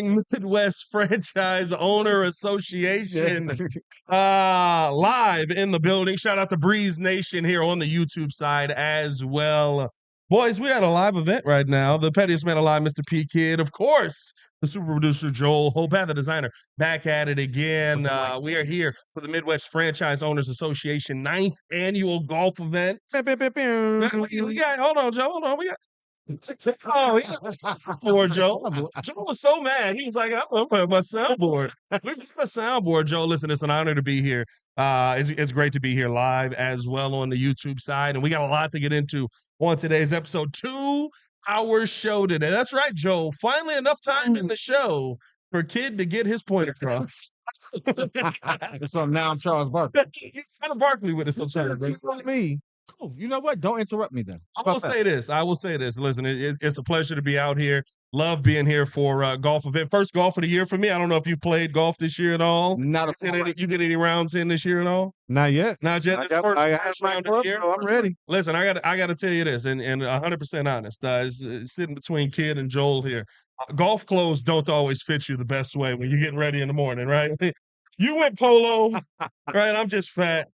Midwest Franchise Owner Association live in the building. Shout out to Breeze Nation here on the YouTube side as well. Boys, we had a live event right now. The pettiest man alive, Mr. P Kid. Of course, the super producer, Joel Hope, the designer, back at it again. We are here for the Midwest Franchise Owners Association 9th annual golf event. We got, hold on, Joe. Hold on. We got. Oh, he got soundboard, Joe. Joe was so mad. He was like, I'm on my soundboard. We've got a soundboard, Joe. Listen, it's an honor to be here. It's great to be here live as well on the YouTube side. And we got a lot to get into on today's episode. 2-hour show today. That's right, Joe. Finally enough time in the show for Kid to get his point across. So now I'm Charles Barkley. You kind of Barkley with it sometimes. Me. Cool. You know what? Don't interrupt me then. I will say this. Listen, it's a pleasure to be out here. Love being here for a golf event. First golf of the year for me. I don't know if you've played golf this year at all. Not You get any rounds in this year at all? Not yet. Not yet. I have my club, so I'm ready. Listen, I got to tell you this, and 100% honest. It's sitting between Kid and Joel here. Golf clothes don't always fit you the best way when you're getting ready in the morning, right? You went polo, right? I'm just fat.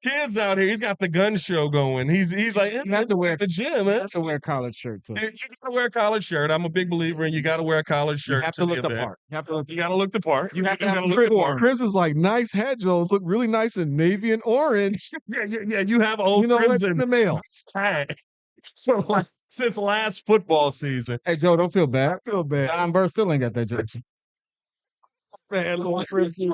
Kid's out here. He's got the gun show going. He's like, you have to wear the gym, man. You have to wear a collared shirt too. You gotta wear a collared shirt. I'm a big believer in you gotta wear a collared shirt. You have to look the part. You gotta look the part. You have to look the part. Chris is like, nice hat, Joe. Look really nice in navy and orange. Yeah. You have old Crimson in the mail. Since last football season. Hey, Joe, don't feel bad. I feel bad. Don Burr still ain't got that jersey. Man, Lord Crimson.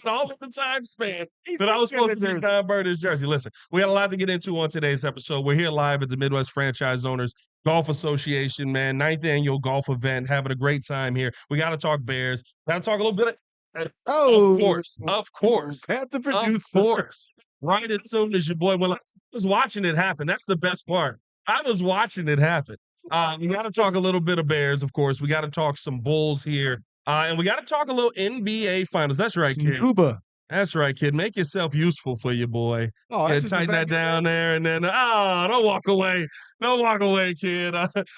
All of the time span that I was supposed to be Don Burr's jersey. Listen, we got a lot to get into on today's episode. We're here live at the Midwest Franchise Owners Golf Association, man. 9th annual golf event. Having a great time here. We got to talk Bears. Got to talk a little bit of Of course. Had to produce. Of course. Right as soon as your boy went, I was watching it happen. That's the best part. I was watching it happen. We got to talk a little bit of Bears, of course. We got to talk some Bulls here. And we got to talk a little NBA Finals. That's right, Kid. Cuba. That's right, Kid. Make yourself useful for your boy. Oh, yeah, tighten that down there, and then don't walk away. Don't walk away, Kid.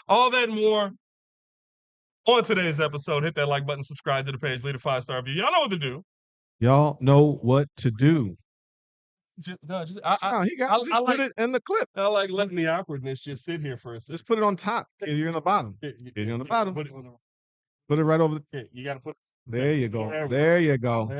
All that and more on today's episode. Hit that like button, subscribe to the page, leave a 5-star review. Y'all know what to do. Y'all know what to do. He put it in the clip. I like letting the awkwardness just sit here for a second. Just put it on top. You're in the bottom. You're on the bottom. Put it right over the. You got to put. There you go. There you go.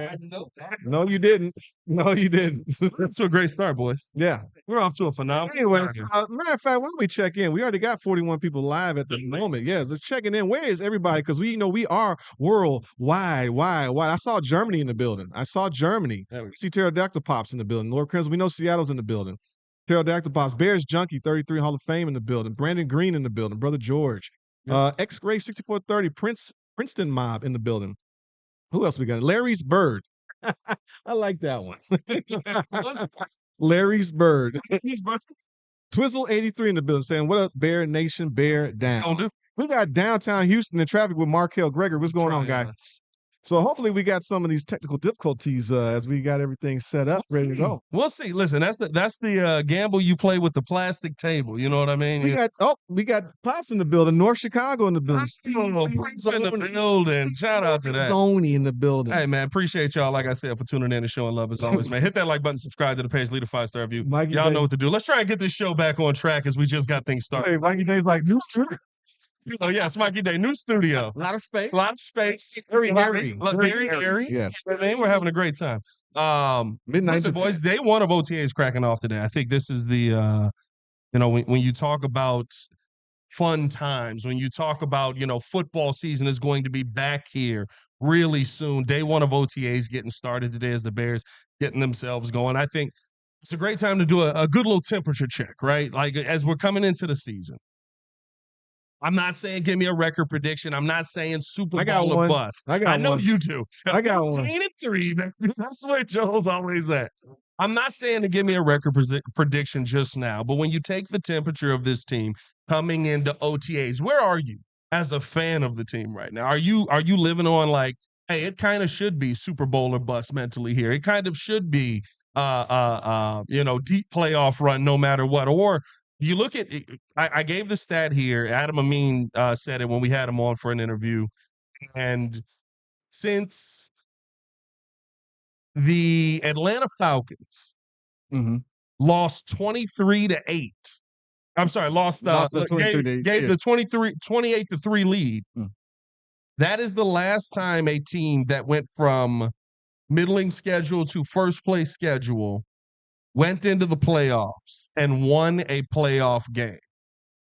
No, you didn't. No, you didn't. That's to a great start, boys. Yeah. We're off to a phenomenal. Anyways, matter of fact, why don't we check in? We already got 41 people live at the moment. Yeah, let's check in. Where is everybody? Because we are worldwide. I saw Germany in the building. I see Pterodactyl Pops in the building. Lord Crimson, we know Seattle's in the building. Pterodactyl Pops, Bears Junkie, 33 Hall of Fame in the building. Brandon Green in the building. Brother George. X-Ray 6430, Princeton Mob in the building. Who else we got? Larry's Bird. I like that one. Larry's Bird. Twizzle 83 in the building saying, what up, Bear Nation, Bear down. We got downtown Houston in traffic with Markel Gregory. What's going on, guys? So hopefully we got some of these technical difficulties as we got everything set up, ready to go. We'll see. Listen, that's the gamble you play with the plastic table. You know what I mean? We got Pops in the building, North Chicago in the building. In the building. Shout out to that. Sony in the building. Hey man, appreciate y'all, like I said, for tuning in and showing love as always, man. Hit that like button, subscribe to the page, leave a 5-star review. Y'all know what to do. Let's try and get this show back on track as we just got things started. Hey, Mikey Day's like, new studio. Oh, yeah, it's Mikey Day. New studio. A lot of space. Very airy. Yes. Man, we're having a great time. Midnight. Listen, boys, day one of OTAs cracking off today. I think this is the, when you talk about fun times, when you talk about, football season is going to be back here really soon. Day one of OTAs getting started today as the Bears getting themselves going. I think it's a great time to do a good little temperature check, right? Like as we're coming into the season. I'm not saying give me a record prediction. I'm not saying Super Bowl or bust. I know you do. I got 15-3. That's where Joel's always at. I'm not saying to give me a record prediction just now, but when you take the temperature of this team coming into OTAs, where are you as a fan of the team right now? Are you living on like, hey, it kind of should be Super Bowl or bust mentally here. It kind of should be deep playoff run no matter what. Or you look at, I gave the stat here. Adam Amin said it when we had him on for an interview. And since the Atlanta Falcons lost 23-8, I'm sorry, gave the 28-3 lead. That is the last time a team that went from middling schedule to first place schedule went into the playoffs and won a playoff game.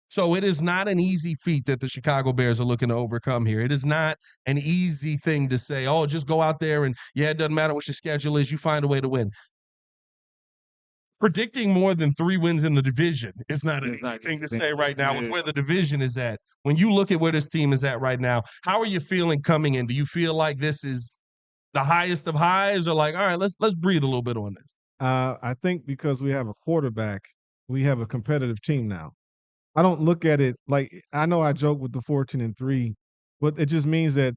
So it is not an easy feat that the Chicago Bears are looking to overcome here. It is not an easy thing to say, oh, just go out there and, yeah, it doesn't matter what your schedule is, you find a way to win. Predicting more than 3 wins in the division is not an easy thing to say right now with where the division is at. When you look at where this team is at right now, how are you feeling coming in? Do you feel like this is the highest of highs, or like, all right, let's breathe a little bit on this? I think because we have a quarterback, we have a competitive team now. I don't look at it like, I know I joke with the 14-3, but it just means that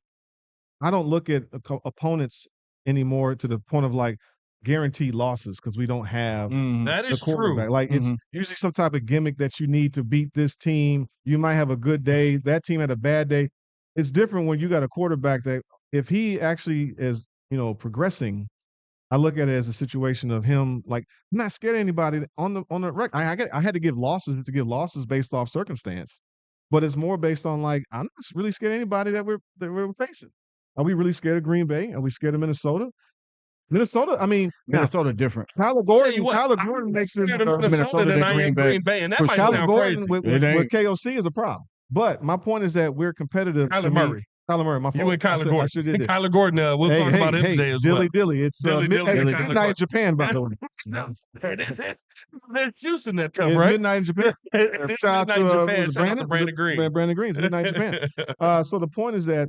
I don't look at opponents anymore to the point of like guaranteed losses because we don't have That is the quarterback. true. Like it's usually some type of gimmick that you need to beat this team. You might have a good day. That team had a bad day. It's different when you got a quarterback that if he actually is, progressing, I look at it as a situation of him, like, I'm not scared of anybody on the record. I had to give losses based off circumstance, but it's more based on like, I'm not really scared of anybody that we're facing. Are we really scared of Green Bay? Are we scared of Minnesota? I mean, Minnesota different. Kyler Gordon makes it Minnesota than I am Green Bay, and that might Kyler sound Gordon crazy. with KOC is a problem. But my point is that we're competitive. Kyler Murray, my fault. You and Kyler Gordon. Kyler Gordon, we'll talk about him today as well. Dilly. It's midnight in Japan, by the way. There's juice in that cup, it's right? Midnight in Japan. Shout out to Brandon Green. Brandon Green. It's midnight in Japan. So the point is that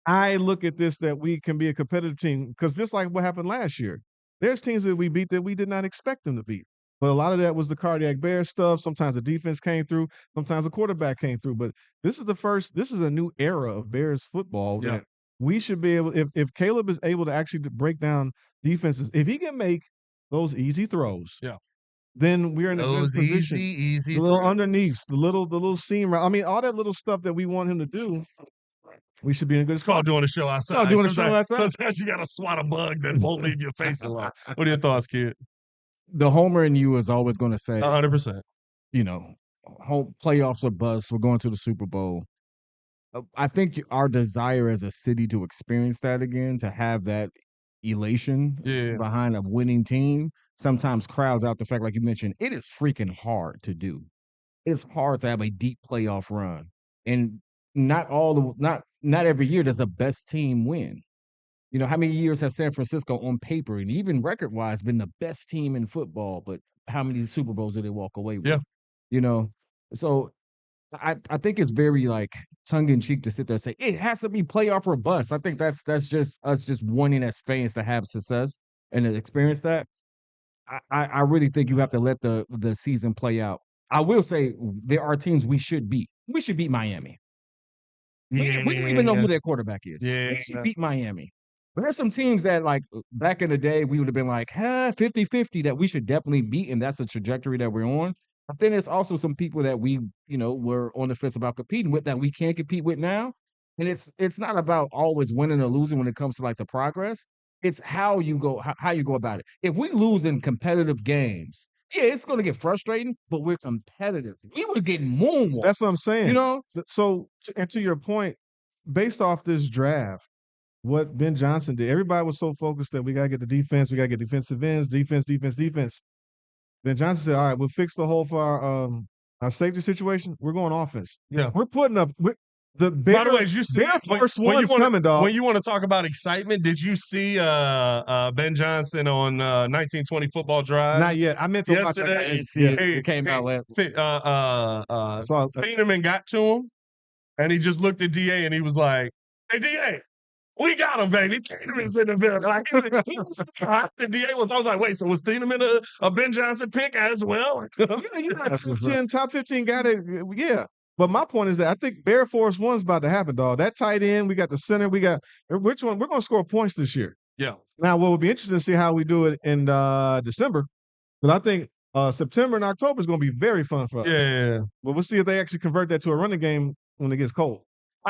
I look at this, that we can be a competitive team, because just like what happened last year, there's teams that we beat that we did not expect them to beat. But a lot of that was the cardiac bear stuff. Sometimes the defense came through. Sometimes the quarterback came through. But this is a new era of Bears football that we should be able, if Caleb is able to actually break down defenses, if he can make those easy throws, then we're in a good position. Easy the little underneath, the little seam. I mean, all that little stuff that we want him to do. We should be in a good spot. It's called doing a show outside. Sometimes you got to swat a bug that won't leave your face alone. What are your thoughts, kid? The homer in you is always going to say, 100%. Home playoffs are buzz. We're going to the Super Bowl. I think our desire as a city to experience that again, to have that elation behind a winning team, sometimes crowds out the fact, like you mentioned, it is freaking hard to do. It's hard to have a deep playoff run, and not every year does the best team win. How many years has San Francisco on paper and even record-wise been the best team in football, but how many Super Bowls did they walk away with? Yeah. So I think it's very like tongue-in-cheek to sit there and say it has to be playoff or bust. I think that's just us just wanting as fans to have success and to experience that. I really think you have to let the season play out. I will say there are teams we should beat. We should beat Miami. We don't even know who their quarterback is. We should beat Miami. But there's some teams that, like, back in the day, we would have been like, 50-50 that we should definitely beat, and that's the trajectory that we're on. But then there's also some people that we, were on the fence about competing with that we can't compete with now. And it's not about always winning or losing when it comes to, like, the progress. It's how you go about it. If we lose in competitive games, it's going to get frustrating, but we're competitive. We would get moonwalked. That's what I'm saying. So, to your point, based off this draft, what Ben Johnson did, everybody was so focused that we got to get the defense, we got to get defensive ends, defense. Ben Johnson said, all right, we'll fix the hole for our safety situation. We're going offense. Yeah. We're putting up the Bear, by the way, did you see first one's coming, dog. When you want to talk about excitement, did you see Ben Johnson on 1920 Football Drive? Not yet. I meant to watch that. I didn't see it. It came out last. Thieneman got to him, and he just looked at DA, and he was like, hey, DA, we got him, baby. Thieneman's in the building. Like, the DA was, I was like, wait, so was Thieneman a Ben Johnson pick as well? Top 15 guy that, yeah. But my point is that I think Bear Force 1's about to happen, dog. That tight end, we got the center, we got which one? We're going to score points this year. Yeah. Now, what will be interesting to see how we do it in December, because I think September and October is going to be very fun for us. Yeah. But we'll see if they actually convert that to a running game when it gets cold.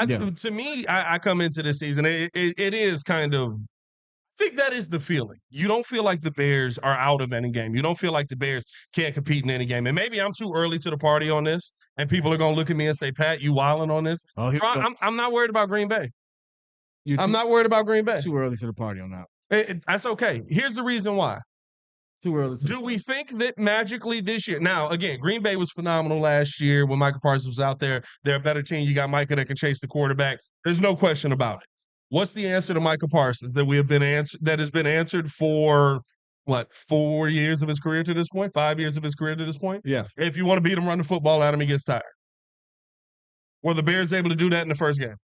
To me, I come into this season, it is kind of, I think that is the feeling. You don't feel like the Bears are out of any game. You don't feel like the Bears can't compete in any game. And maybe I'm too early to the party on this, and people are going to look at me and say, Pat, you wilding on this. Oh, I'm not worried about Green Bay. I'm not worried about Green Bay. Too early to the party on that. That's okay. Here's the reason why. Too early. Do we think that magically this year? Now, again, Green Bay was phenomenal last year when Micah Parsons was out there. They're a better team. You got Micah that can chase the quarterback. There's no question about it. What's the answer to Micah Parsons that has been answered for what, 4 years of his career to this point? 5 years of his career to this point? Yeah. If you want to beat him, run the football at him, he gets tired. Were the Bears able to do that in the first game?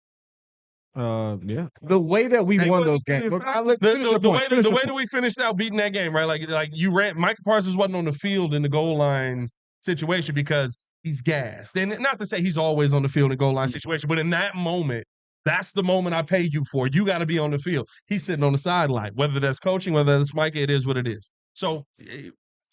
Yeah. The way that we won those games. The way that we finished out beating that game, right? Like you ran. Micah Parsons wasn't on the field in the goal line situation because he's gassed. And not to say he's always on the field in the goal line situation, but in that moment, that's the moment I paid you for. You got to be on the field. He's sitting on the sideline. Whether that's coaching, whether that's Micah, it is what it is. So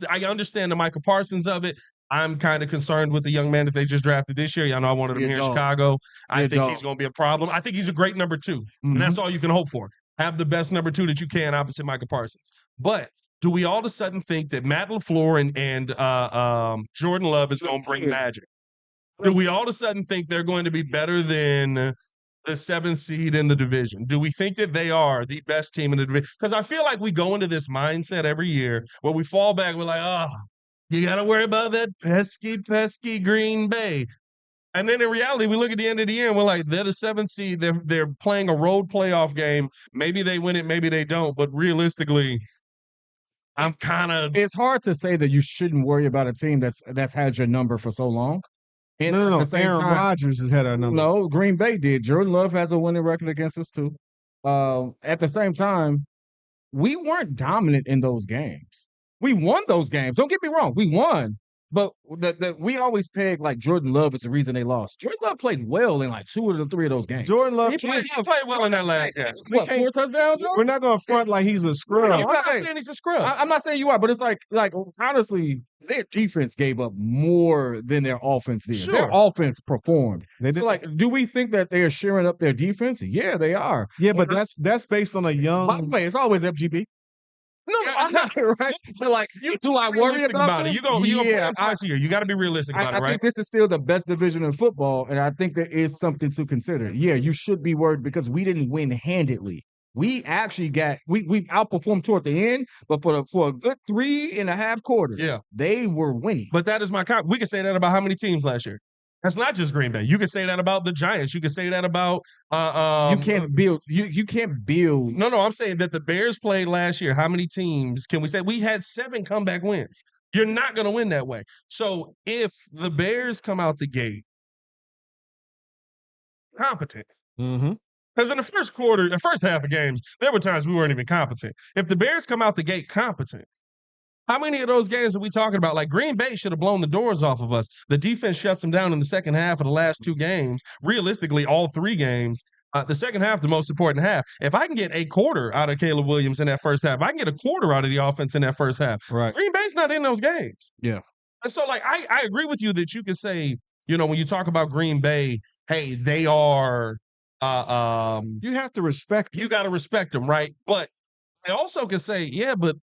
I understand the Micah Parsons of it. I'm kind of concerned with the young man that they just drafted this year. Y'all know I wanted him here in Chicago. I think he's going to be a problem. I think he's a great number 2, and that's all you can hope for. Have the best number 2 that you can opposite Micah Parsons. But do we all of a sudden think that Matt LaFleur and Jordan Love is going to bring magic? Do we all of a sudden think they're going to be better than the 7th seed in the division? Do we think that they are the best team in the division? Because I feel like we go into this mindset every year where we fall back. We're like, you got to worry about that pesky Green Bay. And then in reality, we look at the end of the year and we're like, they're the 7th seed. They're playing a road playoff game. Maybe they win it, maybe they don't. But realistically, I'm kind of. It's hard to say that you shouldn't worry about a team that's had your number for so long. And no. Aaron Rodgers has had our number. No, Green Bay did. Jordan Love has a winning record against us too. At the same time, we weren't dominant in those games. We won those games. Don't get me wrong. We won. But we always peg like Jordan Love is the reason they lost. Jordan Love played well in like 2 of the 3 of those games. Jordan Love played well in that last game. What, 4 touchdowns? We're not going to front like he's a scrub. I'm not saying he's a scrub. I'm not saying you are, but it's like honestly, their defense gave up more than their offense did. Sure. Their offense performed. So like, do we think that they are sharing up their defense? Yeah, they are. Yeah, but that's based on a young. By the way, it's always FGB. No, I'm not right. But like, do I worry about it? You go play twice a year. You got to be realistic about it, right? I think this is still the best division in football, and I think there is something to consider. Yeah, you should be worried because we didn't win handedly. We actually we outperformed toward the end, but for a good 3.5 quarters, they were winning. But that is my comment. We can say that about how many teams last year? That's not just Green Bay. You can say that about the Giants. You can say that about you can't build. You can't build. No, I'm saying that the Bears played last year. How many teams can we say? We had 7 comeback wins. You're not going to win that way. So if the Bears come out the gate competent, because in the first half of games, there were times we weren't even competent. If the Bears come out the gate competent, how many of those games are we talking about? Like, Green Bay should have blown the doors off of us. The defense shuts them down in the second half of the last 2 games. Realistically, all 3 games. The second half, the most important half. If I can get a quarter out of Caleb Williams in that first half, I can get a quarter out of the offense in that first half. Right. Green Bay's not in those games. Yeah. And so, like, I agree with you that you could say, when you talk about Green Bay, hey, they are you have to respect them. You got to respect them, right? But I also could say, but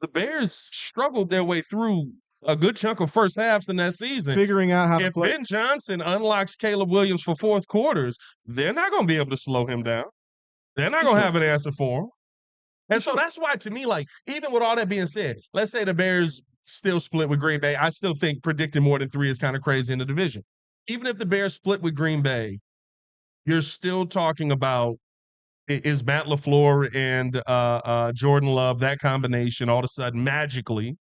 the Bears struggled their way through a good chunk of first halves in that season. Figuring out how to play. If Ben Johnson unlocks Caleb Williams for 4th quarters, they're not going to be able to slow him down. They're not going to have an answer for him. And so that's why, to me, like, even with all that being said, let's say the Bears still split with Green Bay. I still think predicting more than 3 is kind of crazy in the division. Even if the Bears split with Green Bay, you're still talking about, is Matt LaFleur and Jordan Love, that combination, all of a sudden magically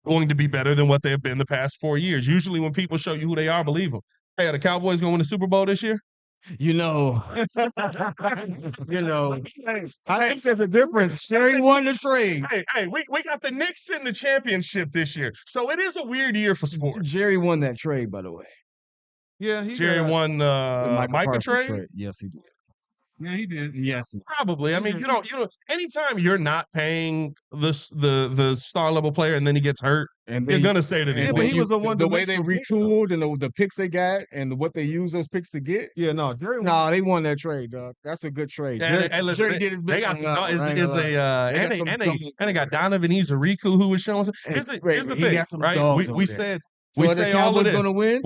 going to be better than what they have been the past 4 years? Usually when people show you who they are, believe them. Hey, are the Cowboys going to win the Super Bowl this year? I think there's a difference. Jerry won the trade. Hey, we got the Knicks in the championship this year. So it is a weird year for sports. Jerry won that trade, by the way. Yeah, Jerry won the Micah trade? Yes, he did. Yeah, he did. Yes, Probably. I mean, you don't. Anytime you're not paying the star level player and then he gets hurt, and you're they, gonna say that he's Yeah, but he winning. was a the way they one-dimensional pick, though. retooled and the picks they got and what they used those picks to get. Yeah, no, Jerry. No, they won that trade, dog. That's a good trade. Yeah, Jerry, hey, listen, Jerry did his bit. they got some. I ain't Is gonna lie. a They got and some they dogs and they got over there. Donovan Izuriku who was showing. Hey, Here's the he thing, got some right? dogs We over there. said So we are the say all of Cowboys this. gonna win?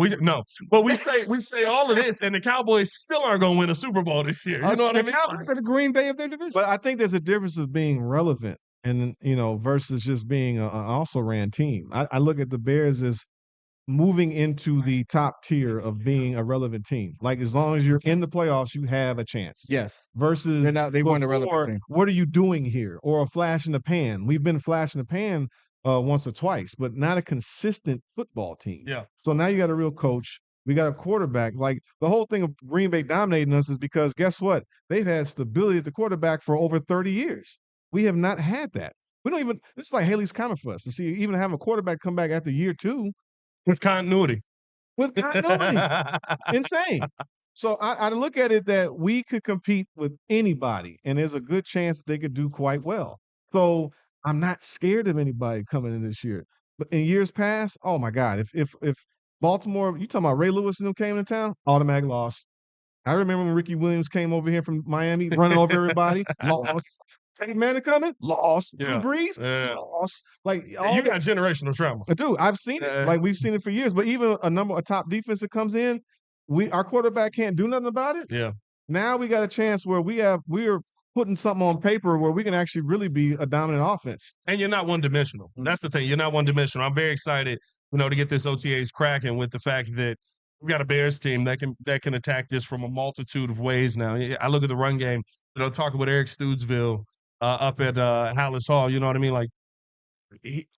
But we say all of this, and the Cowboys still aren't going to win a Super Bowl this year. You know what I The mean? Cowboys are the Green Bay of their division. But I think there's a difference of being relevant and versus just being an also ran team. I look at the Bears as moving into the top tier of being a relevant team. Like as long as you're in the playoffs, you have a chance. Yes. Versus They weren't a relevant team. what are you doing here? Or a flash in the pan. We've been flash in the pan once or twice, but not a consistent football team. Yeah. So now you got a real coach. We got a quarterback. Like the whole thing of Green Bay dominating us is because guess what? They've had stability at the quarterback for over 30 years. We have not had that. We don't even. This is like Haley's Comet for us to see even have a quarterback come back after year 2 With continuity. with continuity. Insane. So I look at it that we could compete with anybody, and there's a good chance they could do quite well. So I'm not scared of anybody coming in this year. But in years past, oh my God, if Baltimore, you talking about Ray Lewis and them came into town, automatic loss. I remember when Ricky Williams came over here from Miami, running over everybody, lost. Peyton Manning coming, lost. Drew Brees, lost. Like You got generational trauma. Dude, I've seen it. Like we've seen it for years. But even a top defense that comes in, our quarterback can't do nothing about it. Yeah. Now we got a chance where we're putting something on paper where we can actually really be a dominant offense. And you're not one dimensional. That's the thing. You're not one dimensional. I'm very excited, to get this OTAs cracking with the fact that we got a Bears team that can attack this from a multitude of ways now. I look at the run game, talking with Eric Stoodsville up at Hallis Hall. You know what I mean? Like,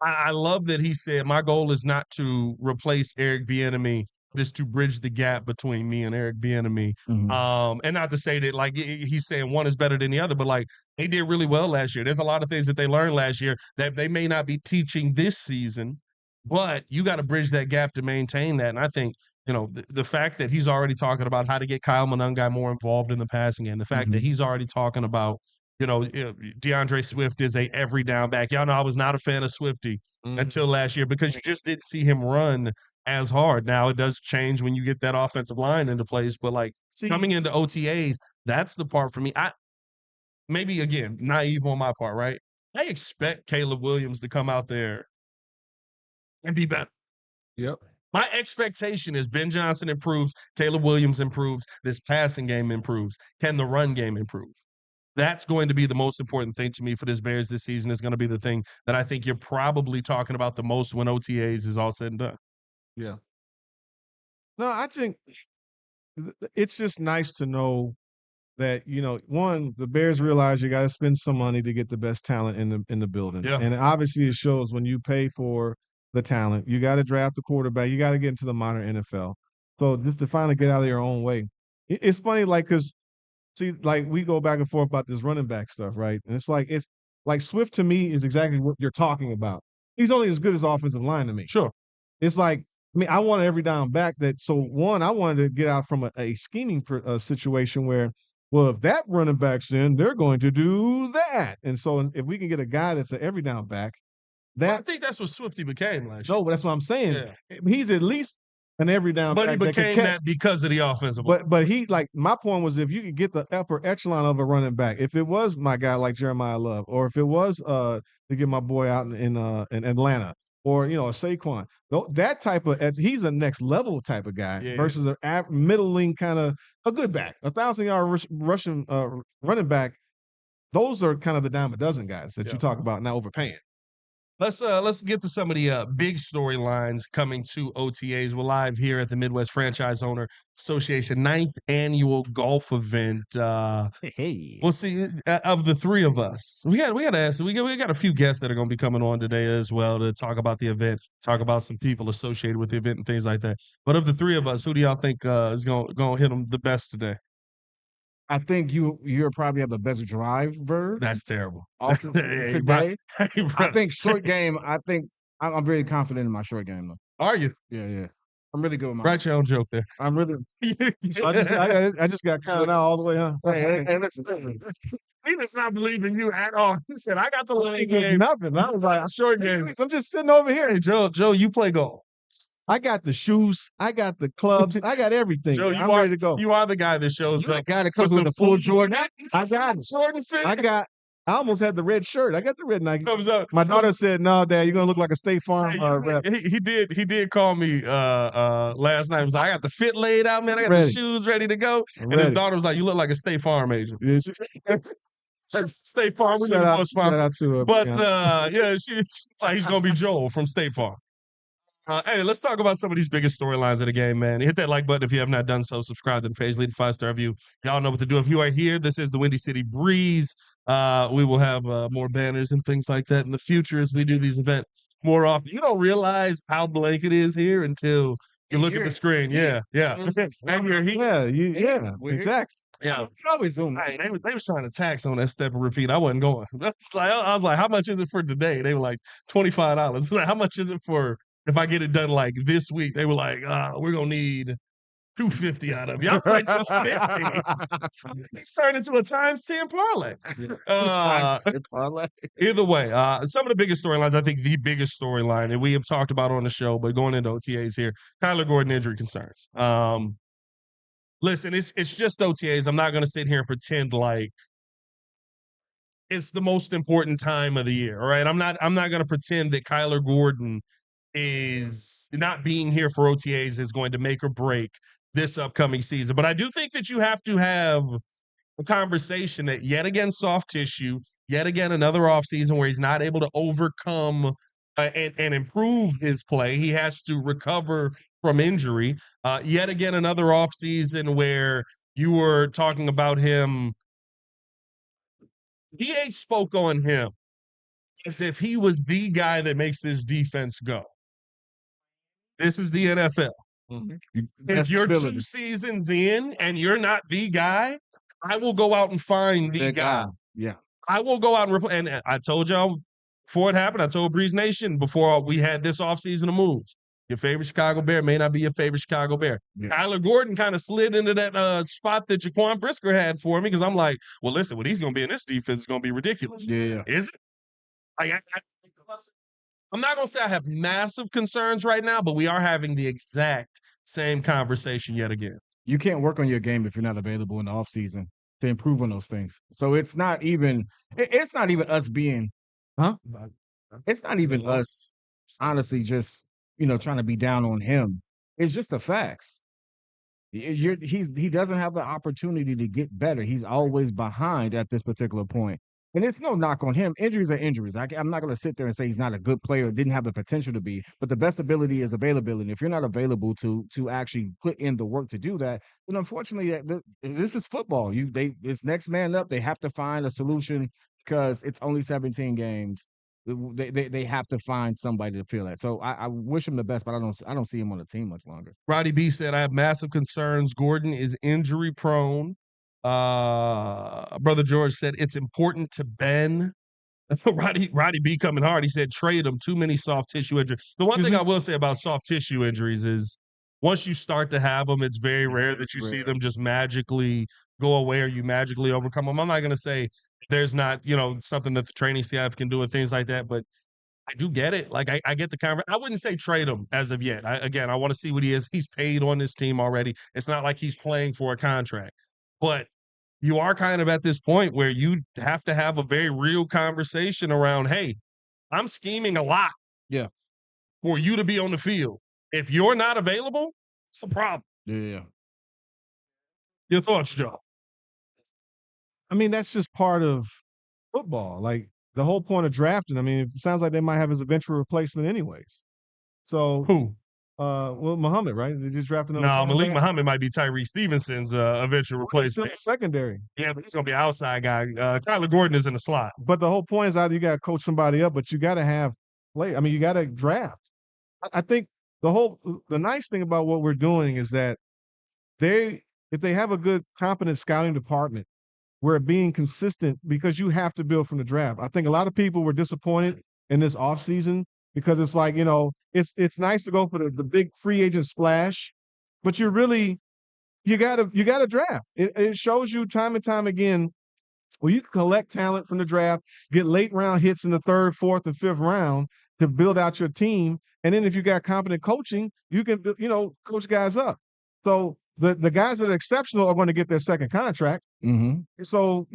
I love that he said, my goal is not to replace Eric Bieniemy, just to bridge the gap between me and Eric Bieniemy. And not to say that, like, he's saying one is better than the other, but, like, they did really well last year. There's a lot of things that they learned last year that they may not be teaching this season, but you got to bridge that gap to maintain that. And I think, the fact that he's already talking about how to get Kyle Monangai more involved in the passing game, the fact that he's already talking about, DeAndre Swift is a every down back. Y'all know I was not a fan of Swifty until last year because you just didn't see him run as hard. Now it does change when you get that offensive line into place, but like coming into OTAs, that's the part for me. Maybe again, naive on my part, right? I expect Caleb Williams to come out there and be better. Yep. My expectation is Ben Johnson improves, Caleb Williams improves, this passing game improves. Can the run game improve? That's going to be the most important thing to me for this Bears this season. Is going to be the thing that I think you're probably talking about the most when OTAs is all said and done. Yeah. No, I think it's just nice to know that, one, the Bears realize you got to spend some money to get the best talent in the building. Yeah. And obviously it shows when you pay for the talent. You got to draft the quarterback. You got to get into the modern NFL. So just to finally get out of your own way. It's funny, like, because see, like we go back and forth about this running back stuff, right? And it's like Swift to me is exactly what you're talking about. He's only as good as offensive line to me. Sure. It's like, I want every down back that. So one, I wanted to get out from a scheming situation where, well, if that running back's in, they're going to do that. And so if we can get a guy that's an every down back, I think that's what Swifty became last year. No, but that's what I'm saying. Yeah. He's at least an every down but back. But he became that because of the offensive line. But he, like, my point was if you could get the upper echelon of a running back, if it was my guy like Jeremiah Love, or if it was to get my boy out in Atlanta, or a Saquon, that type of, he's a next level type of guy versus a middling kind of a good back, 1,000-yard rushing running back. Those are kind of the dime a dozen guys that you talk about now overpaying. Let's get to some of the big storylines coming to OTAs. We're live here at the Midwest Franchise Owner Association 9th annual golf event. Hey, we'll see of the three of us. We got to ask. We got a few guests that are going to be coming on today as well to talk about the event, talk about some people associated with the event and things like that. But of the three of us, who do y'all think is going to hit them the best today? I think you're probably have the best driver. That's terrible. Today, I think short game. I'm very confident in my short game though. Are you? Yeah. I'm really good with my Write your own joke there. I'm really So I just got counted out all the way, huh? Hey, listen. He does not believe in you at all. He said, I got the line game. Nothing. I was like, Short game. I'm just sitting over here. Hey, Joe, you play golf. I got the shoes. I got the clubs. I got everything. Joe, I'm ready to go. You are the guy that shows up. guy that comes with the full Jordan. I got it. Jordan fit. I almost had the red shirt. I got the red Nike. Comes up. My daughter said, "No, Dad, you're gonna look like a State Farm rep." He did call me last night. He was like, I got the fit laid out, man. I got the shoes ready to go. And his daughter was like, you look like a State Farm agent. Yeah, State Farm, we need a sponsor. Shout out to her. But she's like, he's gonna be Joel from State Farm. Hey, let's talk about some of these biggest storylines of the game, man. Hit that like button if you have not done so. Subscribe to the page, leave a 5-star review. Y'all know what to do. If you are here, this is the Windy City Breeze. We will have more banners and things like that in the future as we do these events more often. You don't realize how blank it is here until you look at the screen. Yeah. And you're here. Yeah, exactly. Yeah, Probably Zoom. hey, they was trying to tax on that step and repeat. I wasn't going. I was like, how much is it for today? They were like $25. Like, how much is it for if I get it done like this week? They were like, we're gonna need $250 out of you. I was like, $250. It's turned into a times 10 parlay. Either way, some of the biggest storylines, I think the biggest storyline, and we have talked about on the show, but going into OTAs here, Kyler Gordon injury concerns. Listen, it's just OTAs. I'm not going to sit here and pretend like it's the most important time of the year. All right, I'm not going to pretend that Kyler Gordon is not being here for OTAs is going to make or break this upcoming season. But I do think that you have to have a conversation that yet again soft tissue, yet again another offseason where he's not able to overcome and improve his play. He has to recover from injury. Yet again, another offseason where you were talking about him. DA spoke on him as if he was the guy that makes this defense go. This is the NFL. Mm-hmm. If you're 2 seasons in and you're not the guy, I will go out and find the guy. Yeah. I will go out and replace. And I told y'all before it happened, I told Breeze Nation before we had this offseason of moves. Your favorite Chicago Bear may not be your favorite Chicago Bear. Yeah. Kyler Gordon kind of slid into that spot that Jaquan Brisker had for me because I'm like, well, listen, what he's going to be in this defense is going to be ridiculous. Yeah. Is it? I'm not going to say I have massive concerns right now, but we are having the exact same conversation yet again. You can't work on your game if you're not available in the offseason to improve on those things. So it's not even us being, it's not even us, honestly, just, trying to be down on him. It's just the facts. He doesn't have the opportunity to get better. He's always behind at this particular point. And it's no knock on him. Injuries are injuries. I'm not going to sit there and say he's not a good player, didn't have the potential to be. But the best ability is availability. If you're not available to actually put in the work to do that, then unfortunately, this is football. It's next man up. They have to find a solution because it's only 17 games. They have to find somebody to fill that. So I wish him the best, but I don't see him on the team much longer. Roddy B said, I have massive concerns. Gordon is injury prone. Brother George said it's important to Ben. Roddy B coming hard. He said trade him. Too many soft tissue injuries. The one thing I will say about soft tissue injuries is once you start to have them, it's very rare that you see them just magically go away or you magically overcome them. I'm not going to say there's not, something that the training staff can do and things like that, but I do get it. Like, I get the conversation. I wouldn't say trade him as of yet. I want to see what he is. He's paid on this team already. It's not like he's playing for a contract. But you are kind of at this point where you have to have a very real conversation around, hey, I'm scheming a lot for you to be on the field. If you're not available, it's a problem. Yeah. Your thoughts, Joe? I mean, that's just part of football. Like, the whole point of drafting, I mean, it sounds like they might have his eventual replacement anyways. So who? Muhammad, right? They just drafted him. No, Malik Muhammad might be Tyree Stevenson's eventual replacement. Secondary. Yeah, but he's going to be an outside guy. Kyler Gordon is in the slot. But the whole point is either you got to coach somebody up, but you got to have play. I mean, you got to draft. I think the nice thing about what we're doing is that if they have a good, competent scouting department, we're being consistent because you have to build from the draft. I think a lot of people were disappointed in this offseason because it's like, it's nice to go for the big free agent splash, but you gotta draft. It shows you time and time again, well, you can collect talent from the draft, get late round hits in the third, fourth, and fifth round to build out your team. And then if you got competent coaching, you can, coach guys up. So the guys that are exceptional are going to get their second contract. Mm-hmm. So,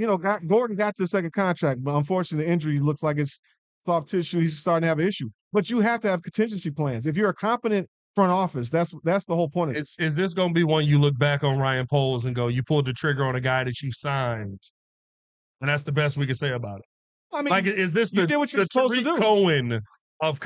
Gordon got to the second contract, but unfortunately the injury looks like it's soft tissue. He's starting to have an issue. But you have to have contingency plans. If you're a competent front office, that's the whole point of it. Is this going to be one you look back on Ryan Poles and go, you pulled the trigger on a guy that you signed? And that's the best we can say about it. I mean, like, is this you did what you're supposed to Tariq do. Cohen of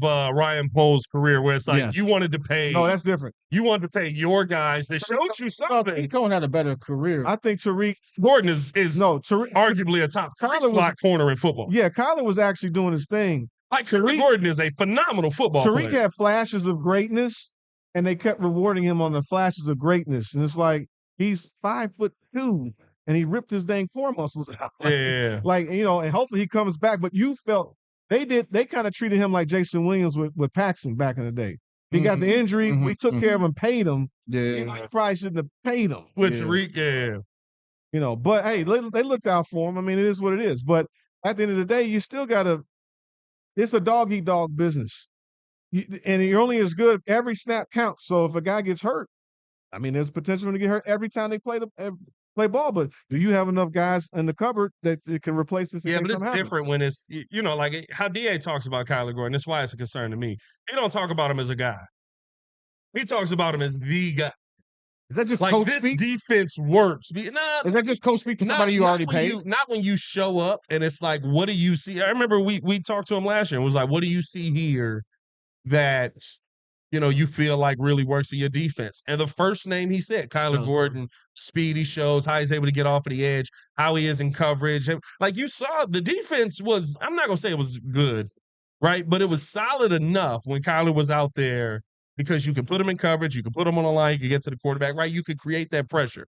Ryan Poles' career, where it's like you wanted to pay? No, that's different. You wanted to pay your guys that showed you something. Tariq Cohen had a better career. I think Tariq Gordon is arguably a top slot corner in football. Yeah, Kyler was actually doing his thing. Like Tariq Gordon is a phenomenal football player. Tariq had flashes of greatness, and they kept rewarding him on the flashes of greatness. And it's like he's 5'2", and he ripped his dang core muscles out. Yeah. And hopefully he comes back. But you felt they kind of treated him like Jason Williams with Paxson back in the day. He got the injury. We took care of him, paid him. Yeah. Probably shouldn't have paid him. With Tariq, But hey, they looked out for him. I mean, it is what it is. But at the end of the day, you still got to. It's a dog-eat-dog business. And you're only as good. Every snap counts. So if a guy gets hurt, I mean, there's potential to get hurt every time they play ball. But do you have enough guys in the cupboard that can replace this? Yeah, but it's different when it's, like how DA talks about Kyler Gordon. That's why it's a concern to me. He don't talk about him as a guy. He talks about him as the guy. Is that just like coach this speak? Defense works? Is that just coach speak to somebody you already paid? Not when you show up and it's like, what do you see? I remember we talked to him last year and was like, what do you see here that you feel like really works in your defense? And the first name he said, Kyler Gordon, speed he shows, how he's able to get off of the edge, how he is in coverage. And like you saw, the defense was, I'm not going to say it was good, right? But it was solid enough when Kyler was out there because you could put him in coverage, you could put him on the line, you could get to the quarterback, right? You could create that pressure.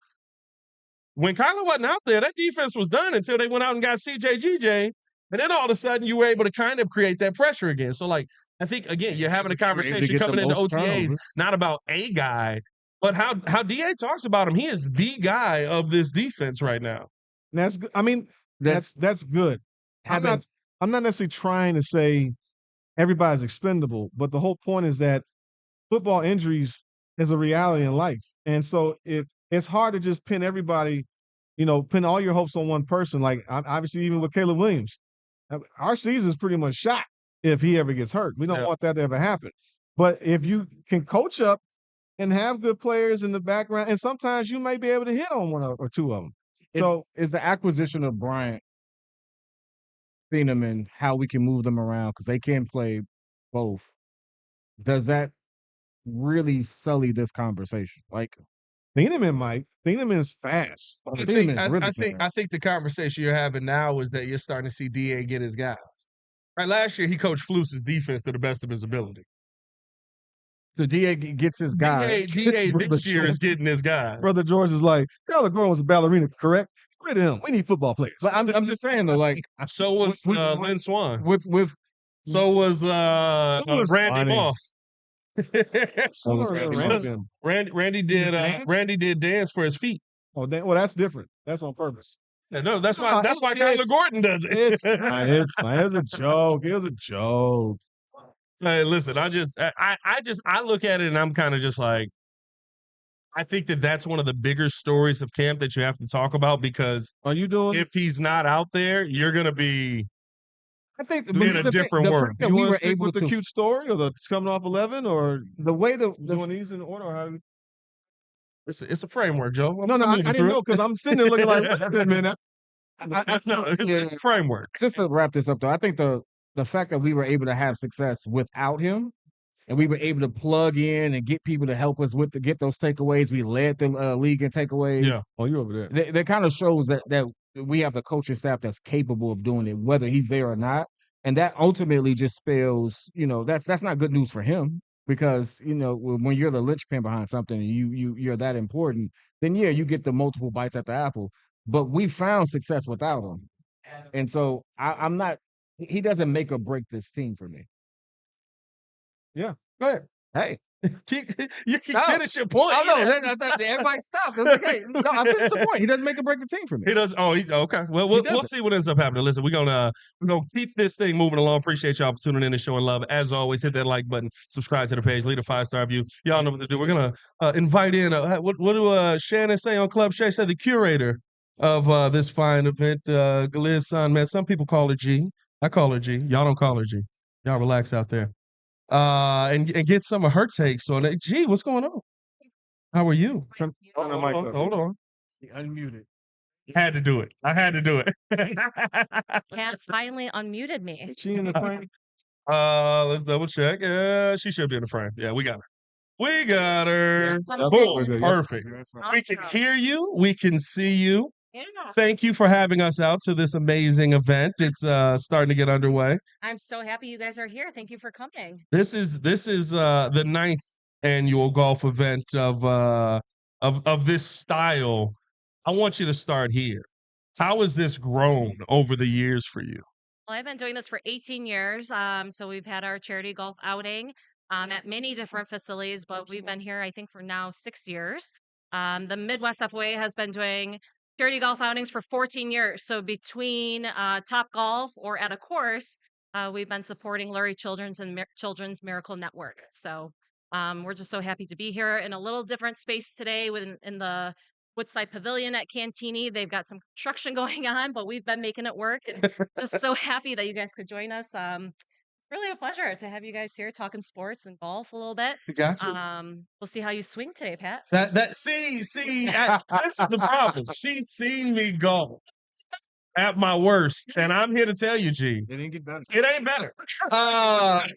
When Kyler wasn't out there, that defense was done until they went out and got CJ, and then all of a sudden you were able to kind of create that pressure again. So like, I think, again, you're having a conversation coming into OTAs, not about a guy, but how DA talks about him. He is the guy of this defense right now. That's good. I mean, that's good. I'm not necessarily trying to say everybody's expendable, but the whole point is that football injuries is a reality in life. And so it's hard to just pin everybody, pin all your hopes on one person. Like, obviously, even with Caleb Williams, our season's pretty much shot if he ever gets hurt. We don't want that to ever happen. But if you can coach up and have good players in the background, and sometimes you may be able to hit on one or two of them. So is the acquisition of Bryant, Thieneman, how we can move them around because they can play both, does that really sully this conversation? Like Thieneman might. Thieneman's fast. I think the conversation you're having now is that you're starting to see DA get his guys. Right, last year he coached Fluce's defense to the best of his ability. The DA gets his guys. DA this year is getting his guys. Brother George is like, Kyler Gordon was a ballerina, correct? Get rid of him. We need football players. But I'm just saying though, like so was Lynn Swan. So was Randy Moss. Randy did dance for his feet. Oh, well, that's different. That's on purpose. Yeah, no, that's why Kyler Gordon does it. It's fine. It was a joke. It was a joke. Hey, listen, I look at it and I'm kind of just like, I think that's one of the bigger stories of camp that you have to talk about because if he's not out there, you're gonna be. I think in a different world. You want to stick with the cute story or the coming off 11 or the way doing these in order? Or how? It's a framework, Joe. No, I didn't know because I'm sitting there looking like, wait a minute. It's a framework. Just to wrap this up, though, I think the fact that we were able to have success without him and we were able to plug in and get people to help us get those takeaways. We led the league in takeaways. Yeah. Oh, you over there. That kind of shows that we have the coaching staff that's capable of doing it, whether he's there or not. And that ultimately just spells, that's not good news for him because, when you're the linchpin behind something and you're that important, then, yeah, you get the multiple bites at the apple. But we found success without him. And so I'm not – he doesn't make or break this team for me. Yeah. Go ahead. Hey. You can No. finish your point. Oh, no. Everybody stopped. It was like, hey, no, I finished the point. He doesn't make or break the team for me. He does. Oh, okay. Well, we'll see what ends up happening. Listen, we're gonna keep this thing moving along. Appreciate y'all for tuning in and showing love. As always, hit that like button, subscribe to the page, leave a 5-star review. Y'all know what to do. We're gonna invite in. What do Shannon say on Club Shay? Said the curator of this fine event, Galiz Son. Man, some people call her G. I call her G. Y'all don't call her G. Y'all relax out there. And get some of her takes on it. G, what's going on? How are you? Hold on. Unmuted. Had to do it. I had to do it. Kat finally unmuted me. Is she in the frame? Let's double check. She should be in the frame. Yeah, we got her. We got her. Yeah. Boom. Good, Perfect. We can hear you. We can see you. Yeah. Thank you for having us out to this amazing event. It's starting to get underway. I'm so happy you guys are here. Thank you for coming. This is the 9th annual golf event of this style. I want you to start here. How has this grown over the years for you? Well, I've been doing this for 18 years. So we've had our charity golf outing at many different facilities, but we've been here, I think, for now 6 years. The Midwest FOA has been doing charity golf outings for 14 years. So between Top Golf or at a course, we've been supporting Lurie Children's and Children's Miracle Network. So we're just so happy to be here in a little different space today in the Woodside Pavilion at Cantini. They've got some construction going on, but we've been making it work. And just so happy that you guys could join us. Really a pleasure to have you guys here talking sports and golf a little bit. Got you. We'll see how you swing today, Pat. See, this is the problem. She's seen me go at my worst, and I'm here to tell you, G, It didn't get better. it ain't better. I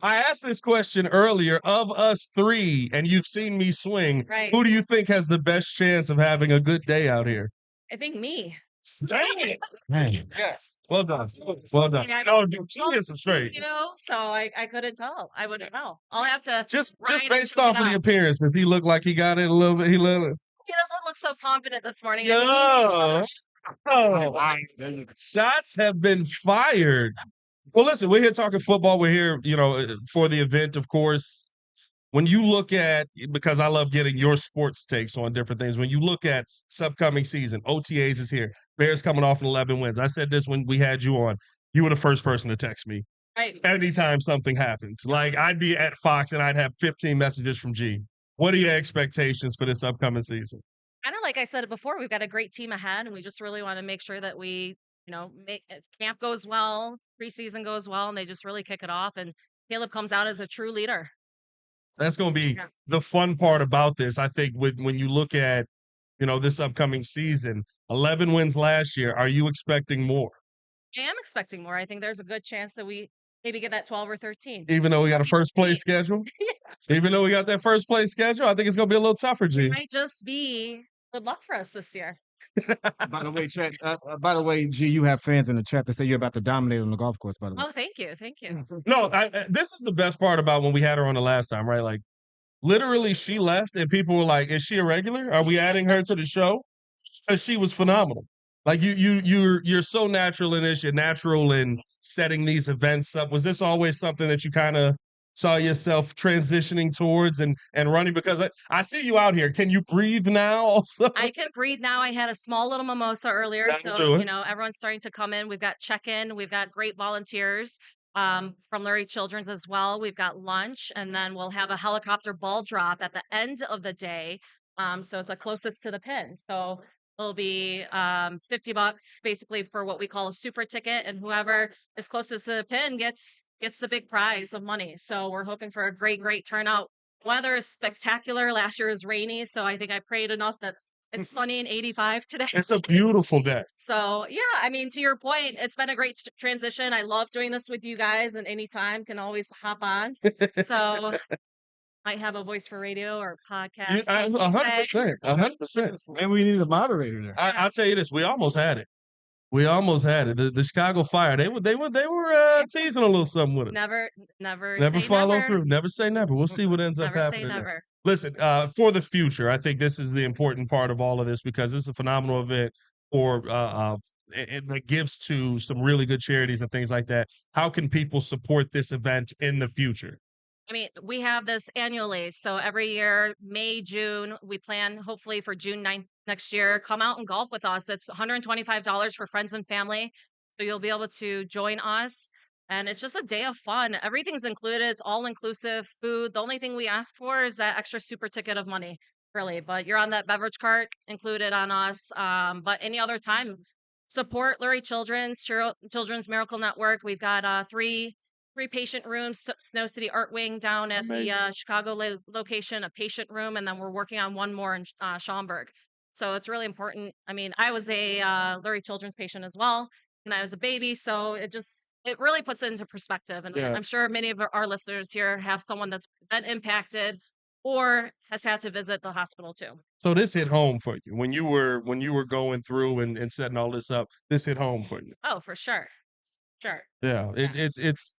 asked this question earlier. Of us three, and you've seen me swing, Right. who do you think has the best chance of having a good day out here? I think me. Dang it! Man. Yes. Well done. Well done. Yeah, No, G hit some straight. So I couldn't tell. I wouldn't know. I'll have to Just ride based and off check of it the out. appearance, does he look like he got it a little bit? He doesn't look so confident this morning. I think Shots have been fired. Well, listen, we're here talking football. We're here, for the event, of course. When you look at, because I love getting your sports takes on different things, when you look at this upcoming season, OTAs is here. Bears coming off 11 wins. I said this when we had you on. You were the first person to text me Right. anytime something happened. Like, I'd be at Fox and I'd have 15 messages from G. What are your expectations for this upcoming season? Kind of like I said it before, we've got a great team ahead, and we just really want to make sure that we, make camp goes well, preseason goes well, and they just really kick it off. And Caleb comes out as a true leader. That's going to be the fun part about this. I think when you look at, this upcoming season, 11 wins last year, are you expecting more? I am expecting more. I think there's a good chance that we maybe get that 12 or 13. Even though we got a first place schedule? Even though we got that first place schedule, I think it's going to be a little tougher, G. It might just be good luck for us this year. By the way, G, you have fans in the chat that say you're about to dominate on the golf course, by the way. Oh, thank you. Thank you. No, this is the best part about when we had her on the last time, right? Like, literally, she left and people were like, "Is she a regular? Are we adding her to the show?" Because she was phenomenal. Like, you're so natural in this. You're natural in setting these events up. Was this always something that you kind of saw yourself transitioning towards and running? Because I see you out here. Can you breathe now also? I can breathe now. I had a small little mimosa earlier. That'll do it. Everyone's starting to come in. We've got check-in. We've got great volunteers from Lurie Children's as well. We've got lunch, and then we'll have a helicopter ball drop at the end of the day. So it's the closest to the pin. So it'll be $50 basically for what we call a super ticket, and whoever is closest to the pin gets the big prize of money. So we're hoping for a great turnout. Weather is spectacular. Last year was rainy, so I think I prayed enough that it's sunny and 85 today. It's a beautiful day. So, to your point, it's been a great transition. I love doing this with you guys, and anytime can always hop on. So might have a voice for radio or podcast. 100%. 100%. Maybe we need a moderator there. I'll tell you this: we almost had it. We almost had it. The Chicago Fire. They were teasing a little something with us. Never say follow never. through. Never say never. We'll see what ends up Never say happening. never. Listen, for the future, I think this is the important part of all of this because it's a phenomenal event that gives to some really good charities and things like that. How can people support this event in the future? I mean, we have this annually. So every year, May, June, we plan hopefully for June 9th next year. Come out and golf with us. It's $125 for friends and family. So you'll be able to join us. And it's just a day of fun. Everything's included. It's all inclusive food. The only thing we ask for is that extra super ticket of money, really. But you're on that beverage cart included on us. But any other time, support Lurie Children's Miracle Network. We've got three patient rooms, Snow City Art Wing down at the Chicago location, a patient room, and then we're working on one more in Schaumburg. So it's really important. I mean, I was a Lurie Children's patient as well, and I was a baby, so it really puts it into perspective. And Yeah. I'm sure many of our listeners here have someone that's been impacted or has had to visit the hospital too. So this hit home for you when you were going through and setting all this up. This hit home for you. Oh, for sure. Sure. Yeah, it's.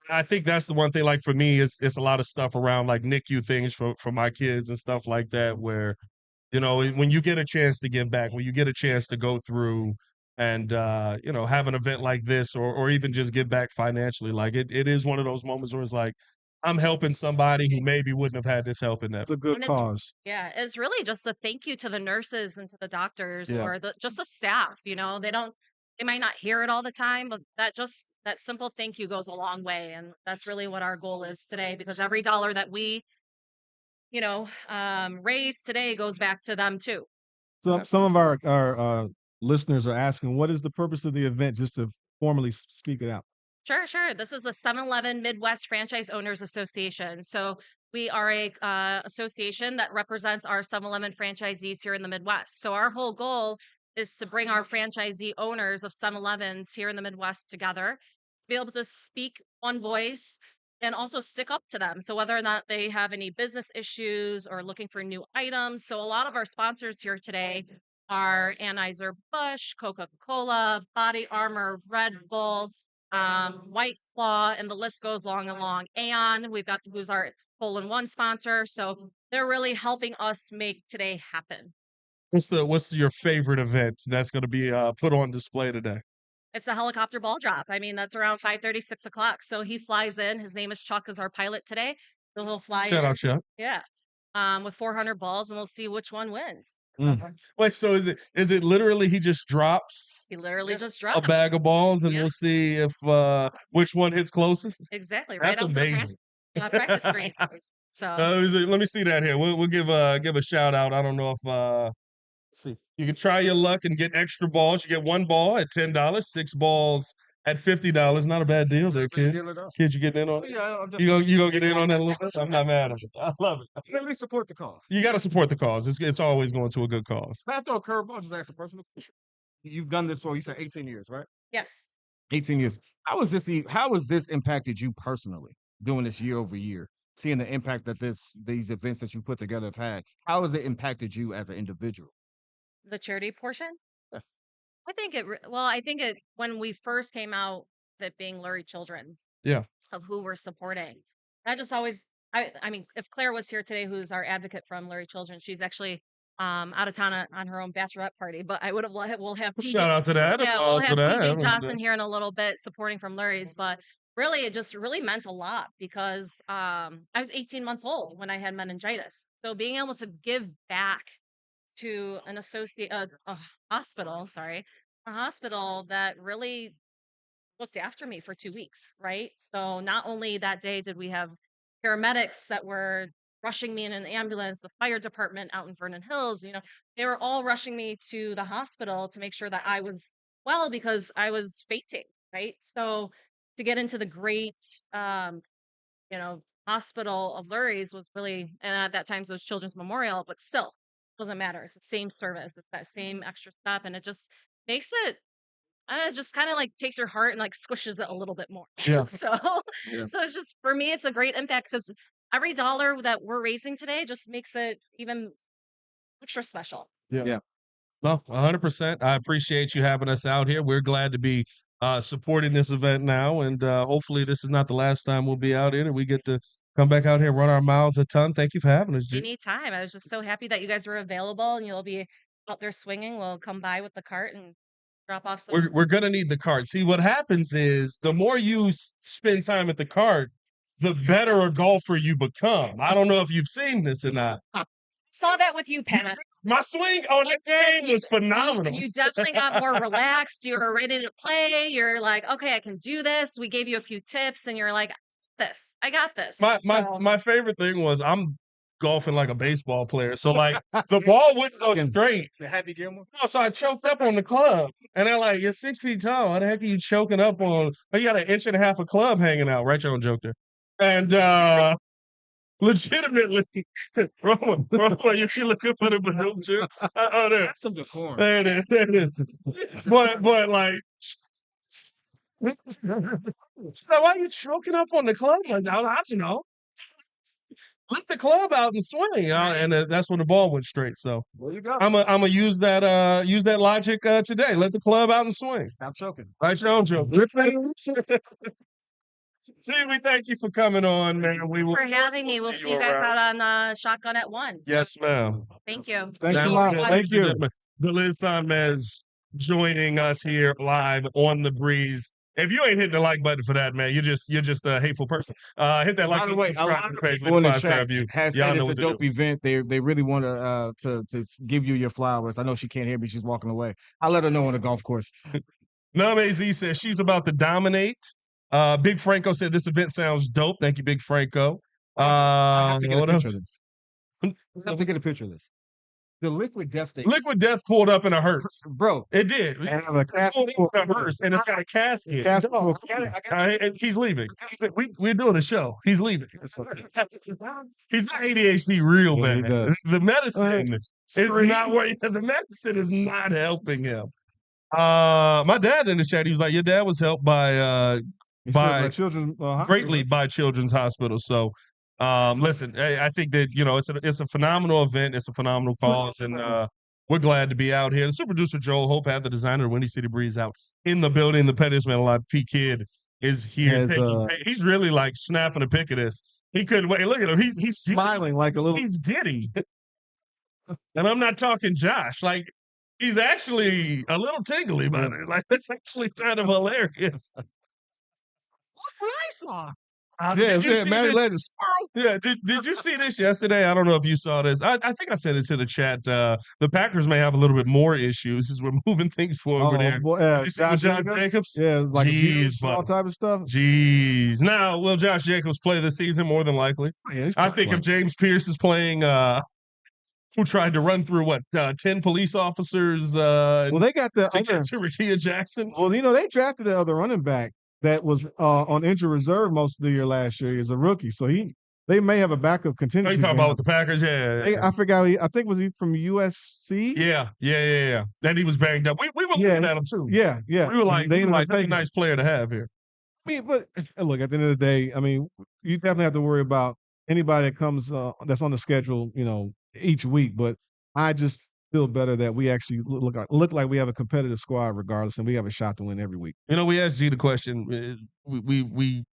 I think that's the one thing. Like for me, it's a lot of stuff around like NICU things for my kids and stuff like that. Where when you get a chance to give back, when you get a chance to go through and have an event like this, or even just give back financially, like it is one of those moments where it's like I'm helping somebody who maybe wouldn't have had this help in that. It's a good And cause. it's really just a thank you to the nurses and to the doctors Yeah. or just the staff. They might not hear it all the time, but that simple thank you goes a long way. And that's really what our goal is today, because every dollar that we, raise today goes back to them too. So some of our listeners are asking, what is the purpose of the event? Just to formally speak it out. Sure. This is the 7-Eleven Midwest Franchise Owners Association. So we are a association that represents our 7-Eleven franchisees here in the Midwest. So our whole goal is to bring our franchisee owners of 7-Elevens here in the Midwest together, to be able to speak one voice and also stick up to them. So whether or not they have any business issues or looking for new items. So a lot of our sponsors here today are Anheuser-Busch, Coca-Cola, Body Armor, Red Bull, White Claw, and the list goes long and long. Aeon, we've got who's our hole-in-one sponsor. So they're really helping us make today happen. What's your favorite event that's going to be put on display today? It's a helicopter ball drop. I mean, that's around 5:30, 6 o'clock. So he flies in. His name is Chuck, is our pilot today. So he'll fly Shout in. out, Chuck. Yeah. With 400 balls, and we'll see which one wins. Wait, so is it literally he just drops He literally just a drops bag of balls and Yeah. we'll see if which one hits closest? Exactly. Right That's off the amazing. practice screen. So Let me see that here. We'll give a shout out. I don't know if let's see. You can try your luck and get extra balls. You get one ball at $10, 6 balls at $50. Not a bad deal there, kid. Kid, you getting in on it? Yeah, You gonna get in on that a little bit? I'm not mad at it. I love it. let me support the cause. You got to support the cause. It's always going to a good cause. I throw a curveball. Just ask a personal question. You've done this for, you said 18 years, right? yes. 18 years. How has this impacted you personally doing this year over year? Seeing the impact that these events that you put together have had. How has it impacted you as an individual? The charity portion? Yes. I think it when we first came out, that being Lurie Children's. Yeah. Of who we're supporting. That just always I mean, if Claire was here today, who's our advocate from Lurie Children, she's actually out of town on her own bachelorette party. But we'll have Shout out to that. yeah, we'll Applause have for that. TJ Johnson here in a little bit supporting from Lurie's. But really, it just really meant a lot because I was 18 months old when I had meningitis. So being able to give back to an a hospital, a hospital that really looked after me for 2 weeks, right? So not only that day did we have paramedics that were rushing me in an ambulance, the fire department out in Vernon Hills, they were all rushing me to the hospital to make sure that I was well because I was fainting, right? So to get into the great, hospital of Lurie's was really, and at that time it was Children's Memorial, but still doesn't matter. It's the same service. It's that same extra step, and it just makes it just kind of like takes your heart and like squishes it a little bit more. Yeah. So, Yeah. so it's just for me, it's a great impact because every dollar that we're raising today just makes it even extra special. Yeah. No, 100%. I appreciate you having us out here. We're glad to be supporting this event now, and hopefully this is not the last time we'll be out here and we get to come back out here, run our mouths a ton. Thank you for having us, G. Anytime. I was just so happy that you guys were available and you'll be out there swinging. We'll come by with the cart and drop off some. We're gonna need the cart. See, what happens is the more you spend time at the cart, the better a golfer you become. I don't know if you've seen this or not. Saw that with you, Pat. My swing on You that did. team was phenomenal. You definitely got more relaxed. You were ready to play. You're like, okay, I can do this. We gave you a few tips, and you're like, I got this. My favorite thing was I'm golfing like a baseball player, so like the ball wouldn't go straight. Happy Gilmore. No, so I choked up on the club, and they're like, "You're 6 feet tall. Why the heck are you choking up on? Oh, you got an inch and a half of club hanging out, right?" Your own joke there, and legitimately, Roman, you see looking for the Odunze. Oh, there. That's some decorum. There it is. There it is. But like, so why are you choking up on the club? Like, I don't know. Let the club out and swing, and that's when the ball went straight. So There you go. I'm gonna use that logic today. Let the club out and swing. Stop choking. Right, your own joke. See, we thank you for coming on, man. We will for having me. We'll see you guys out on Shotgun at Once. Yes, ma'am. Thank you. Thanks a Sounds lot. good. Thank Ladies and you. gentlemen, the Liz Sonmez joining us here live on the breeze. If you ain't hitting the like button for that, man, you're just a hateful person. Hit that like By the button, way, a subscribe lot to of the page, people in leave a the 5-star chat review. has Y'all said know it's a what to do. dope event. They really want to give you your flowers. I know she can't hear me; she's walking away. I'll let her know on the golf course. Name Z says she's about to dominate. Big Franco said this event sounds dope. Thank you, Big Franco. I have to get a What picture else? of this. I have to get a picture of this. The Liquid Death Day. Liquid Death pulled up in a hearse. Bro. It did. And have a Pulled casket up in a hearse, and it's got a casket. full. And he's leaving. We're doing a show. He's leaving. He's got ADHD real Yeah, he bad. does. The medicine is not where the medicine is not helping him. My dad in the chat, he was like, "Your dad was helped by He by said children greatly by Children's Hospital." So, listen, I think that it's a phenomenal event. It's a phenomenal cause, and we're glad to be out here. The super producer Joel Hope had the designer of Windy City Breeze out in the building. The pettiest man alive, P Kid, is here. He's really like snapping a pic of this. He couldn't wait. Look at him. He's smiling like a little. He's giddy, and I'm not talking Josh. Like he's actually a little tingly about it. Like that's actually kind of hilarious. What I saw. Did you see this? Yeah, did you see this yesterday? I don't know if you saw this. I think I sent it to the chat. The Packers may have a little bit more issues as we're moving things forward there. Josh Jacobs? Yeah, it was like Jeez, all type of stuff. Jeez. Now, will Josh Jacobs play this season? More than likely. Yeah, I think if James Pierce is playing, who tried to run through 10 police officers? Well, they got the to other. get to Rickea Jackson. Well, they drafted the other running back that was on injured reserve most of the year last year as a rookie. So they may have a backup Are contingency. you talking about with the Packers? Yeah. I forgot. I think was he from USC? Yeah. And he was banged up. We were looking at him too. Yeah. We were like, that's a nice player to have here. I mean, but look, at the end of the day, I mean, you definitely have to worry about anybody that comes that's on the schedule, each week. But I just feel better that we actually look like we have a competitive squad regardless, and we have a shot to win every week. We asked G the question. We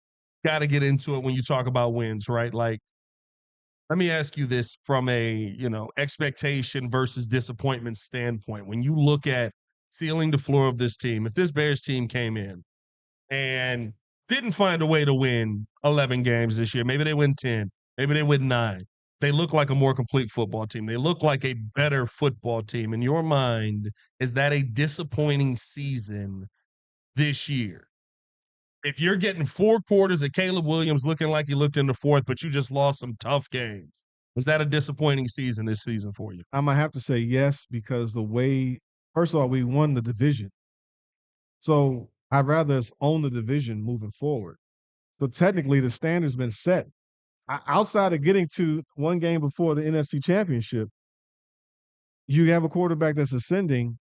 got to get into it when you talk about wins, right? Like, let me ask you this from a expectation versus disappointment standpoint. When you look at sealing the floor of this team, if this Bears team came in and didn't find a way to win 11 games this year, maybe they win 10, maybe they win 9. They look like a more complete football team. They look like a better football team. In your mind, is that a disappointing season this year? If you're getting 4 quarters of Caleb Williams looking like he looked in the fourth, but you just lost some tough games, is that a disappointing season this season for you? I'm going to have to say yes, because first of all, we won the division. So I'd rather us own the division moving forward. So technically the standard's been set. Outside of getting to one game before the NFC Championship, you have a quarterback that's ascending.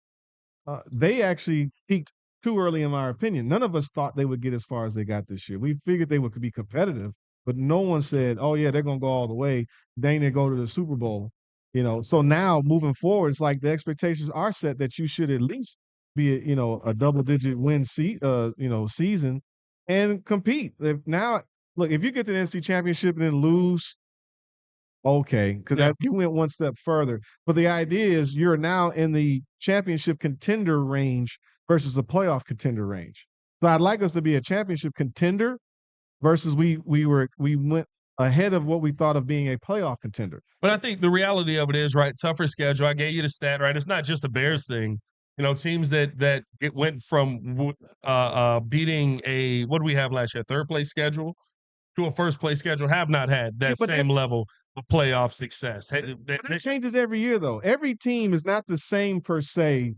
They actually peaked too early, in my opinion. None of us thought they would get as far as they got this year. We figured they would be competitive, but no one said, "Oh yeah, they're going to go all the way. They need to go to the Super Bowl." So now moving forward, it's like the expectations are set that you should at least be a double-digit win season and compete. If you get to the NFC Championship and then lose, okay, because you went one step further. But the idea is you're now in the championship contender range versus a playoff contender range. So I'd like us to be a championship contender, versus we went ahead of what we thought of being a playoff contender. But I think the reality of it is, right, tougher schedule. I gave you the stat, right? It's not just a Bears thing. You know, teams that it went from beating a, what do we have last year, third place schedule to a first place schedule have not had that same level of playoff success. That changes every year, though. Every team is not the same per se.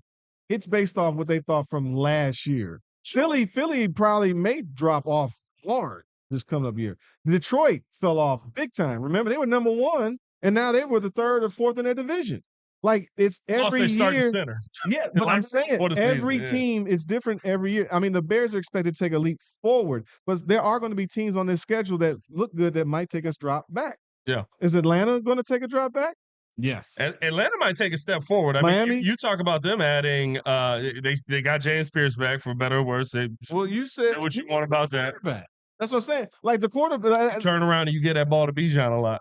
It's based off what they thought from last year. Philly probably may drop off hard this coming up year. Detroit fell off big time. Remember, they were number 1, and now they were the 3rd or 4th in their division. Like, it's every year. Center. Yeah, but I'm saying every team is different every year. I mean, the Bears are expected to take a leap forward, but there are going to be teams on this schedule that look good that might take a drop back. Yeah. Is Atlanta going to take a drop back? Yes. Atlanta might take a step forward. I Miami? mean, you talk about them adding, they got James Pierce back, for better or worse. You said what you want about that. That's what I'm saying. Like the quarterback. Turn around and you get that ball to Bijan a lot.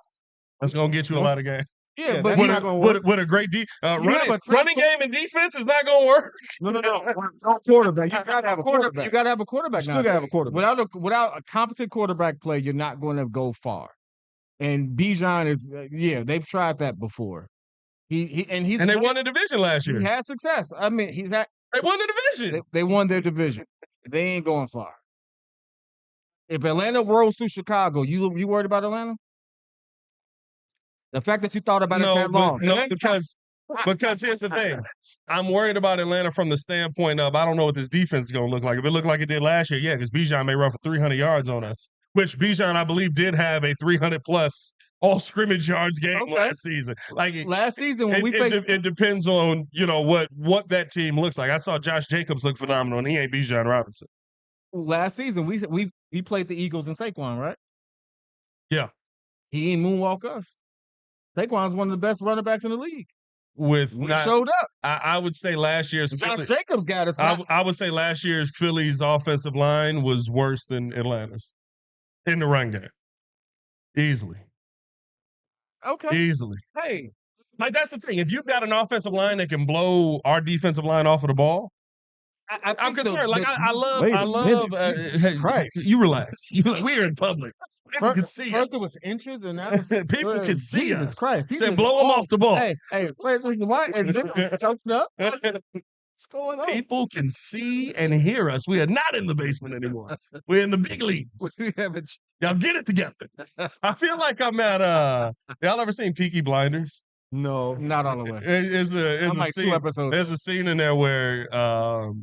That's going to get you a lot of games. Yeah, but not going to work. With a great running game and defense is not going to work. No quarterback. You got to have a quarterback. You got to have a quarterback. You still got to have a quarterback. Without a competent quarterback play, you're not going to go far. And Bijan is, they've tried that before. They won the division last year. He had success. I mean, they won the division. They won their division. They ain't going far. If Atlanta rolls through Chicago, you worried about Atlanta? The fact that you thought about it that long. No, because here's the thing. I'm worried about Atlanta from the standpoint of I don't know what this defense is going to look like. If it looked like it did last year, yeah, because Bijan may run for 300 yards on us, which Bijan, I believe, did have a 300-plus all scrimmage yards game last season. Like last season when we faced, it depends on what that team looks like. I saw Josh Jacobs look phenomenal, and he ain't Bijan Robinson. Last season we played the Eagles and Saquon, right? Yeah, he ain't moonwalk us. Saquon's one of the best running backs in the league. Showed up. I would say last year's Josh Jacobs got us. I would say last year's Philly's offensive line was worse than Atlanta's in the run game. Easily. Okay. Easily. Hey. Like, that's the thing. If you've got an offensive line that can blow our defensive line off of the ball, I'm concerned. I love. Jesus Christ. You relax. We're in public. People can see first us. It was inches, and now people can see Jesus us. Jesus Christ. He said, blow them off the ball. Hey, what? And choked up. What's going on? People can see and hear us. We are not in the basement anymore. We're in the big leagues. Y'all get it together. I feel like I'm at y'all ever seen Peaky Blinders? No, not all the way. It's a scene. 2 episodes. There's a scene in there where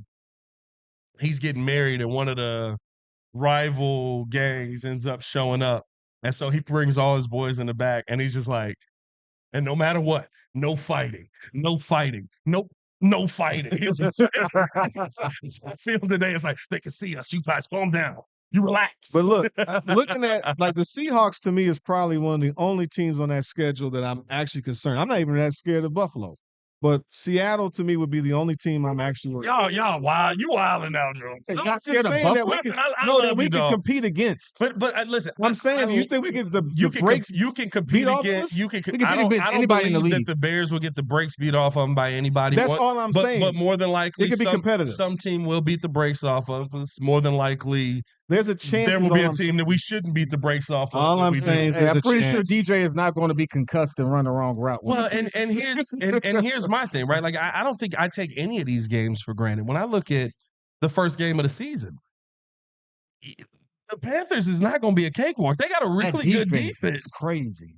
he's getting married and one of the rival gangs ends up showing up. And so he brings all his boys in the back and he's just like, and no matter what, no fighting, no fighting, no fighting. I feel today it's like, they can see us. You guys calm down. You relax. But look, looking at like the Seahawks to me is probably one of the only teams on that schedule that I'm actually concerned. I'm not even that scared of Buffalo. But Seattle to me would be the only team I'm actually worried. Y'all wild. You wilding out, Joe. I'm just saying that we can compete against. But listen, I'm saying, do you think we get the breaks? You can compete against. You can. I don't anybody in the league. That the Bears will get the breaks beat off of them by anybody. That's all I'm saying. But more than likely, it could be competitive. Some team will beat the brakes off of us. More than likely, there's a chance there will be a team that we shouldn't beat the brakes off of. All I'm saying is, I'm pretty sure DJ is not going to be concussed and run the wrong route. Well, and here's my thing, right? Like I don't think I take any of these games for granted. When I look at the first game of the season, the Panthers is not going to be a cakewalk. They got a really good defense. It's crazy.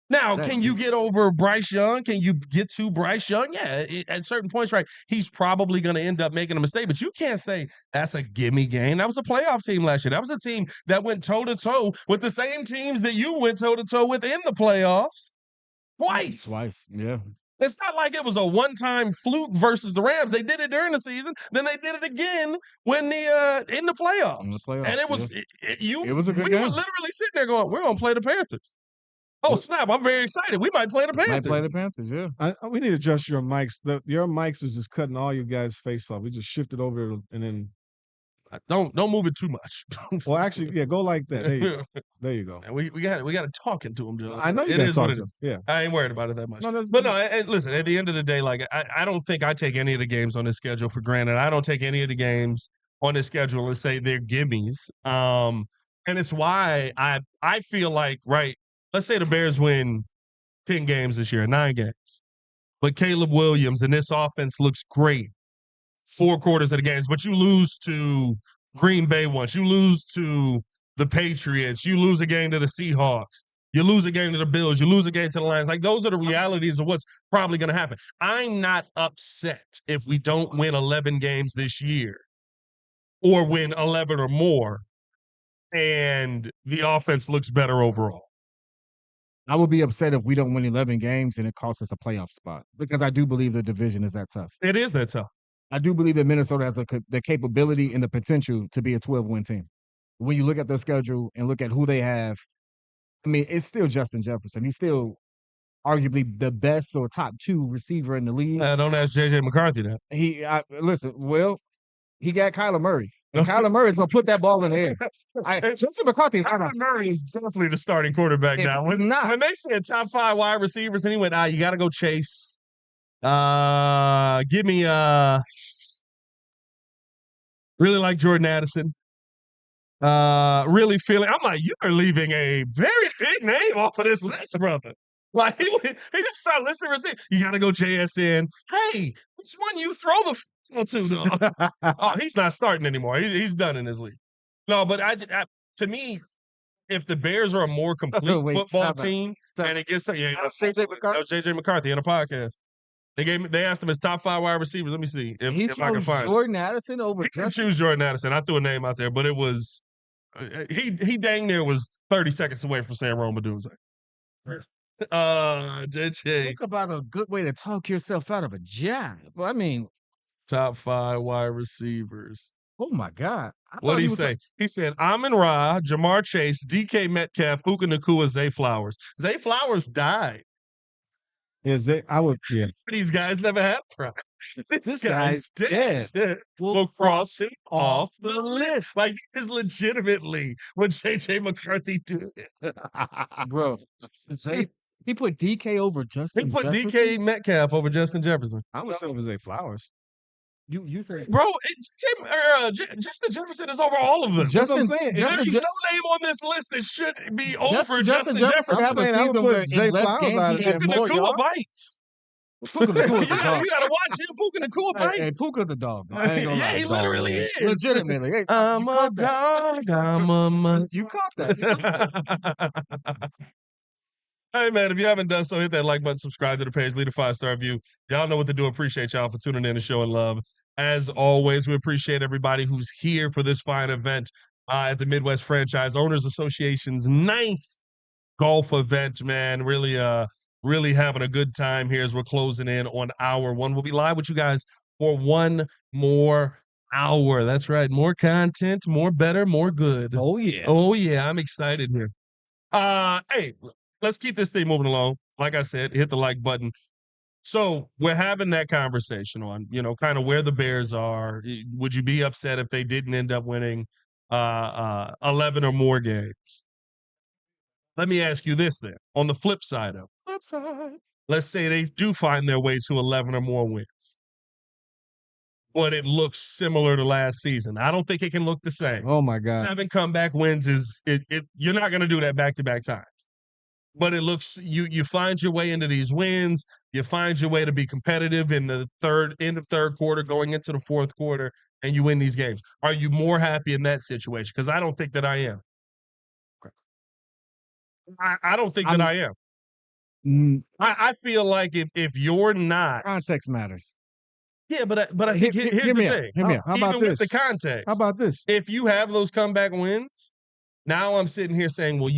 Now, can you get over Bryce Young? Can you get to Bryce Young? Yeah, at certain points, right, he's probably going to end up making a mistake. But you can't say that's a gimme game. That was a playoff team last year. That was a team that went toe-to-toe with the same teams that you went toe-to-toe with in the playoffs. Twice, yeah. It's not like it was a one-time fluke versus the Rams. They did it during the season. Then they did it again when in the playoffs. And it was it was a good game. We were literally sitting there going, we're going to play the Panthers. Oh, snap. I'm very excited. We might play the Panthers. Yeah. We need to adjust your mics. Your mics is just cutting all you guys' face off. We just shifted over and then. Don't move it too much. Well, actually, yeah, go like that. There you go. We got to talk into him, Joe. I know you got to talk to him. Yeah. I ain't worried about it that much. No, listen, at the end of the day, like I don't think I take any of the games on this schedule for granted. I don't take any of the games on this schedule and say they're gimmies. And it's why I feel like, right, let's say the Bears win 10 games this year, 9 games. But Caleb Williams and this offense looks great 4 quarters of the games, but you lose to Green Bay once. You lose to the Patriots. You lose a game to the Seahawks. You lose a game to the Bills. You lose a game to the Lions. Like, those are the realities of what's probably going to happen. I'm not upset if we don't win 11 games this year or win 11 or more and the offense looks better overall. I would be upset if we don't win 11 games and it costs us a playoff spot because I do believe the division is that tough. It is that tough. I do believe that Minnesota has the capability and the potential to be a 12-win team. When you look at their schedule and look at who they have, I mean, it's still Justin Jefferson. He's still arguably the best or top 2 receiver in the league. Don't ask J.J. McCarthy that. Listen, well, he got Kyler Murray. And Kyler Murray is going to put that ball in the air. Justin McCarthy. Kyler Murray is definitely the starting quarterback now. When they said top 5 wide receivers, and he went, you got to go Chase. Give me really like Jordan Addison. Really feeling, I'm like, you are leaving a very big name off of this list, brother. Like, he just started listing receivers. You got to go JSN. Hey, which one you throw the football to, though? Oh, he's not starting anymore. He's done in his league. No, but to me, if the Bears are a more complete football team, and it gets that was J.J. McCarthy in a podcast. They asked him his top 5 wide receivers. Let me see if I can find Jordan Addison over. He can choose Jordan Addison. I threw a name out there, but it was he dang near was 30 seconds away from saying Rome Odunze. JJ. Talk about a good way to talk yourself out of a job. Well, I mean, top 5 wide receivers. Oh my God! What did he say? He said Amon-Ra, Jamar Chase, DK Metcalf, Puka Nacua, Zay Flowers. Zay Flowers died. These guys never had a prime. This guy's dead. We'll cross him off the list. Like, it's legitimately what J.J. McCarthy did. Bro, he put DK over Justin Jefferson? He put DK Metcalf over Justin Jefferson. I would say it was Zay Flowers. You say, bro, Justin Jefferson is over all of them. That's what I'm saying. There's no name on this list that should be over Justin Jefferson. I'm saying I would put Zay Flowers out of there. Puka Nacua bites. Puka Nacua's a dog. You gotta watch him. Puka Nacua bites. Hey, Puka's a dog. Yeah, he literally is. Legitimately. Hey, I'm a dog. I'm a monkey. You caught that. Hey, man, if you haven't done so, hit that like button, subscribe to the page, leave a 5-star review. Y'all know what to do. Appreciate y'all for tuning in and showing love. As always, we appreciate everybody who's here for this fine event at the Midwest Franchise Owners Association's 9th golf event, man. Really having a good time here as we're closing in on hour 1. We'll be live with you guys for 1 more hour. That's right. More content, more better, more good. Oh, yeah. Oh, yeah. I'm excited here. Hey, let's keep this thing moving along. Like I said, hit the like button. So we're having that conversation on, kind of where the Bears are. Would you be upset if they didn't end up winning 11 or more games? Let me ask you this then. On the flip side of it, let's say they do find their way to 11 or more wins, but it looks similar to last season. I don't think it can look the same. Oh, my God. 7 comeback wins you're not going to do that back-to-back times. But it looks, you find your way into these wins. You find your way to be competitive in the end of third quarter, going into the fourth quarter, and you win these games. Are you more happy in that situation? Because I don't think that I am. I don't think that I am. I feel like if you're not, context matters. Yeah, but I think here's the thing. How about Even this? with the context. How about this? If you have those comeback wins, now I'm sitting here saying, well,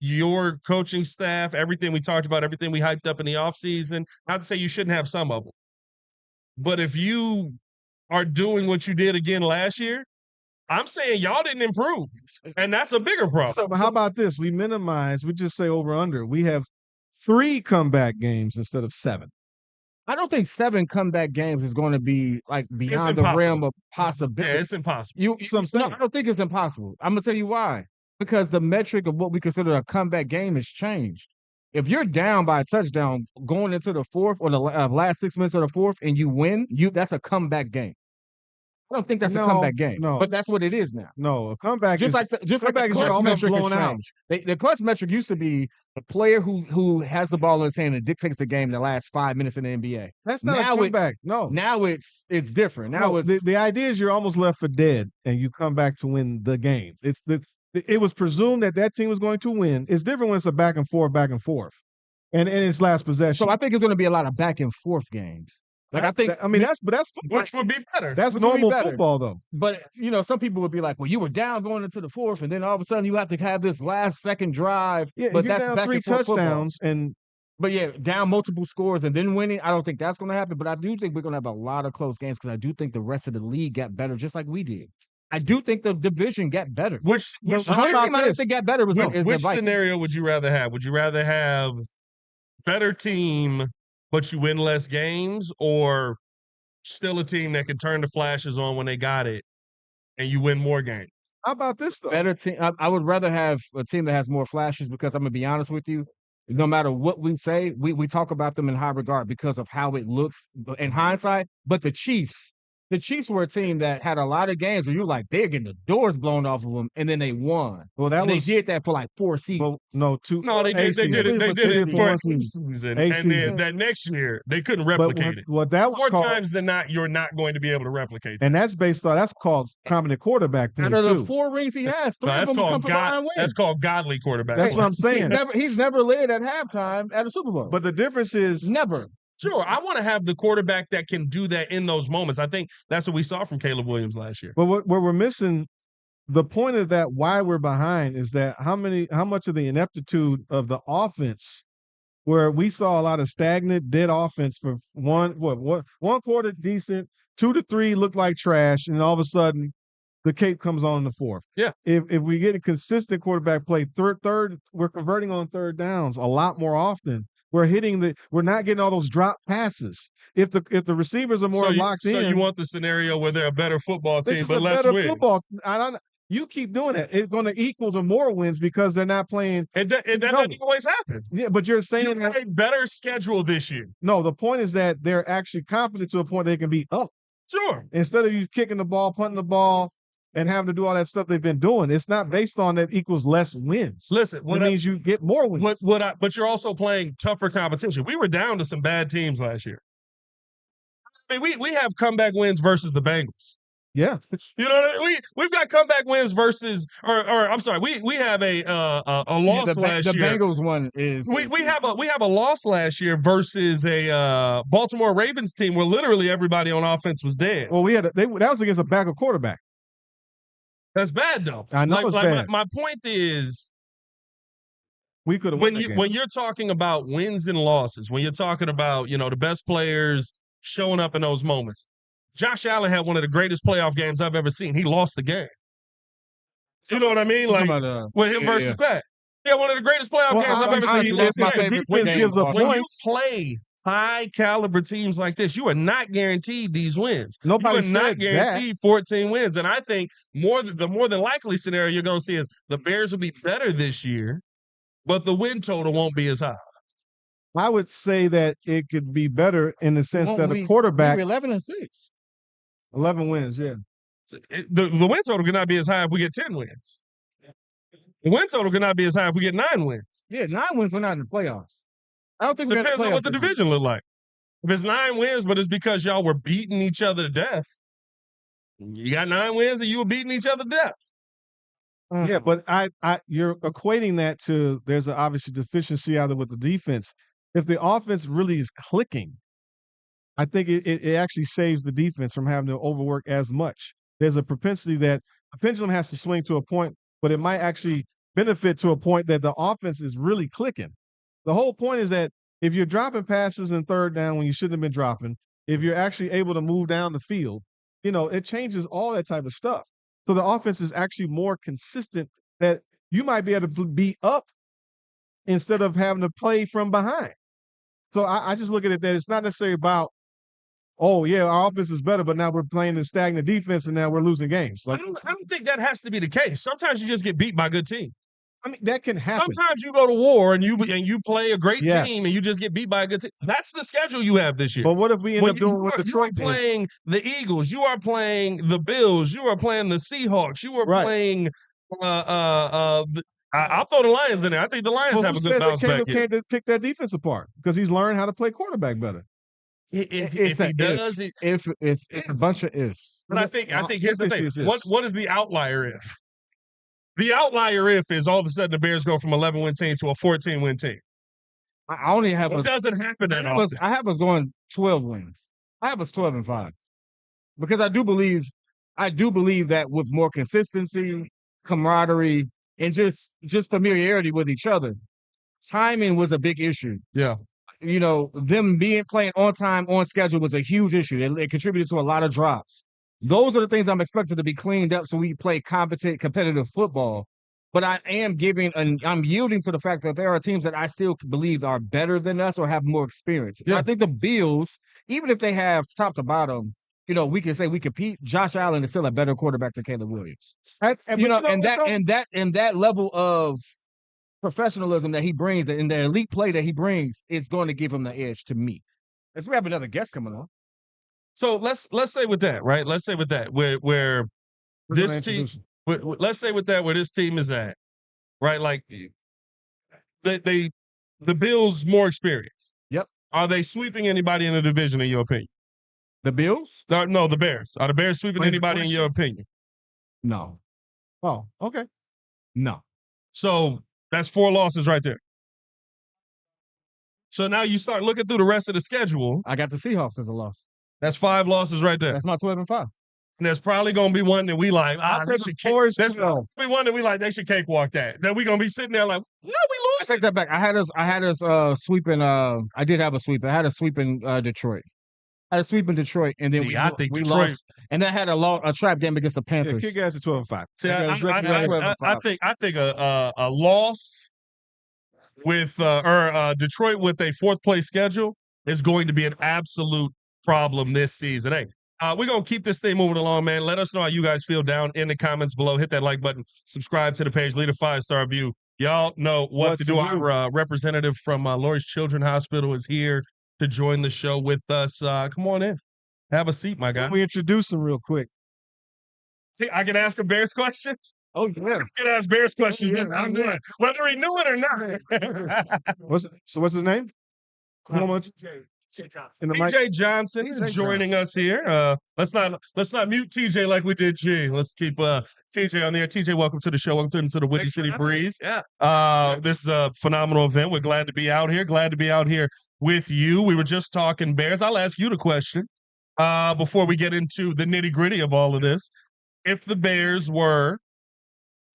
your coaching staff, everything we talked about, everything we hyped up in the offseason, not to say you shouldn't have some of them. But if you are doing what you did again last year, I'm saying y'all didn't improve. And that's a bigger problem. So how about this? We just say over under. We have 3 comeback games instead of 7. I don't think 7 comeback games is going to be like beyond the realm of possibility. Yeah, it's impossible. No, I don't think it's impossible. I'm going to tell you why. Because the metric of what we consider a comeback game has changed. If you're down by a touchdown going into the fourth or the last 6 minutes of the fourth and you win, that's a comeback game. I don't think that's a No, comeback game. no. but that's what it is now. No, a comeback Just is like the comeback is clutch you're almost metric has blown out. changed. The clutch metric used to be the player who has the ball in his hand and dictates the game in the last 5 minutes in the NBA. That's not Now a comeback. No. Now it's different. Now No, it's the idea is you're almost left for dead and you come back to win the game. It was presumed that team was going to win. It's different when it's a back and forth. And it's last possession. so I think it's going to be a lot of back and forth games. Like I think that's football. Which would be better. That's Which would be normal better. football though. But some people would be like, "Well, you were down going into the fourth, and then all of a sudden you have to have this last second drive." Yeah, but if you're that's down back 3 and forth football. touchdowns and But yeah, down multiple scores and then winning. I don't think that's going to happen. But I do think we're going to have a lot of close games because I do think the rest of the league got better, just like we did. I do think the division got better. Which The only team I don't think got better was is the which Vikings. scenario would you rather have? Would you rather have better team but you win less games, or still a team that can turn the flashes on when they got it and you win more games? how about this though? Better team. I would rather have a team that has more flashes because I'm gonna be honest with you. No matter what we say, we talk about them in high regard because of how it looks in hindsight. But the Chiefs were a team that had a lot of games where you're like, they're getting the doors blown off of them, and then they won. Well, they did that for like 4 seasons. Well, no, No, they did it for one a season. season. A And season. then that next year, they couldn't But replicate it. what that was More called, times than not, you're not going to be able to replicate that. and that's called competent quarterback play Out of the too. 4 rings he has, 3 No, of that's them come called from behind wins. that's called godly quarterback. That's play. what I'm saying. He's never led at halftime at a Super Bowl. But the difference is Never. Sure, I want to have the quarterback that can do that in those moments. I think that's what we saw from Caleb Williams last year. But what we're missing, the point of that why we're behind is that how much of the ineptitude of the offense, where we saw a lot of stagnant, dead offense for one quarter decent, 2 to 3 looked like trash, and all of a sudden the cape comes on in the fourth. Yeah. If we get a consistent quarterback play, third, we're converting on third downs a lot more often. We're not getting all those drop passes. If the receivers are more locked in. So you want the scenario where they're a better football team, It's but just a less better wins. football. You keep doing it. It's going to equal to more wins because they're not playing. And that doesn't always happen. Yeah, but you're saying You have a better schedule this year. no. The point is that they're actually competent to a point they can be up Sure. instead of you kicking the ball, punting the ball, and having to do all that stuff they've been doing. It's not based on that equals less wins. Listen, it means you get more wins. But you're also playing tougher competition. We were down to some bad teams last year. I mean, we have comeback wins versus the Bengals. Yeah, You know what I mean? We've got comeback wins versus, or I'm sorry, we have a loss last the year. Bengals one is We have a loss last year versus a Baltimore Ravens team where literally everybody on offense was dead. well, that was against a backup quarterback. That's bad though. I know it's bad. My point is, We could have when won that game. when you're talking about wins and losses, when you're talking about the best players showing up in those moments, Josh Allen had one of the greatest playoff games I've ever seen. He lost the game. You know what I mean? Like with him versus Pat. Yeah, one of the greatest playoff games I've ever seen. He lost the my game. favorite defense game gives up When you points. play high caliber teams like this, you are not guaranteed these wins. Nobody you are said not guaranteed 14 wins. And I think the more than likely scenario you're going to see is the Bears will be better this year, but the win total won't be as high. I would say that it could be better in the sense that a quarterback 11-6. 11 wins. Yeah. The win total cannot be as high if we get 10 wins. The win total cannot be as high if we get 9 wins. Yeah, 9 wins. We're not in the playoffs. I don't think we're in the Depends on what playoffs the this year. division look like. If it's 9 wins, but it's because y'all were beating each other to death, you got 9 wins and you were beating each other to death. Yeah, but you're equating that to there's an obviously deficiency out there with the defense. If the offense really is clicking, I think it actually saves the defense from having to overwork as much. There's a propensity that a pendulum has to swing to a point, but it might actually benefit to a point that the offense is really clicking. The whole point is that if you're dropping passes in third down when you shouldn't have been dropping, if you're actually able to move down the field, it changes all that type of stuff. So the offense is actually more consistent that you might be able to be up instead of having to play from behind. So I just look at it that it's not necessarily about, oh, yeah, our offense is better, but now we're playing the stagnant defense and now we're losing games. I don't think that has to be the case. Sometimes you just get beat by a good team. I mean, that can happen. Sometimes you go to war and you play a great Yes. team and you just get beat by a good team. That's the schedule you have this year. But what if we end up doing what you are Detroit did? playing the Eagles, you are playing the Bills, you are playing the Seahawks, you are Right. playing I'll throw the Lions in there. I think the Lions Well, have who a says good that bounce back Caleb here. can't just pick that defense apart because he's learned how to play quarterback better? If he does, It's a bunch of ifs. but I think here's the thing. What is the outlier if? The outlier if is all of a sudden the Bears go from 11-win team to a 14-win team. I only have It doesn't happen that often. I have us going 12 wins. I have us 12-5 because I do believe that with more consistency, camaraderie, and just familiarity with each other, timing was a big issue. Yeah. You know, them playing on time, on schedule was a huge issue. It contributed to a lot of drops. Those are the things I'm expected to be cleaned up so we play competent, competitive football. But I'm yielding to the fact that there are teams that I still believe are better than us or have more experience. Yeah. I think the Bills, even if they have top to bottom, you know, we can say we compete. Josh Allen is still a better quarterback than Caleb Williams. That level of professionalism that he brings and the elite play that he brings is going to give him the edge to me. As we have another guest coming on. So let's say with that, right? Let's say with that where this team, let's say with that where this team is at, right? Like the Bills more experience. Yep. Are they sweeping anybody in the division in your opinion? The Bills? No, the Bears. Are the Bears sweeping anybody in your opinion? No. Oh, okay. No. So that's 4 losses right there. So now you start looking through the rest of the schedule. I got the Seahawks as a loss. That's 5 losses right there. That's my 12-5. And there's probably going to be one that we like. There's probably one that we like. They should cakewalk that. That we're going to be sitting there like, no, we lose. I take that back. I had us sweeping. I did have a sweep. I had a sweep in Detroit. I had a sweep in Detroit, and then I think we Detroit lost. And that had a trap game against the Panthers. Yeah, kick ass at 12-5. See, I think a loss with Detroit with a 4th place schedule is going to be an absolute problem this season. Hey, we're going to keep this thing moving along, man. Let us know how you guys feel down in the comments below. Hit that like button. Subscribe to the page. Leave a 5-star review. Y'all know what to do. Our representative from Lurie Children Hospital is here to join the show with us. Come on in. Have a seat, my guy. Let me introduce him real quick. See, I can ask him Bears questions. Oh, yeah. I can ask Bears questions. I'm good. Whether he knew it or not. What's his name? TJ Johnson is joining us here. Let's not mute TJ like we did G. Let's keep TJ on there. TJ, welcome to the show. Welcome to the Windy City Breeze. Yeah. This is a phenomenal event. We're glad to be out here. Glad to be out here with you. We were just talking Bears. I'll ask you the question before we get into the nitty-gritty of all of this. If the Bears were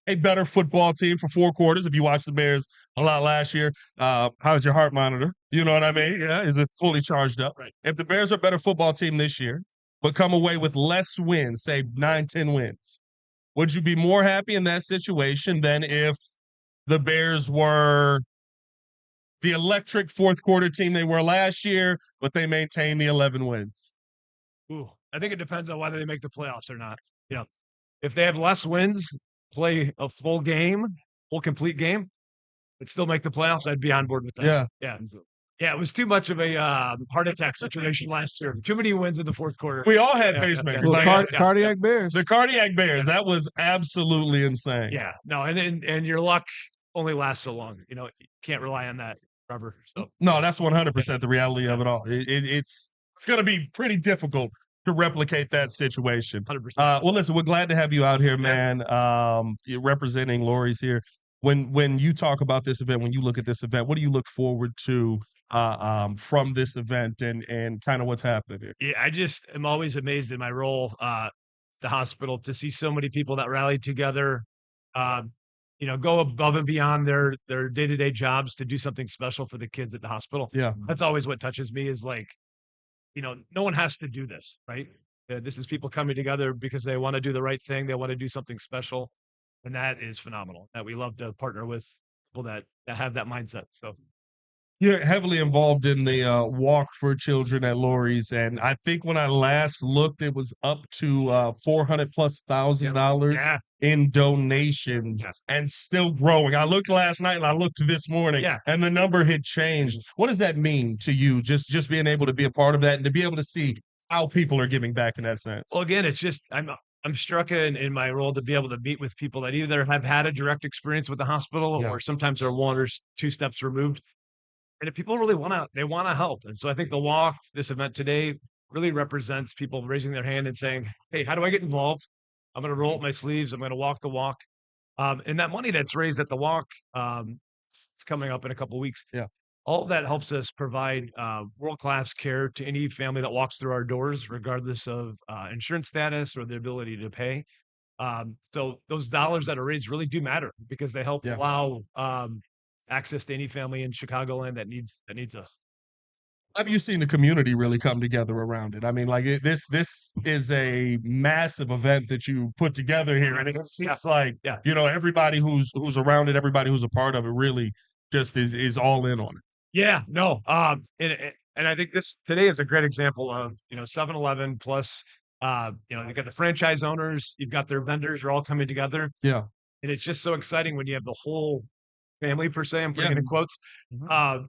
a better football team for 4 quarters, if you watched the Bears a lot last year, how's your heart monitor? You know what I mean? Yeah, is it fully charged up? Right. If the Bears are a better football team this year, but come away with less wins, say 9-10 wins, would you be more happy in that situation than if the Bears were the electric 4th quarter team they were last year, but they maintained the 11 wins? Ooh, I think it depends on whether they make the playoffs or not. You know, if they have less wins, play a full complete game, but still make the playoffs, I'd be on board with that. Yeah. It was too much of a heart attack situation last year. Too many wins in the 4th quarter. We all had pacemakers. Cardiac Bears. The cardiac Bears. That was absolutely insane. Yeah. No, and your luck only lasts so long. You know, you can't rely on that forever. So no, that's 100% the reality of it all. It's going to be pretty difficult to replicate that situation. 100%. Well, listen, we're glad to have you out here, man. Representing Lurie's here. When you talk about this event, when you look at this event, what do you look forward to from this event and kind of what's happening here? Yeah, I just am always amazed in my role at the hospital to see so many people that rallied together, go above and beyond their day-to-day jobs to do something special for the kids at the hospital. Yeah. That's always what touches me is like, no one has to do this, right? This is people coming together because they want to do the right thing. They want to do something special. And that is phenomenal that we love to partner with people that have that mindset. So you're heavily involved in the walk for children at Lurie's. And I think when I last looked, it was up to $400,000+ in donations and still growing. I looked last night and I looked this morning and the number had changed. What does that mean to you? Just being able to be a part of that and to be able to see how people are giving back in that sense. Well, again, it's just I'm struck in my role to be able to meet with people that either have had a direct experience with the hospital or sometimes are one or two steps removed. And if people really want to help. And so I think the walk, this event today, really represents people raising their hand and saying, hey, how do I get involved? I'm going to roll up my sleeves. I'm going to walk the walk. And that money that's raised at the walk, it's coming up in a couple of weeks. Yeah. All of that helps us provide world-class care to any family that walks through our doors, regardless of insurance status or the ability to pay. So those dollars that are raised really do matter because they help allow access to any family in Chicagoland that needs us. Have you seen the community really come together around it? I mean, like this is a massive event that you put together here, and it seems like you know everybody who's around it, everybody who's a part of it, really just is all in on it. Yeah, no, and I think this today is a great example of 7-Eleven plus you got the franchise owners, you've got their vendors are all coming together. Yeah, and it's just so exciting when you have the whole family per se, I'm putting it in quotes,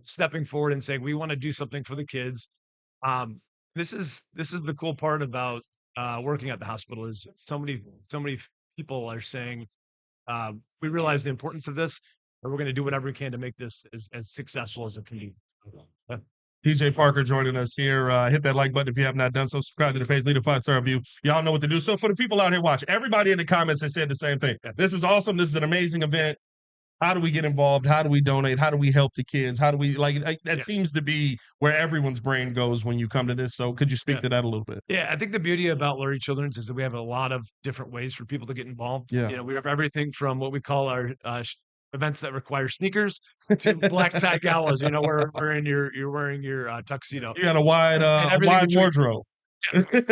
stepping forward and saying, we want to do something for the kids. This is the cool part about working at the hospital is so many people are saying, we realize the importance of this and we're going to do whatever we can to make this as successful as it can be. DJ Parker joining us here. Hit that like button if you have not done so. Subscribe to the page, leave a 5-star review. Y'all know what to do. So for the people out here watching, everybody in the comments has said the same thing. This is awesome. This is an amazing event. How do we get involved? How do we donate? How do we help the kids? How do we that seems to be where everyone's brain goes when you come to this. So could you speak to that a little bit? Yeah, I think the beauty about Lurie Children's is that we have a lot of different ways for people to get involved. Yeah. We have everything from what we call our events that require sneakers to black tie galas. Where you're wearing your tuxedo. You got a wide wardrobe.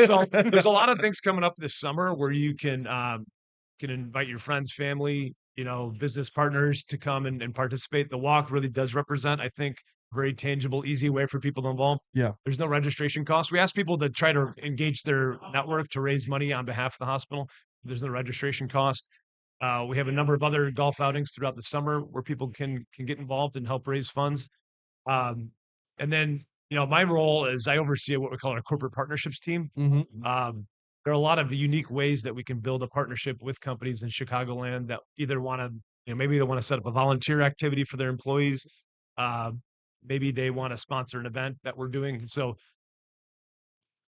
So there's a lot of things coming up this summer where you can invite your friends, family, business partners to come and participate. The walk really does represent, I think, a very tangible, easy way for people to involve. Yeah. There's no registration cost. We ask people to try to engage their network to raise money on behalf of the hospital. There's no registration cost. We have a number of other golf outings throughout the summer where people can get involved and help raise funds. And then, my role is I oversee what we call our corporate partnerships team. There are a lot of unique ways that we can build a partnership with companies in Chicagoland that either want to, maybe they want to set up a volunteer activity for their employees. Maybe they want to sponsor an event that we're doing. So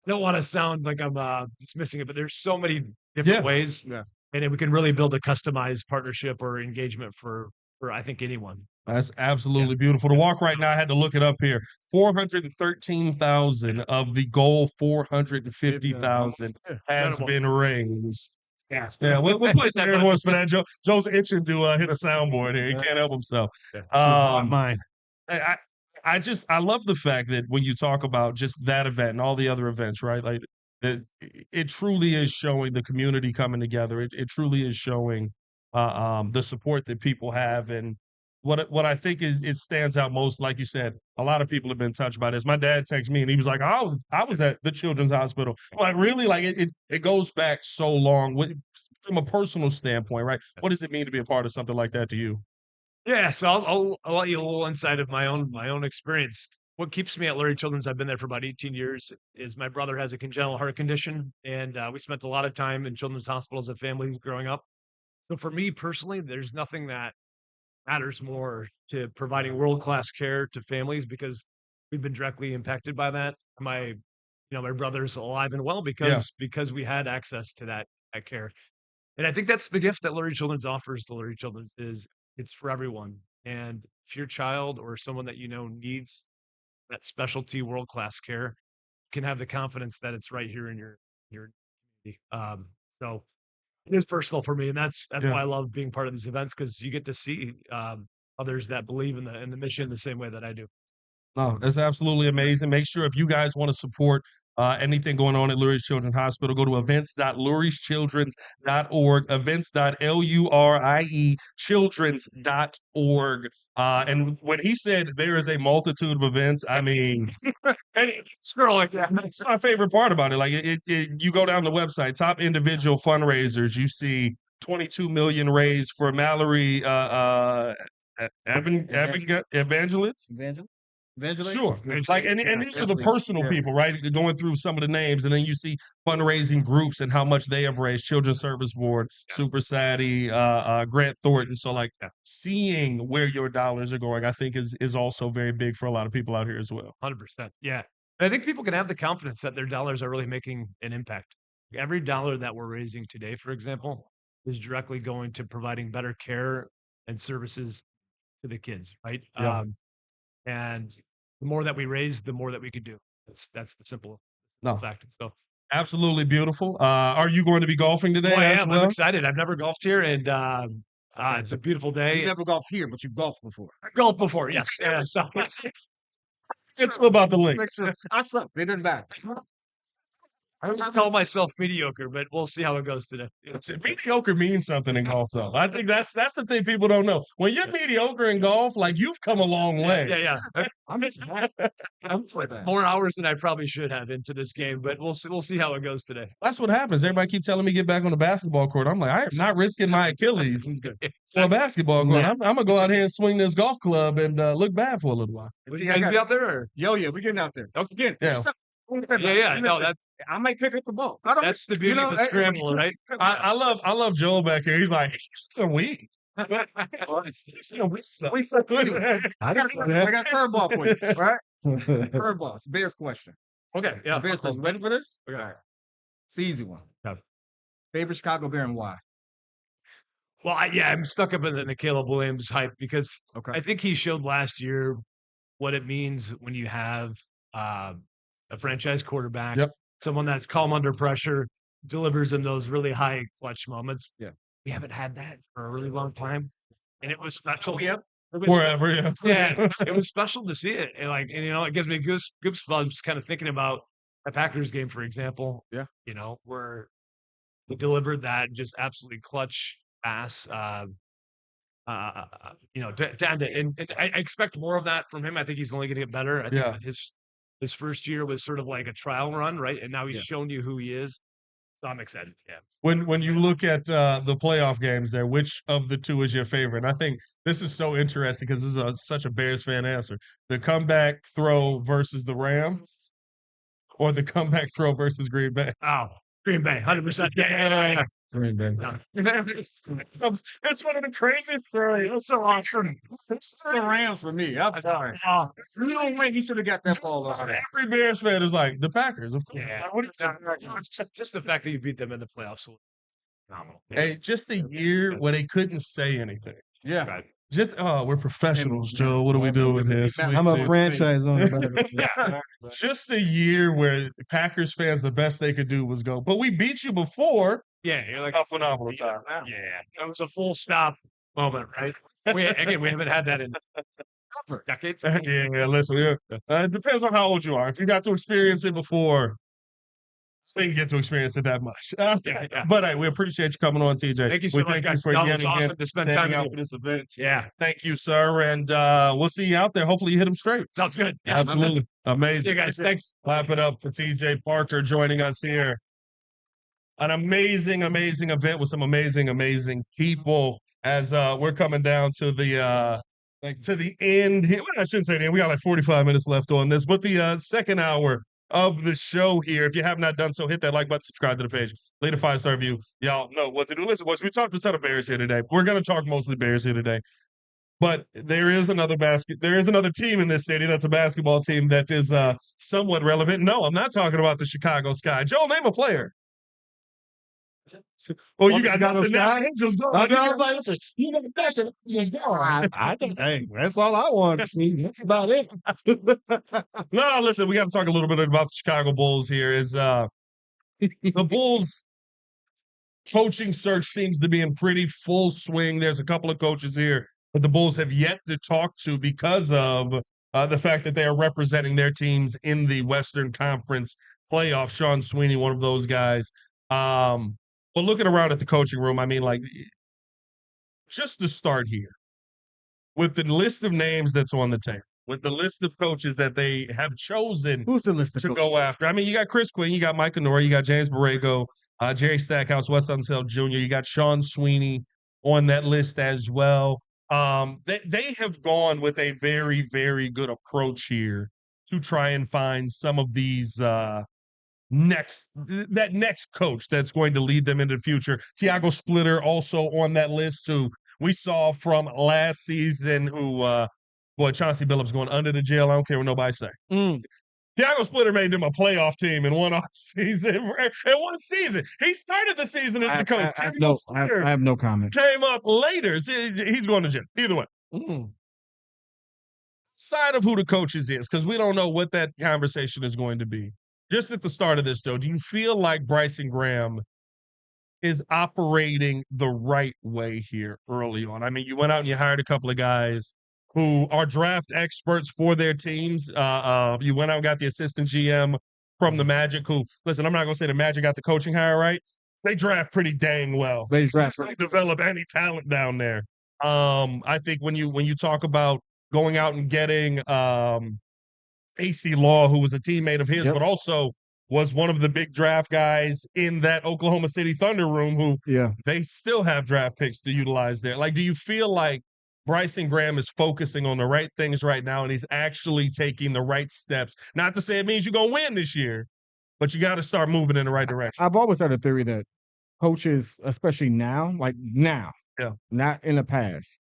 I don't want to sound like I'm dismissing it, but there's so many different ways. Yeah. And then we can really build a customized partnership or engagement for I think anyone. That's absolutely beautiful. The walk right now, I had to look it up here. 413,000 of the goal 450,000 has been raised. Yeah, we'll play some air horse for that. Joe's itching to hit a soundboard here. He can't help himself. Mine. I love the fact that when you talk about just that event and all the other events, right? Like it truly is showing the community coming together. It truly is showing the support that people have. And what I think it stands out most, like you said, a lot of people have been touched by this. My dad texted me and he was like, I was at the Children's Hospital. Like, really? Like it goes back so long from a personal standpoint, right? What does it mean to be a part of something like that to you? Yeah, so I'll let you a little insight of my own experience. What keeps me at Lurie Children's, I've been there for about 18 years, is my brother has a congenital heart condition, and we spent a lot of time in Children's Hospital as a family growing up. So for me personally, there's nothing that matters more to providing world-class care to families because we've been directly impacted by that. My brother's alive and well because we had access to that care. And I think that's the gift that Lurie Children's offers to Lurie Children's is it's for everyone. And if your child or someone that needs that specialty world-class care, you can have the confidence that it's right here in your community. So it is personal for me, and that's why I love being part of these events because you get to see others that believe in the mission the same way that I do. Oh, that's absolutely amazing. Make sure if you guys want to support anything going on at Lurie Children's Hospital, go to events.luriechildrens.org, events.lurie childrens.org. And when he said there is a multitude of events, I mean, scrolling. That's my favorite part about it. Like you go down the website, top individual fundraisers, you see $22 million raised for Mallory Evangelist. Sure. Like, and these are the personal people, right? Going through some of the names, and then you see fundraising groups and how much they have raised. Children's Service Board, Super Sadie, Grant Thornton. So, like, seeing where your dollars are going, I think is also very big for a lot of people out here as well. 100%. Yeah. And I think people can have the confidence that their dollars are really making an impact. Every dollar that we're raising today, for example, is directly going to providing better care and services to the kids, right? Yeah. And the more that we raise, the more that we could do. That's the simple fact. So absolutely beautiful. Are you going to be golfing today? I am. Well? I'm excited. I've never golfed here, and it's a beautiful day. You never golfed here, but you golfed before. I golfed before, yes. Yeah, so it's about the link. I suck. They didn't matter. I don't call myself mediocre, but we'll see how it goes today. Mediocre means something in golf, though. I think that's the thing people don't know. When you're mediocre in golf, like, you've come a long way. Yeah. I'm more hours than I probably should have into this game, but we'll see how it goes today. That's what happens. Everybody keep telling me get back on the basketball court. I'm like, I am not risking my Achilles for a basketball court. I'm gonna go out here and swing this golf club and look bad for a little while. You guys be out there? Or? Yeah, we're getting out there. Okay. Yeah. No, I might pick up the ball. That's the beauty of the scramble, right? I love Joel back here. He's like, he's a weed. I got curveball for you, right? Curveball. It's a Bears question. Okay, yeah. Bears question. Ready for this? Okay. All right. It's an easy one. Yeah. Favorite Chicago Bear and why? Well, I'm stuck up in the Caleb Williams hype because I think he showed last year what it means when you have a franchise quarterback, someone that's calm under pressure, delivers in those really high clutch moments. Yeah. We haven't had that for a really long time. And it was special. Forever, yeah. Yeah. It was special to see it. And it gives me goosebumps kind of thinking about a Packers game, for example. Yeah. Where he delivered that just absolutely clutch pass. To end it. And I expect more of that from him. I think he's only going to get better. I think that his first year was sort of like a trial run, right? And now he's shown you who he is. So I'm excited. Yeah. When you look at the playoff games there, which of the two is your favorite? I think this is so interesting because this is such a Bears fan answer. The comeback throw versus the Rams or the comeback throw versus Green Bay? Oh, Green Bay, 100%. Yeah. Green Bay. It's one of the craziest throws. That's so awesome. It's the Rams for me. I'm sorry. No way he should have got that ball over there. Every Bears fan is like, the Packers, of course. Yeah. Just the fact that you beat them in the playoffs. Phenomenal. Hey, just a year where they couldn't say anything. Yeah. Right. We're professionals, Joe. What are we doing here? I'm a franchise owner. Just a year where Packers fans, the best they could do was go, but we beat you before. Yeah, you're like a phenomenal time. Yeah, it was a full stop moment, right? We haven't had that in decades. Listen, it depends on how old you are. If you got to experience it before, so you can get to experience it that much. But hey, we appreciate you coming on, TJ. Thank you so much, guys. It was awesome to spend time out for this event. Yeah, thank you, sir. And we'll see you out there. Hopefully, you hit them straight. Sounds good. Yeah, absolutely amazing. See you guys. Thanks. Clap it up for TJ Parker joining us here. An amazing, amazing event with some amazing, amazing people. As we're coming down to the end here. Well, I shouldn't say the end. We got like 45 minutes left on this, but the second hour of the show here. If you have not done so, hit that like button, subscribe to the page, leave a 5-star review. Y'all know what to do. Listen, boys, we talked a ton of Bears here today. We're going to talk mostly Bears here today. But there is another team in this city that's a basketball team that is somewhat relevant. No, I'm not talking about the Chicago Sky. Joel, name a player. Oh, you got Chicago Sky? Just go. I was like, you got that just go. Hey, that's all I want to see. That's about it. No, listen, we got to talk a little bit about the Chicago Bulls here. The Bulls coaching search seems to be in pretty full swing. There's a couple of coaches here that the Bulls have yet to talk to because of the fact that they are representing their teams in the Western Conference playoffs. Sean Sweeney, one of those guys. But looking around at the coaching room, I mean, like, just to start here, with the list of names that's on the table, with the list of coaches that they have chosen Who's the list of to coaches? go after. I mean, you got Chris Quinn, you got Mike Honora, you got James Borrego, Jerry Stackhouse, Wes Unseld Jr. You got Sean Sweeney on that list as well. They have gone with a very, very good approach here to try and find some of these next coach that's going to lead them into the future. Tiago Splitter also on that list, who we saw from last season, who boy, Chauncey Billups going under the jail. I don't care what nobody say. Tiago Splitter made them a playoff team in one off season. In one season, he started the season as the coach. I have no comment. Came up later. He's going to jail. Either way. Side of who the coaches is, because we don't know what that conversation is going to be. Just at the start of this, though, do you feel like Bryson Graham is operating the right way here early on? I mean, you went out and you hired a couple of guys who are draft experts for their teams. You went out and got the assistant GM from the Magic, who, listen, I'm not going to say the Magic got the coaching hire right. They draft pretty dang well. They draft just develop any talent down there. I think when you talk about going out and getting AC Law, who was a teammate of his, but also was one of the big draft guys in that Oklahoma City Thunder room, who they still have draft picks to utilize there. Like, do you feel like Bryson Graham is focusing on the right things right now and he's actually taking the right steps? Not to say it means you're going to win this year, but you got to start moving in the right direction. I've always had a theory that coaches, especially now, not in the past,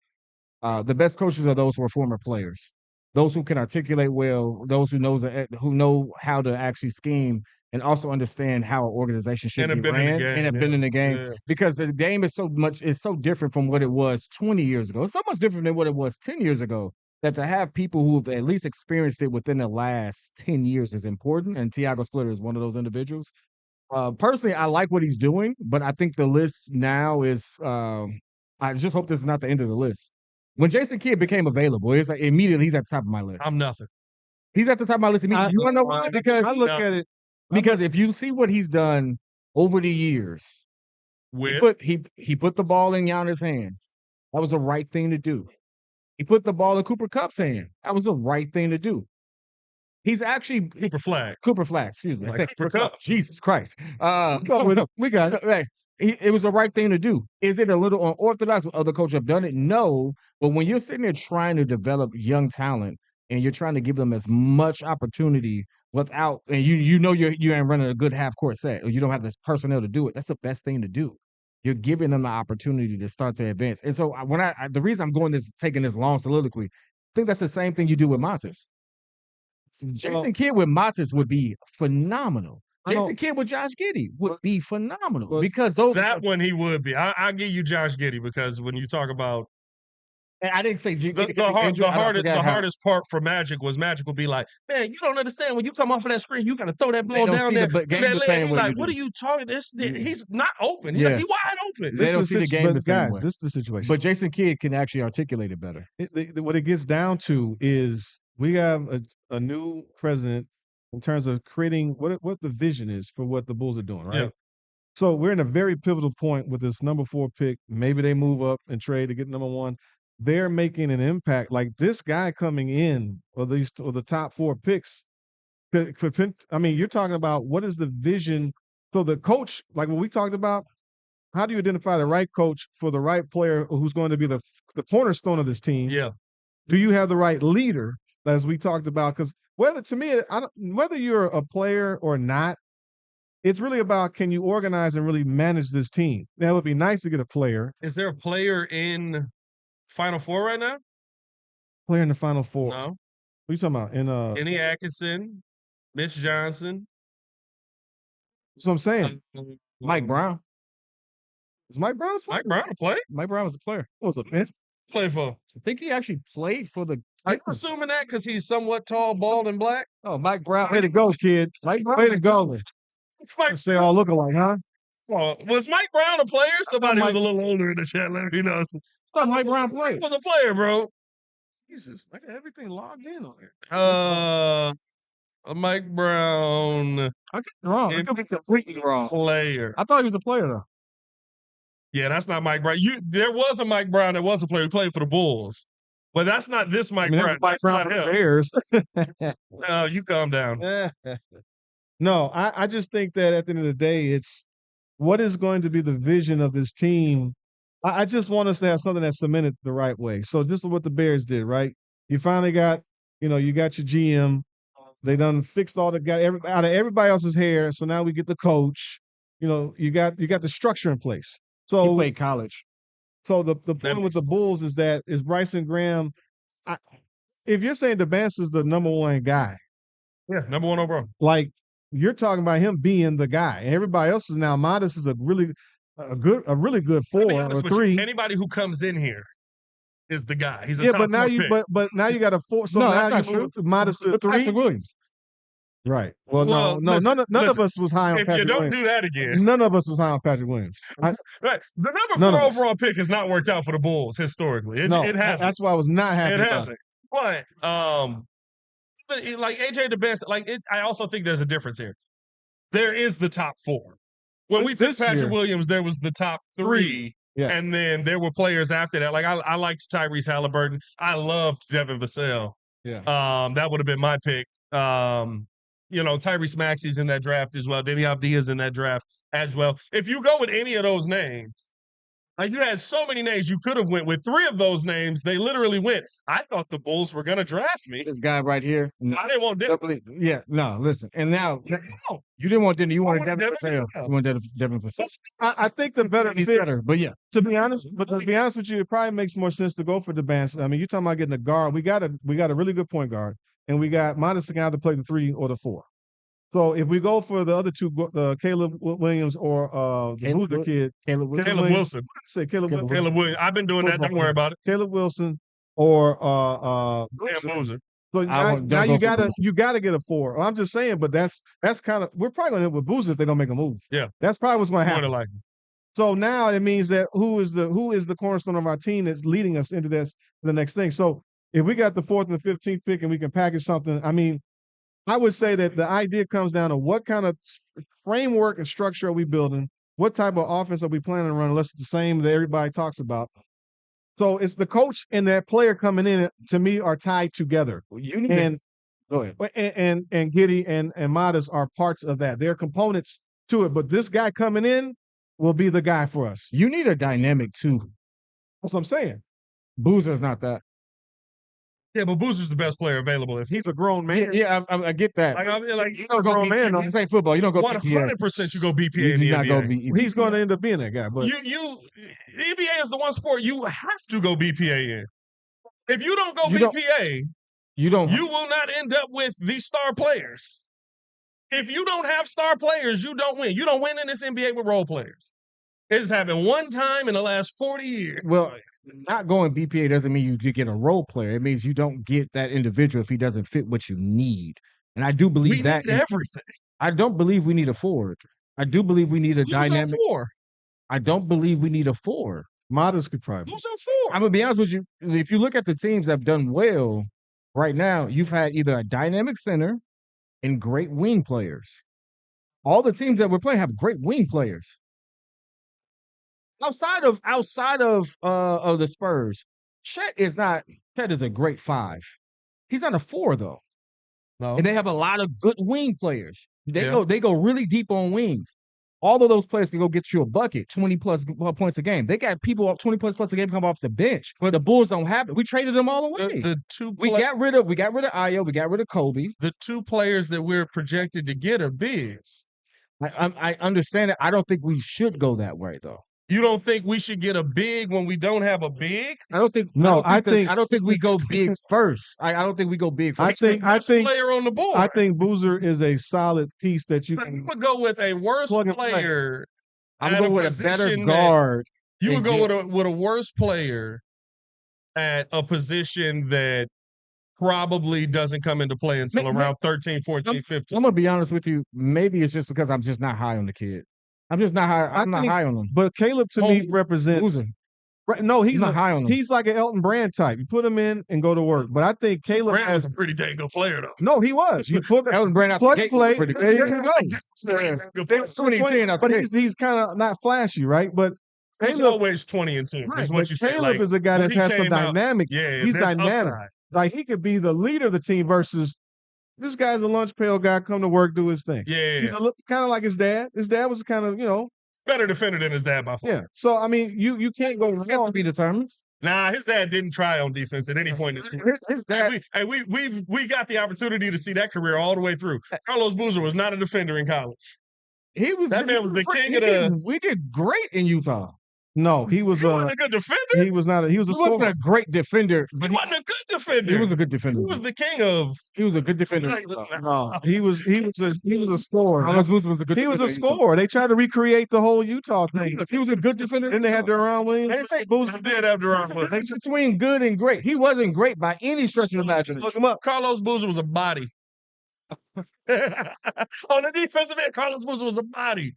the best coaches are those who are former players. Those who can articulate well, those who know how to actually scheme and also understand how an organization should be ran and have been in the game. Yeah. Because the game is so different from what it was 20 years ago. It's so much different than what it was 10 years ago, that to have people who've at least experienced it within the last 10 years is important. And Tiago Splitter is one of those individuals. Personally, I like what he's doing, but I think the list now is I just hope this is not the end of the list. When Jason Kidd became available, it's like immediately he's at the top of my list. I'm nothing. He's at the top of my list immediately. You want to know why? Because I look at it. Because if you see what he's done over the years, he put the ball in Giannis' hands. That was the right thing to do. He put the ball in Cooper Kupp's hand. That was the right thing to do. He's actually Cooper Flag, excuse me. Like Cooper Kupp. Jesus Christ. We got it. Hey, it was the right thing to do. Is it a little unorthodox? Other coaches have done it? No. But when you're sitting there trying to develop young talent and you're trying to give them as much opportunity without, and you know you ain't running a good half-court set, or you don't have this personnel to do it, that's the best thing to do. You're giving them the opportunity to start to advance. And so when the reason I'm taking this long soliloquy, I think that's the same thing you do with Montes. Jason Kidd with Montes would be phenomenal. Jason Kidd with Josh Giddey would be phenomenal, because one he would be. I'll give you Josh Giddey, because when you talk about, and I didn't say the hardest part for Magic would be like, man, you don't understand, when you come off of that screen, you got to throw that ball down there. He's like, what are you talking? He's not open. He's like, he's wide open. They don't see the game the same way. This is the situation. But Jason Kidd can actually articulate it better. What it gets down to is we have a new president in terms of creating what the vision is for what the Bulls are doing, right? Yeah. So we're in a very pivotal point with this number 4 pick. Maybe they move up and trade to get number 1. They're making an impact. Like this guy coming in, or the top 4 picks. I mean, you're talking about what is the vision. So the coach, like what we talked about, how do you identify the right coach for the right player who's going to be the cornerstone of this team? Yeah. Do you have the right leader, as we talked about? Because whether you're a player or not, it's really about, can you organize and really manage this team? Now, it would be nice to get a player. Is there a player in Final Four right now? Player in the Final Four? No. What are you talking about? Kenny Atkinson, Mitch Johnson. That's what I'm saying. Mike Brown. Is Mike Brown Mike Brown a player? Mike Brown was a player. What was a bench? Play for? I think he actually played for the. Are you assuming that because he's somewhat tall, bald, and black? Oh, Mike Brown. Way to go, kid. Mike Brown. Way to go. They all look alike, huh? Well, was Mike Brown a player? Somebody was a little older in the chat. Let me know. I thought Mike Brown played. He was a player, bro. Jesus, I got everything logged in on here. Mike Brown. I got it wrong. I could be completely wrong. Player. I thought he was a player, though. Yeah, that's not Mike Brown. There was a Mike Brown that was a player who played for the Bulls. But that's not this Mike Brown. That's Mike Brown for the Bears. No, you calm down. No, I just think that at the end of the day, it's what is going to be the vision of this team? I just want us to have something that's cemented the right way. So this is what the Bears did, right? You finally got, you got your GM. They done fixed out of everybody else's hair. So now we get the coach. You got the structure in place. He So played college. So the point with the Bulls is Bryson Graham. If you're saying DeBance is the number one guy, Yeah, number one overall. like you're talking about him being the guy. Everybody else is now. Modest is a really good 4 or 3. Anybody who comes in here is the guy. He's a top but now 4 you pick. but now you got a 4. So No, now that's you not move Modest to 3. Patrick Williams. Right. Well, Well, no, listen, none of us was high on If Patrick you don't Williams. do that again, None of us was high on Patrick Williams. right? The None number of 4 us. overall pick has not worked out for the Bulls historically. It hasn't. That's why I was not happy. It about hasn't. But like AJ DeBance, I also think there's a difference here. There is the top 4. When we took Patrick Williams, there was the top 3. Yes. And then there were players after that. Like I liked Tyrese Halliburton. I loved Devin Vassell. Yeah. That would have been my pick. Tyrese Maxey's in that draft as well. Deni Avdia's in that draft as well. If you go with any of those names, like you had so many names you could have went with. 3 of those names, they literally went. I thought the Bulls were going to draft me. This guy right here. I didn't want Devin. Yeah, no, listen. And now, you didn't want Denny. You wanted Devin Vassell. You wanted Devin Vassell. I think the better He's fit, better, but yeah. To be honest with you, it probably makes more sense to go for DeBance. I mean, you're talking about getting a guard. We got a really good point guard, and we got Modest to either play the 3 or the 4. So if we go for the other 2, Caleb Williams or the Boozer kid, Caleb Wilson. Caleb Williams. I've been doing that. Don't worry about it. Caleb Wilson or Boozer. So now you gotta get a 4. I'm just saying, but that's kind of, we're probably gonna end with Boozer if they don't make a move. Yeah, that's probably what's gonna happen. Like. So now it means that who is the cornerstone of our team that's leading us into the next thing. So if we got the 4th and the 15th pick and we can package something, I mean, I would say that the idea comes down to what kind of framework and structure are we building? What type of offense are we planning to run? Unless it's the same that everybody talks about. So it's the coach and that player coming in, to me, are tied together. Go ahead. And Giddey and Modest are parts of that. They're components to it. But this guy coming in will be the guy for us. You need a dynamic too. That's what I'm saying. Boozer's not that. Yeah, but Boozer's the best player available. If he's a grown man. Yeah, I get that. You don't go grown man. This ain't football. You don't go 100%. You go BPA in the NBA. He's going to end up being that guy. But the NBA is the one sport you have to go BPA in. If you don't go BPA, you will not end up with these star players. If you don't have star players, you don't win. You don't win in this NBA with role players. It's happened one time in the last 40 years. Well, not going BPA doesn't mean you get a role player. It means you don't get that individual if he doesn't fit what you need. And I do believe we need everything. I don't believe we need a forward. I do believe we need a dynamic. I don't believe we need a 4. Modest could probably. Who's on 4? I'm gonna be honest with you. If you look at the teams that have done well right now, you've had either a dynamic center and great wing players. All the teams that we're playing have great wing players. Outside of the Spurs, Chet is a great 5. He's not a 4 though. No. And they have a lot of good wing players. They go really deep on wings. All of those players can go get you a bucket, 20 plus points a game. They got people up 20 plus a game come off the bench. But the Bulls don't have it. We traded them all away. We got rid of Ayo, we got rid of Kobe. The 2 players that we're projected to get are bigs. I understand it. I don't think we should go that way though. You don't think we should get a big when we don't have a big? I don't think. No, I don't think we go big first. I don't think we go big first. I think player on the board. I think Boozer is a solid piece that you can. You would go with a worse player. I'm going with a better guard. You would go with a worse player at a position that probably doesn't come into play until around 13, 14, 15. I'm going to be honest with you. Maybe it's just because I'm just not high on the kid. I'm just not high. I'm not high on him. But Caleb to me represents. Boozer. Right, no, he's not high on him. He's like an Elton Brand type. You put him in and go to work. But I think Caleb Brand was a pretty dang good player, though. No, he was. You put Elton Brand out plug the gate play. pretty good. There you go. But he's kind of not flashy, right? But Caleb, he's always 20 and 10. Right, is what you say. Caleb is a guy that has some dynamic. Yeah, he's dynamic. Upside. Like he could be the leader of the team versus this guy's a lunch pail guy, come to work, do his thing. Yeah. He's kind of like his dad. His dad was kind of, Better defender than his dad by far. Yeah. So I mean, you can't go It's got to wrong. be determined. Nah, his dad didn't try on defense at any point in his career. His dad. We got the opportunity to see that career all the way through. Carlos Boozer was not a defender in college. He was That man was the king of We did great in Utah. No, he was He wasn't a good defender. he was not a, he was a He wasn't scorer. a great defender, but He wasn't a good defender. he was a good defender. He was the king of. He was a good defender. Like, listen, No, he was a scorer. Carlos Boozer was a good He was defender. a scorer. They tried to recreate the whole Utah thing. He was a good defender. Then they had Deron They Williams. say Boozer did have Deron Williams. There's between good and great. He wasn't great by any stretch of imagination. Look him up. Carlos Boozer was a body. On the defensive end, Carlos Boozer was a body.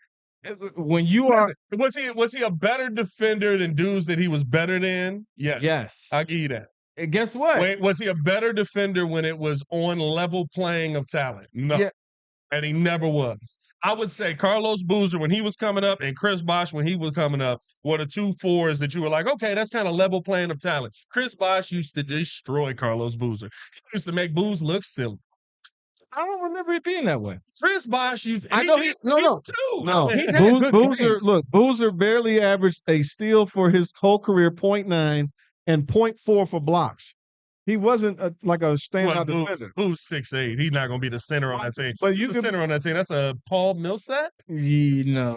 When you are Was he a better defender than dudes that he was better than? yes, I'll give you that. and guess what? Wait, was he a better defender when it was on level playing of talent? No. Yeah. And he never was. I would say Carlos Boozer, when he was coming up, and Chris Bosh, when he was coming up, were the 2 fours that you were like, okay, that's kind of level playing of talent. Chris Bosh used to destroy Carlos Boozer. He used to make Booz look silly. I don't remember it being that way. Chris Bosh used I know did no. too. No, He's had good Boozer. games. Look, Boozer barely averaged a steal for his whole career, 0.9 and 0.4 for blocks. He wasn't like a standout defender. Booz 6'8". He's not going to be the center on that team. But He's the center on that team. That's a Paul Millsap? No.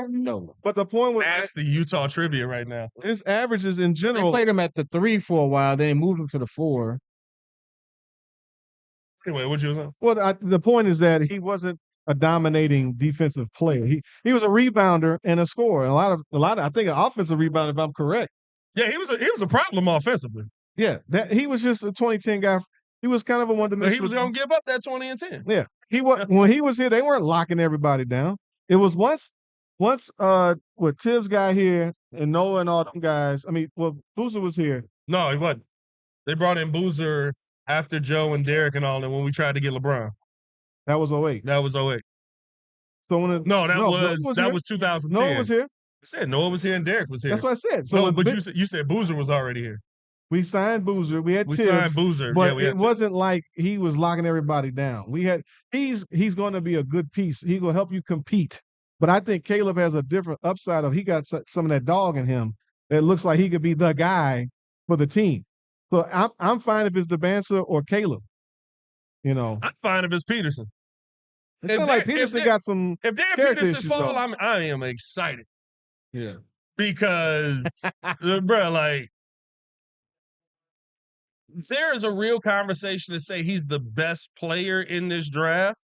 No. But the point was That's the Utah trivia right now. his averages in They general. played him at the 3 for a while, then moved him to the 4. Anyway, what you was saying? Well, the point is that he wasn't a dominating defensive player. He was a rebounder and a scorer. And a lot of I think an offensive rebounder, if I'm correct. Yeah, he was a problem offensively. Yeah, that he was just a 2010 guy. He was kind of a one-dimensional. He was going to give up that 20 and 10. Yeah, he was when he was here. They weren't locking everybody down. It was once with Tibbs got here and Noah and all them guys. I mean, well, Boozer was here. No, he wasn't. They brought in Boozer after Joe and Derek and all that when we tried to get LeBron. That was 08. That was 08. So when that was 2010. Noah was here. I said Noah was here and Derek was here. That's what I said. So no, but you said Boozer was already here. We signed Boozer. We had Tibbs, signed Boozer, but yeah, it wasn't like he was locking everybody down. He's going to be a good piece. He will help you compete. But I think Caleb has a different upside of he got some of that dog in him that looks like he could be the guy for the team. So I'm fine if it's DeBanza or Caleb. You know, I'm fine if it's Peterson. It's not like Peterson got some. If Darren character Peterson issues, fall, though. I am excited Yeah. because, bro, like there is a real conversation to say he's the best player in this draft.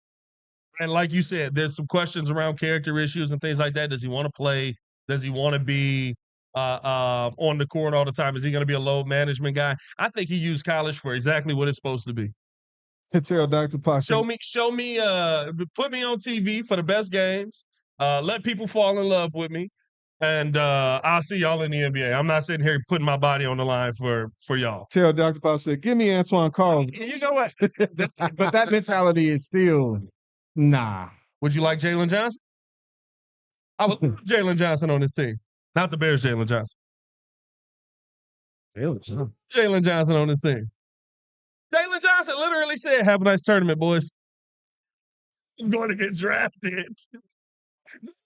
And like you said, there's some questions around character issues and things like that. Does he want to play? Does he want to be on the court all the time? Is he going to be a load management guy? I think he used college for exactly what it's supposed to be. Tell Dr. Posh. Show me, put me on TV for the best games. Let people fall in love with me. And I'll see y'all in the NBA. I'm not sitting here putting my body on the line for y'all. Tell Dr. Posh said, give me Antoine Carl. You know what? But that mentality is still nah. Would you like Jalen Johnson? I would love Jalen Johnson on this team. Not the Bears, Jalen Johnson. Jalen Johnson on this team. Jalen Johnson literally said, have a nice tournament, boys. I'm going to get drafted.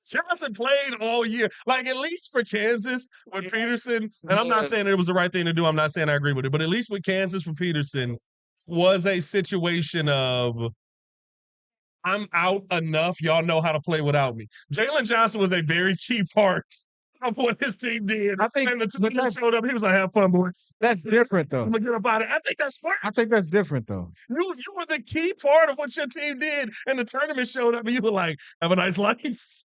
Johnson played all year. Like, at least for Kansas with Peterson, and I'm not saying it was the right thing to do. I'm not saying I agree with it. But at least with Kansas for Peterson was a situation of, I'm out enough. Y'all know how to play without me. Jalen Johnson was a very key part of what his team did. I think, and the two people showed up. He was like, have fun, boys. That's different, though. I'm going to get about it. I think that's smart. I think that's different, though. You were the key part of what your team did, and the tournament showed up, and you were like, have a nice life.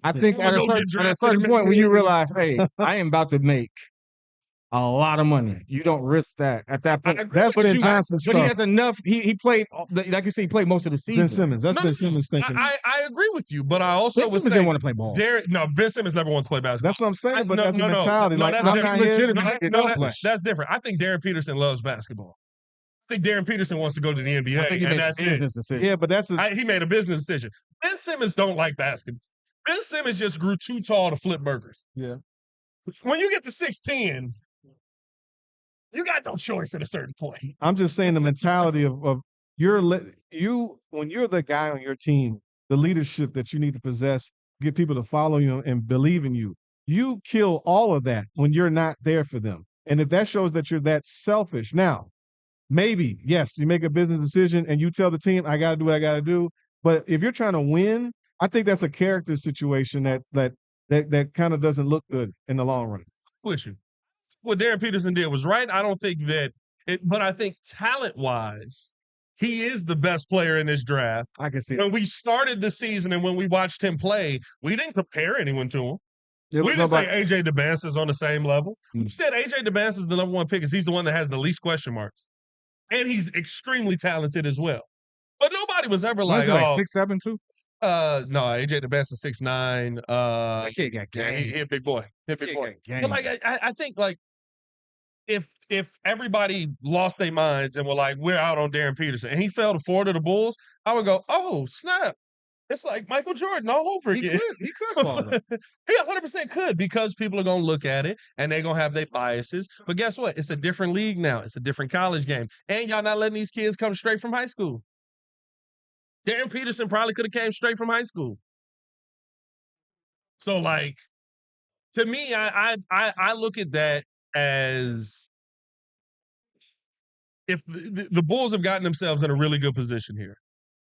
I think at a certain point when you realize, hey, I am about to make a lot of money. You don't risk that at that point. That's what Johnson's But he has enough. He played, like you said, he played most of the season. Ben Simmons. That's Ben Simmons thinking. I agree with you, but I also Ben would Simmons say didn't want to play ball. Ben Simmons never wanted to play basketball. That's what I'm saying, but that's a mentality. No, like, that's I'm different. not here. Legitimate. That's different. I think Darren Peterson loves basketball. I think Darren Peterson wants to go to the NBA, I think he and made that's a business decision. Yeah, but he made a business decision. Ben Simmons don't like basketball. Ben Simmons just grew too tall to flip burgers. Yeah. When you get to 6'10", you got no choice at a certain point. I'm just saying the mentality of when you're the guy on your team, the leadership that you need to possess get people to follow you and believe in you. You kill all of that when you're not there for them. And if that shows that you're that selfish, now, maybe, yes, you make a business decision and you tell the team, I got to do what I got to do. But if you're trying to win, I think that's a character situation that kind of doesn't look good in the long run. With you. What Darren Peterson did was right. I don't think that but I think talent-wise, he is the best player in this draft. I can see When we started the season and when we watched him play, we didn't compare anyone to him. We didn't say AJ DeBancis is on the same level. We said AJ DeBancis is the number one pick because he's the one that has the least question marks. And he's extremely talented as well. But nobody was ever like, like 6'7" too? No, AJ DeBancis is 6'9". That kid got Yeah, game. he a big boy. He a big boy. Game. But like I think like if everybody lost their minds and were like, we're out on Darren Peterson, and he fell to 4 to the Bulls, I would go, oh, snap. It's like Michael Jordan all over again. He could fall that. He 100% could because people are going to look at it and they're going to have their biases. But guess what? It's a different league now. It's a different college game. And y'all not letting these kids come straight from high school. Darren Peterson probably could have came straight from high school. So, like, to me, I look at that as if the Bulls have gotten themselves in a really good position here.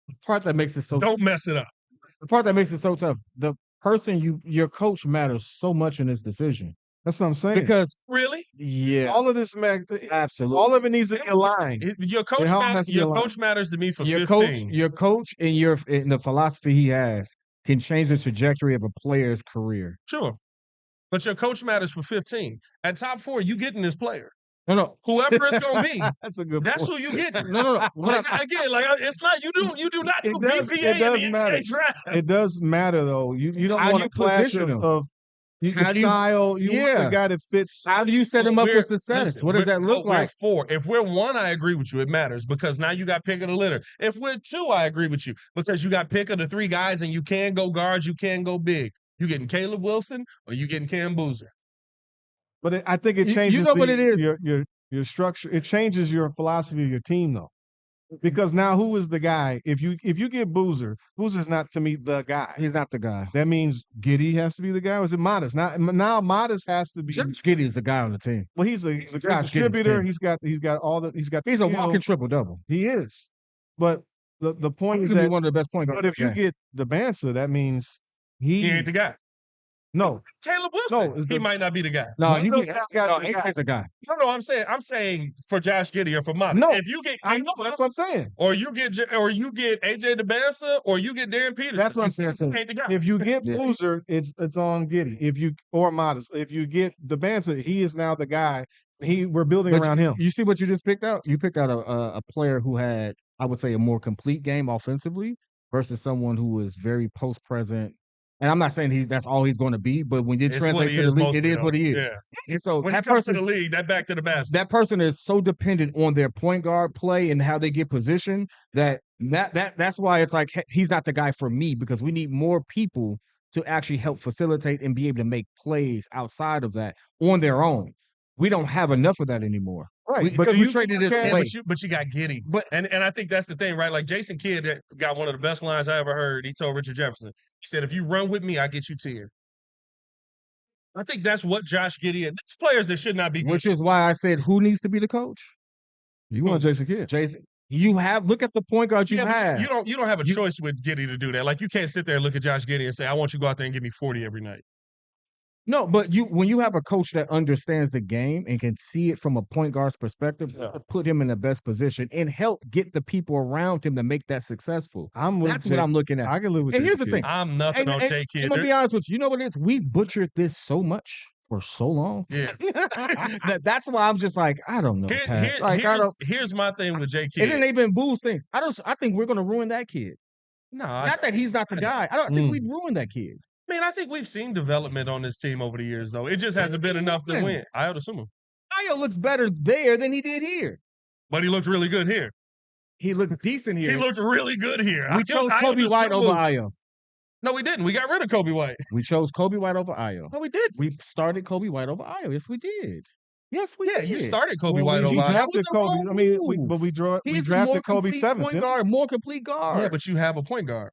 The part that makes it so Don't mess it up. The part that makes it so tough, the person your coach matters so much in this decision. That's what I'm saying. Because really, yeah, all of this, absolutely, all of it needs to be aligned. Your coach matters to me for your 15. Your coach and the philosophy he has can change the trajectory of a player's career. Sure, but your coach matters for 15. At top 4, you getting this player. No. Whoever it's gonna be, that's a good. That's point. who you get. No. Like, again, like it's not you do not do BPA it does in the matter. NBA draft. It does matter though. You don't How want you a clash position him? of style. You want the guy that fits. How do you set him up for success? Listen, what does that look like? We're 4. If we're 1, I agree with you. It matters because now you got pick of the litter. If we're 2, I agree with you because you got pick of the 3 guys and you can go guards, you can go big. You getting Caleb Wilson or you getting Cam Boozer? But I think it changes. You know what it is? Your structure. It changes your philosophy of your team though. Because now who is the guy? If you get Boozer's not to me the guy. He's not the guy. That means Giddey has to be the guy. Or is it Modest? Now Modest has to be. Giddey is the guy on the team. Well, he's a great distributor. He's got all the. He's a walking triple double. He is. But the point is that be one of the best point guards. But if you get the Banser, that means he ain't the guy. No, Caleb Wilson. He might not be the guy. No, he's the guy. No, I'm saying for Josh Giddey or for Modest. No, if you get, I know that's what I'm saying. Or you get AJ DeBansa, or you get Darren Peterson. That's what I'm saying. Ain't the guy. If you get Boozer, it's on Giddey. Or Modest. If you get DeBansa, he is now the guy. We're building around him. You see what you just picked out? You picked out a player who had, I would say, a more complete game offensively versus someone who was very post-present. And I'm not saying that's all he's going to be, but when you translate to the league, it is what he is. Yeah. And so when that he comes person to the league, that back to the basket. That person is so dependent on their point guard play and how they get positioned that's why it's like he's not the guy for me, because we need more people to actually help facilitate and be able to make plays outside of that on their own. We don't have enough of that anymore. Right, because we traded it away. But you got Giddey. And I think that's the thing, right? Like Jason Kidd got one of the best lines I ever heard. He told Richard Jefferson. He said, if you run with me, I'll get you 10. I think that's what Josh Giddey is. These players that should not be good. Which is why I said, who needs to be the coach? You want Jason Kidd. Look at the point guard you have. You don't have a choice with Giddey to do that. Like, you can't sit there and look at Josh Giddey and say, I want you to go out there and give me 40 every night. No, but when you have a coach that understands the game and can see it from a point guard's perspective, put him in the best position and help get the people around him to make that successful. That's what I'm looking at. I can live with. And here's the thing: I'm nothing on J Kidd. I'm gonna be honest with you. You know what it is? We butchered this so much for so long. Yeah, that's why I'm just like, I don't know. Here's my thing with J Kidd. It ain't even Boo's thing. I think we're gonna ruin that kid. No, not that he's not the guy. I don't think we'd ruin that kid. I mean, I think we've seen development on this team over the years, though. It just hasn't been enough to win. I would assume. Ayo looks better there than he did here. But he looks really good here. He looked decent here. He looked really good here. We chose Kobe White over Ayo. No, we didn't. We got rid of Kobe White. We chose Kobe White over Ayo. No, we did. We started Kobe White over Ayo. Yes, we did. Yes, we did. You started Kobe White over Ayo. Drafted Kobe. I mean, we drafted Kobe 7th. Point guard, more complete guard. Yeah, but you have a point guard.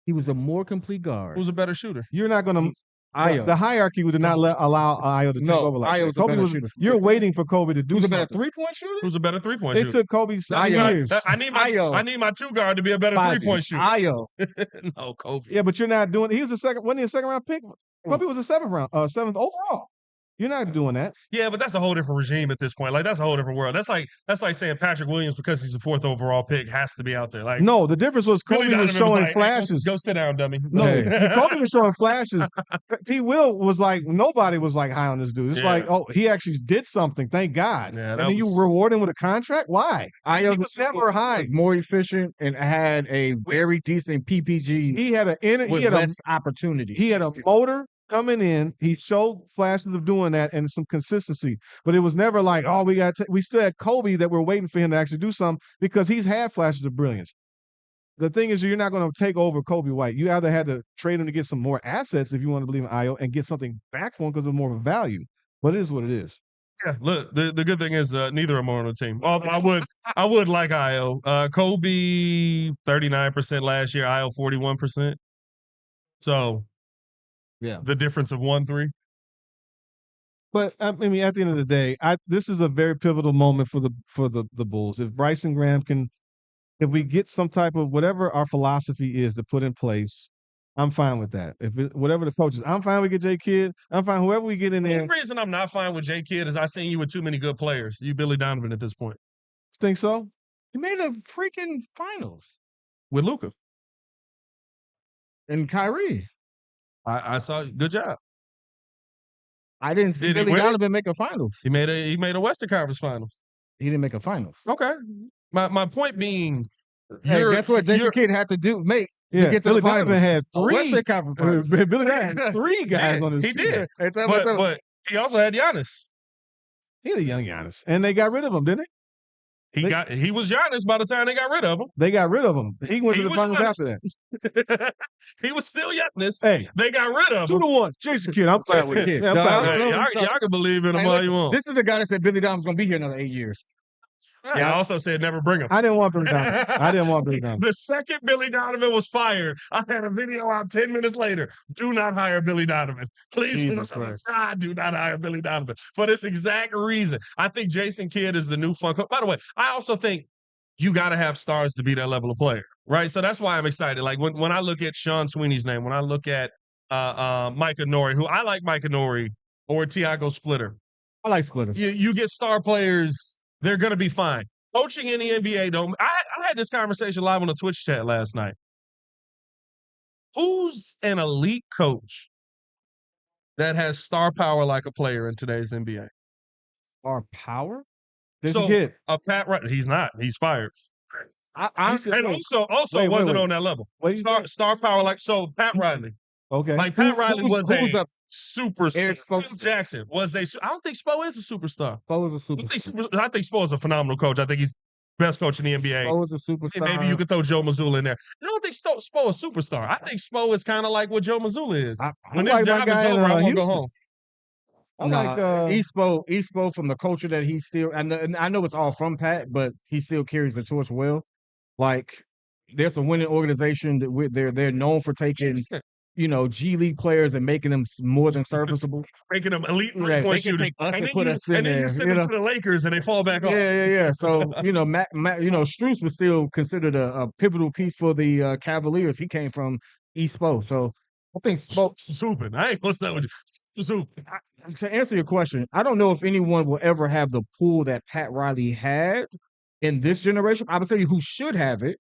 He was a more complete guard. Who's a better shooter? You're not going to. Io. The hierarchy would not allow Io to take over like Io's that. a better shooter. You're waiting for Kobe to do Who's a something. better 3-point shooter? Who's a better 3-point It shooter? took Kobe 6 years. I need my 2 guard to be a better 3-point shooter. Io. No, Kobe. Yeah, but you're not doing. He was wasn't he a second round pick? Kobe was a 7th overall. You're not doing that. Yeah, but that's a whole different regime at this point. Like that's a whole different world. That's like saying Patrick Williams, because he's the 4th overall pick, has to be out there. Like, no, the difference was Kobe was showing flashes. Go sit down, dummy. No, Kobe was showing flashes. P. Will was like, nobody was like high on this dude. It's like, oh, he actually did something. Thank God. Yeah, and then you reward him with a contract. Why? Io was never high. Was more efficient and had a very decent PPG. He had less opportunity. He had a motor coming in. He showed flashes of doing that and some consistency, but it was never like, oh, we still had Kobe that we're waiting for him to actually do something, because he's had flashes of brilliance. The thing is, you're not going to take over Kobe White. You either had to trade him to get some more assets if you want to believe in Io and get something back for him because of more of a value. But it is what it is. Yeah, look, the good thing is neither of them are on the team. I would like Io. Kobe 39% last year, Io 41%. So yeah, the difference of 1-3. But I mean, at the end of the day, this is a very pivotal moment for the Bulls. If Bryson Graham if we get some type of whatever our philosophy is to put in place, I'm fine with that. Whatever the coaches, I'm fine. We get J Kidd. I'm fine. Whoever we get in there. The reason I'm not fine with J Kidd is I seen you with too many good players. You Billy Donovan at this point. Think so? He made a freaking finals with Luka and Kyrie. I saw. Good job. I didn't see Billy Donovan make a finals. He made a Western Conference Finals. He didn't make a finals. Okay. My point being, that's what Jason Kidd had to do. To get to Billy the finals. Donovan had 3 Western Conference finals. Billy Donovan had 3 guys on his team. He did. But he also had Giannis. He had a young Giannis, and they got rid of him, didn't they? He was Giannis by the time they got rid of him. They got rid of him. He went to the finals after that. He was still Giannis. Hey, they got rid of him. 2-1. Jason Kidd. I'm fine with Kidd. Y'all can believe in him all you want. This is the guy that said Billy Donovan's going to be here another 8 years. Yeah, I also said never bring him. I didn't want Billy Donovan. The second Billy Donovan was fired, I had a video out 10 minutes later. Do not hire Billy Donovan. Please, do not hire Billy Donovan for this exact reason. I think Jason Kidd is the new fun coach. By the way, I also think you got to have stars to be that level of player, right? So that's why I'm excited. Like when I look at Sean Sweeney's name, when I look at Micah Nori, who I like Micah Nori, or Tiago Splitter. I like Splitter. You get star players. They're going to be fine. Coaching in the NBA, I had this conversation live on the Twitch chat last night. Who's an elite coach that has star power like a player in today's NBA? Star power? Pat Riley, he's not. He's fired. Also wasn't on that level. Star power like Pat Riley. Okay. Like Pat Riley was a superstar. Phil Jackson was I don't think Spo is a superstar. Spo is a superstar. I think Spo is a phenomenal coach. I think he's best coach in the NBA. Spo is a superstar. Maybe you could throw Joe Mazzulla in there. I don't think Spo is a superstar. I think Spo is kind of like what Joe Mazzulla is. When this job is over, I want to go home. Espo from the culture that he still, and I know it's all from Pat, but he still carries the torch well. Like, there's a winning organization that they're known for taking G League players and making them more than serviceable. Making them elite three-point shooters. And then you send them to the Lakers and they fall back off. Yeah. So, Strus was still considered a pivotal piece for the Cavaliers. He came from Espo. So I think Spo. Super. I ain't gonna start with you. Super. To answer your question, I don't know if anyone will ever have the pool that Pat Riley had in this generation. I would tell you who should have it.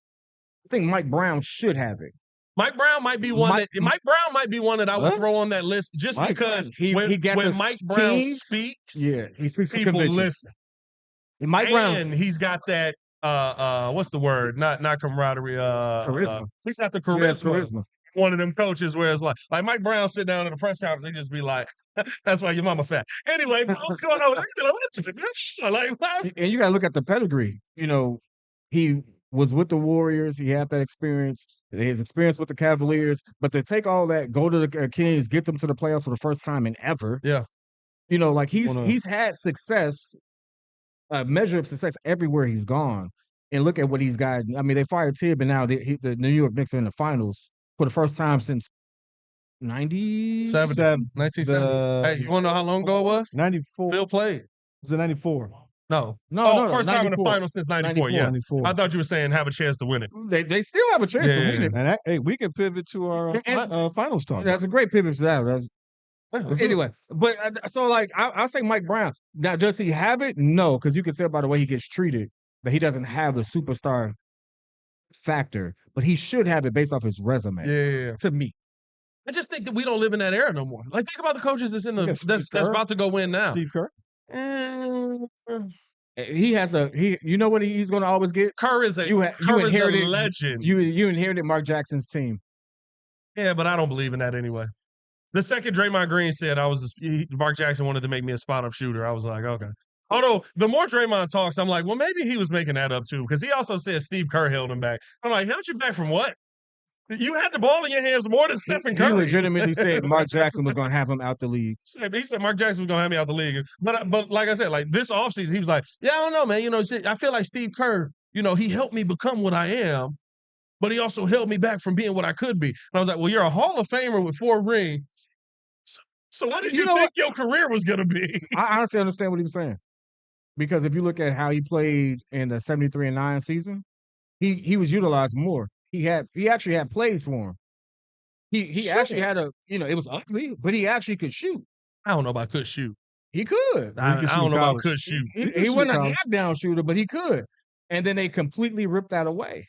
I think Mike Brown should have it. Mike Brown might be one that I would throw on that list just because when Mike Brown speaks, he speaks people listen. Mike Brown, and he's got that what's the word? Not camaraderie. Charisma. He's got the charisma. One of them coaches where it's like Mike Brown sit down in a press conference, they just be like, "That's why your mama fat." Anyway, what's going on? And you gotta look at the pedigree. He was with the Warriors. He had that experience, his experience with the Cavaliers. But to take all that, go to the Kings, get them to the playoffs for the first time in ever. Yeah. He's had success, a measure of success everywhere he's gone. And look at what he's got. I mean, they fired Tibb, and now the New York Knicks are in the finals. for the first time since 97. 1970. Hey, you want to know how long ago it was? 94. Bill played. Was it 94? No. No, First time in the 94. final since 94, yes. 94. I thought you were saying have a chance to win it. They still have a chance to win it. And hey, we can pivot to our finals talk. That's a great pivot to that. Anyway, but so like I'll say Mike Brown. Now, does he have it? No, because you can tell by the way he gets treated that he doesn't have the superstar factor, but he should have it based off his resume. Yeah. To me, I just think that we don't live in that era no more. Like, think about the coaches that's in the that's about to go win now. Steve Kerr. He has you know what he's going to always get? Kerr is a legend. You inherited Mark Jackson's team. Yeah, but I don't believe in that anyway. The second Draymond Green said Mark Jackson wanted to make me a spot-up shooter, I was like, okay. Although, the more Draymond talks, I'm like, well, maybe he was making that up too, because he also said Steve Kerr held him back. I'm like, held you back from what? You had the ball in your hands more than Stephen Curry. He legitimately said Mark Jackson was going to have him out the league. He said Mark Jackson was going to have me out the league. But like I said, like this offseason, he was like, yeah, I don't know, man. You know, I feel like Steve Kerr, you know, he helped me become what I am, but he also held me back from being what I could be. And I was like, well, you're a Hall of Famer with 4 rings. So what did you think your career was going to be? I honestly understand what he was saying. Because if you look at how he played in the 73-9 season, he was utilized more. He actually had plays for him. He actually had it was ugly, but he actually could shoot. I don't know about could shoot. He could. I don't know about could shoot. He wasn't a knockdown shooter, but he could. And then they completely ripped that away.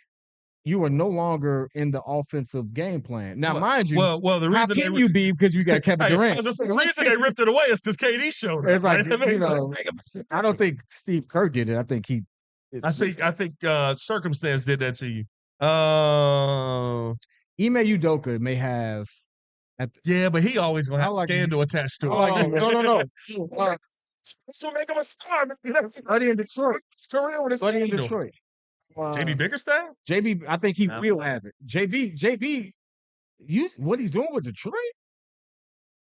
You are no longer in the offensive game plan. Now, mind you, the reason how can you be because you got Kevin Durant? The reason they ripped it away is because KD showed up. It's like, I don't think Steve Kerr did it. I think I think circumstance did that to you. Ime Udoka may have. But he always gonna have scandal attached to it. No. So make him a star. Buddy in Detroit. His career with his Buddy in Detroit. JB Bickerstaff? JB, I think he will have it. JB, what he's doing with Detroit?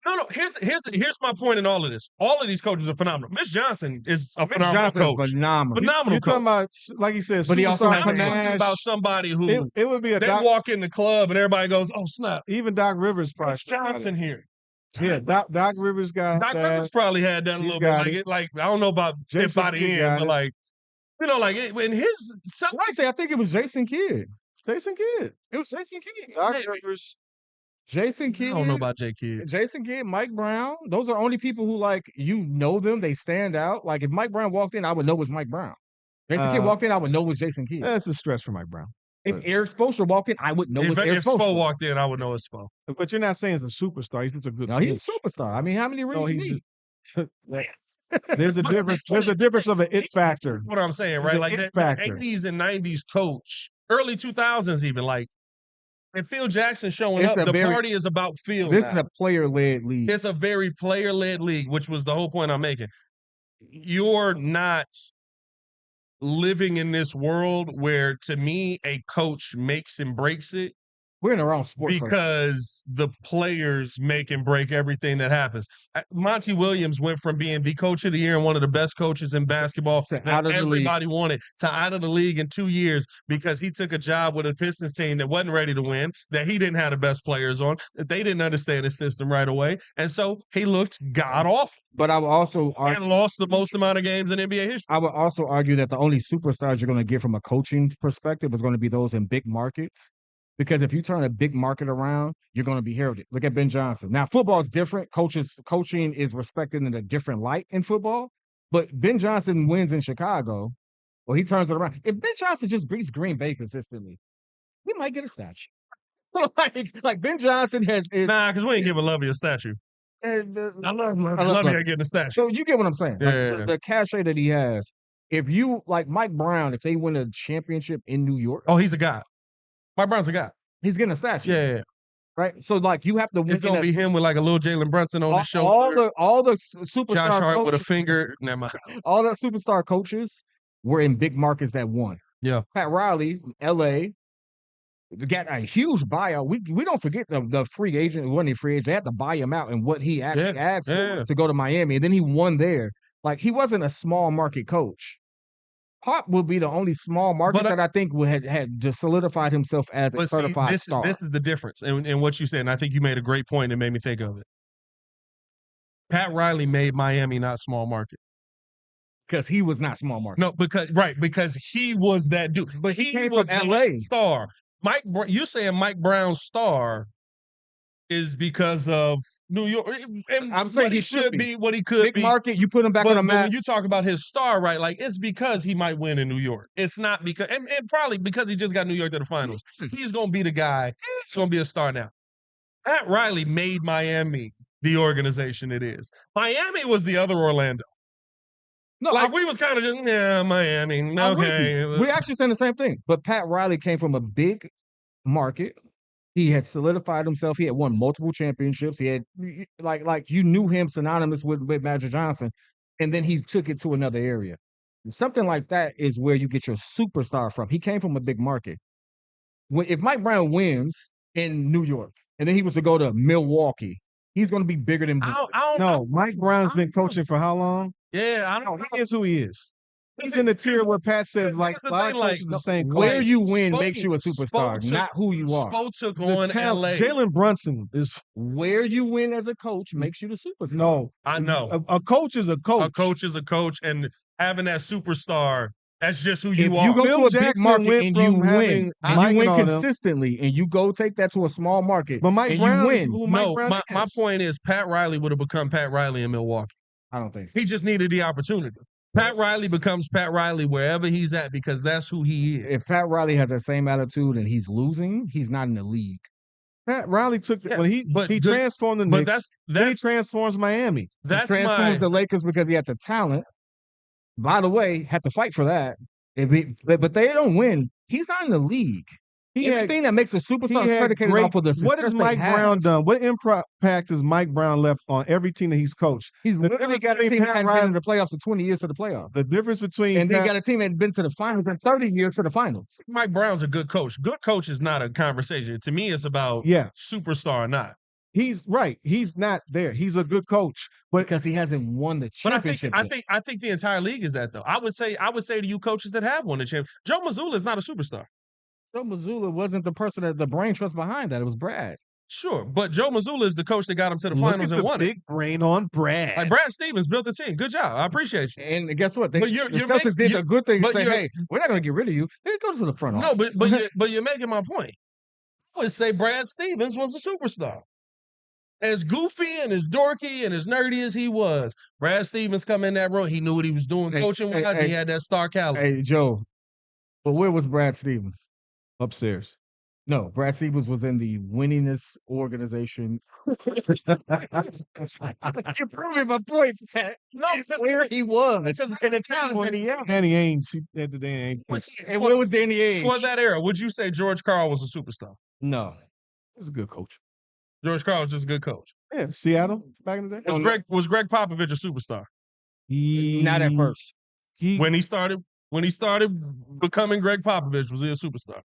No. Here's my point in all of this. All of these coaches are phenomenal. Mitch Johnson is a phenomenal coach. Phenomenal You're talking about, like he said, but he also I'm talking about somebody who it would be they walk in the club and everybody goes, "Oh snap!" Even Doc Rivers probably. Mitch Johnson here. Yeah, Doc Rivers got Doc Rivers probably had that a little bit. Like I don't know about it by the end, but like in his. I think it was Jason Kidd. Jason Kidd. It was Jason Kidd. Doc Rivers. Jason Kidd. I don't know about J. Kidd. Jason Kidd, Mike Brown. Those are only people who know them. They stand out. Like if Mike Brown walked in, I would know it was Mike Brown. Jason Kidd walked in, I would know it was Jason Kidd. That's a stretch for Mike Brown. If Eric Spoelstra walked in, I would know it was Eric Spoelstra. If Spo walked in, I would know it's Spo. But you're not saying he's a superstar. He's just a good. No, he's a superstar. I mean, how many rings you need? There's a difference. There's a difference of an it factor. What I'm saying, right? Like that 80s and 90s coach, early 2000s even, like. And Phil Jackson showing up, party is about Phil. This is a player-led league. It's a very player-led league, which was the whole point I'm making. You're not living in this world where, to me, a coach makes and breaks it. We're in the wrong sport. Because the players make and break everything that happens. Monty Williams went from being the coach of the year and one of the best coaches in basketball that everybody wanted to out of the league in 2 years because he took a job with a Pistons team that wasn't ready to win, that he didn't have the best players on, that they didn't understand the system right away. And so he looked god-awful. But I would also argue, and lost the most amount of games in NBA history. I would also argue that the only superstars you're going to get from a coaching perspective is going to be those in big markets. Because if you turn a big market around, you're going to be heralded. Look at Ben Johnson. Now, football is different. Coaching is respected in a different light in football. But Ben Johnson wins in Chicago, or he turns it around. If Ben Johnson just beats Green Bay consistently, we might get a statue. like Ben Johnson has. Because we ain't giving Lovey a statue. I love Lovey getting a statue. So you get what I'm saying. Yeah. The cachet that he has. If you, like Mike Brown, if they win a championship in New York. Oh, he's a guy. Mike Brown's a guy. He's getting a statue. Yeah. Right? So, like, you have to... It's going to be him with, like, a little Jalen Brunson on his shoulder. All the superstar Josh Hart coaches, with a finger. Never mind. All the superstar coaches were in big markets that won. Yeah. Pat Riley, L.A., got a huge buyout. We don't forget the free agent. It wasn't a free agent. They had to buy him out and what he actually asked for to go to Miami. And then he won there. Like, he wasn't a small market coach. Pop will be the only small market that I think had just solidified himself as a certified star. This is the difference in what you said, and I think you made a great point and made me think of it. Pat Riley made Miami not small market. Because he was not small market. No, because he was that dude. But he came was from LA. Star. You saying Mike Brown's star is because of New York. And I'm saying he should be what he could Big be. market, you put him back on the But map. when you talk about his star, right, like it's because he might win in New York. It's not because, and probably because he just got New York to the finals. He's going to be the guy. He's going to be a star now. Pat Riley made Miami the organization it is. Miami was the other Orlando. No, like we was kind of just, Miami. Okay. We're actually saying the same thing. But Pat Riley came from a big market. He had solidified himself. He had won multiple championships. He had like you knew him synonymous with Magic Johnson, and then he took it to another area. Something like that is where you get your superstar from. He came from a big market. If Mike Brown wins in New York, and then he was to go to Milwaukee, he's going to be bigger than. Mike Brown's been coaching for how long? Yeah, I don't know. He is who he is. He's in the tier where Pat says, like, a lot of coaches the same coach. Where you win makes you a superstar, not who you are. Spo took on LA. Jalen Brunson is where you win as a coach makes you the superstar. No, I know. A coach is a coach. A coach is a coach, and having that superstar, that's just who you if are. You go Phil to a big Jackson market and you win, and consistently, and you go take that to a small market, but Mike and Brown you is win. who Mike Brown is. My point is, Pat Riley would have become Pat Riley in Milwaukee. I don't think so. He just needed the opportunity. Pat Riley becomes Pat Riley wherever he's at because that's who he is. If Pat Riley has that same attitude and he's losing, he's not in the league. Pat Riley took when he transformed the but Knicks. Then he transforms Miami. He transforms the Lakers because he had the talent. By the way, had to fight for that. But they don't win. He's not in the league. Everything that makes a superstar is predicated off of the success. What has Mike Brown done? What impact has Mike Brown left on every team that he's coached? He's literally got a team that hadn't been in the playoffs for 20 years to the playoffs. The difference between and they got a team that had been to the finals for 30 years to the finals. Mike Brown's a good coach. Good coach is not a conversation. To me, it's about superstar or not. He's right. He's not there. He's a good coach, but because he hasn't won the championship. But I think the entire league is that though. I would say to you coaches that have won the championship, Joe Mazzulla is not a superstar. Joe Mazzulla wasn't the person that the brain trust behind that. It was Brad. Sure, but Joe Mazzulla is the coach that got him to the finals and won it. Big brain on Brad. Like Brad Stevens built the team. Good job. I appreciate you. And guess what? The Celtics did a good thing. Say, hey, we're not going to get rid of you. They go to the front office. No, but you're making my point. I would say Brad Stevens was a superstar. As goofy and as dorky and as nerdy as he was, Brad Stevens come in that room. He knew what he was doing coaching-wise. He had that star caliber. Hey, Joe, but where was Brad Stevens? Upstairs. No, Brad Stevens was in the winningest organization. You're proving my point, Pat. No, where he was. And the talent that he had. Danny Ainge. At the Danny Ainge. And where was Danny Ainge? For that era, would you say George Karl was a superstar? No. He's a good coach. George Karl was just a good coach. Yeah, Seattle back in the day. Was Greg Popovich a superstar? Not at first. When he started becoming Greg Popovich, was he a superstar?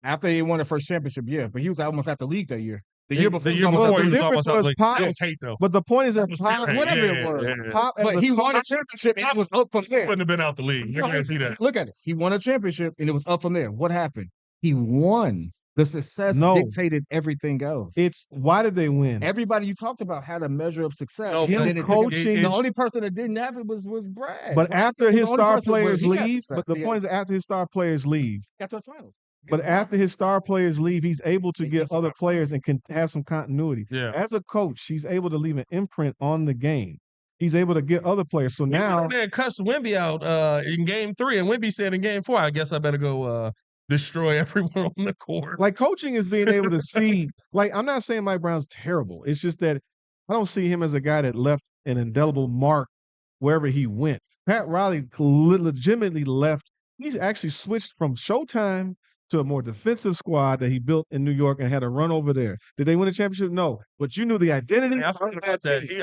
After he won the first championship, yeah, but he was almost at the league that year. The year before he was almost out the league. Pop, that was hate though. But the point is that Pop, whatever it was, Pop, but he won a championship and it was up from there. Wouldn't have been out the league. You can't see that. Look at it. He won a championship and it was up from there. What happened? He won. The success dictated everything else. Why did they win? Everybody you talked about had a measure of success. Coaching. The only person that didn't have it was Brad. But after his star players leave, but the point is after his star players leave. That's the finals. But after his star players leave, he's able to get other players and can have some continuity. Yeah. As a coach, he's able to leave an imprint on the game. He's able to get other players. So now they cussed Wemby out in game 3, and Wemby said in game 4, I guess I better go destroy everyone on the court. Like coaching is being able to see, like I'm not saying Mike Brown's terrible. It's just that I don't see him as a guy that left an indelible mark wherever he went. Pat Riley legitimately left. He's actually switched from Showtime to a more defensive squad that he built in New York and had a run over there. Did they win a championship? No. But you knew the identity. I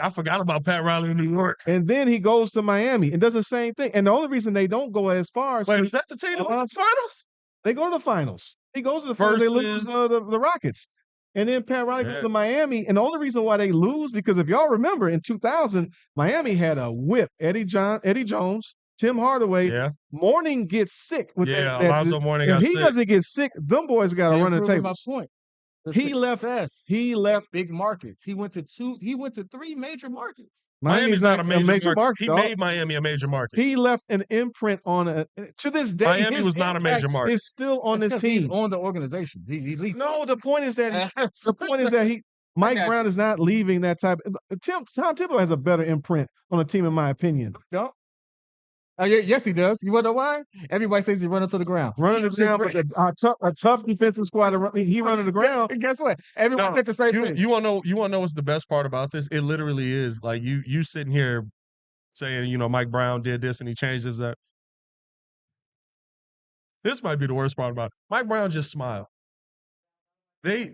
forgot about Pat Riley in New York. And then he goes to Miami and does the same thing. And the only reason they don't go as far as... Wait, is that the team that went to the finals? They go to the finals. He goes to the finals. They lose the Rockets. And then Pat Riley goes to Miami. And the only reason why they lose, because if y'all remember, in 2000, Miami had a whip. Eddie Jones, Tim Hardaway. Yeah. Morning gets sick with Yeah, that. Alonzo Mourning If got he sick. doesn't get sick, them boys got to run the Proving my table. point. The He left. success, He left. big markets. He went to 3 major markets. Miami's not a major market. He dog. made Miami a major market. He left an imprint on a. To this day, Miami his was not a major impact market. is still on That's this 'cause he's team. on the organization. He leads. No, the point is that Mike got Brown is not leaving that type. Tom Thibodeau has a better imprint on a team, in my opinion. No. Yes, he does. You want to know why? Everybody says he's running to the ground. Running to the ground, but a tough defensive squad. He running to the ground. And guess what? Everyone did the same thing. You want to know what's the best part about this? It literally is like you sitting here saying, Mike Brown did this and he changed his that. This might be the worst part about it. Mike Brown just smiled. They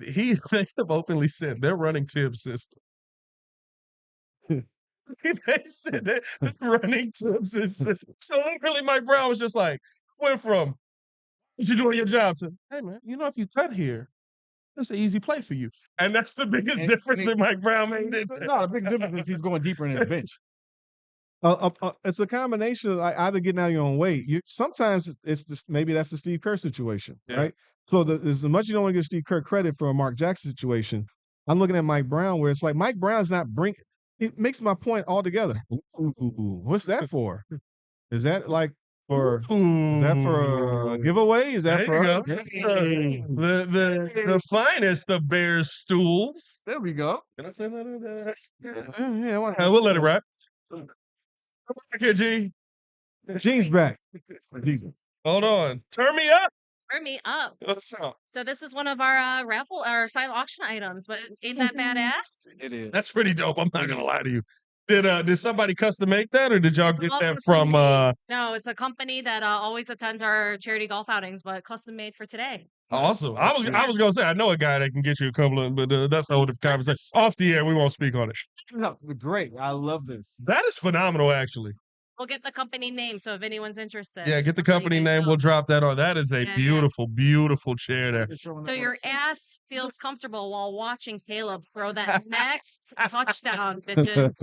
have openly said they're running Tibbs' system. They said they're running Tibbs' system. So literally, Mike Brown was just like, went from, what you doing your job to, hey man, if you cut here, that's an easy play for you. And that's the biggest difference that Mike Brown made it. No, the biggest difference is he's going deeper in his bench. It's a combination of either getting out of your own way. Sometimes it's maybe that's the Steve Kerr situation, right? So as much you don't want to give Steve Kerr credit for a Mark Jackson situation, I'm looking at Mike Brown where it's like Mike Brown's not bringing. It makes my point altogether. What's that for? Is that like for? Is that for a giveaway? Is that for the finest of Bears stools? There we go. Can I say that? Yeah, We'll let it wrap. Come back here, G. Gene's back. Hold on. Turn me up. Turn me up. What's up? So this is one of our raffle or silent auction items, but ain't that badass? It is. That's pretty dope. I'm not gonna lie to you. Did somebody custom make that, or did y'all get that Custom from? made. No, it's a company that always attends our charity golf outings, but custom made for today. Awesome. I was gonna say I know a guy that can get you a couple of, but that's a whole different conversation. Off the air, we won't speak on it. No, great. I love this. That is phenomenal, actually. We'll get the company name, so if anyone's interested. Yeah, get the company name. We'll drop that on. That is a beautiful, beautiful chair there. So your ass feels comfortable while watching Caleb throw that next touchdown, bitches.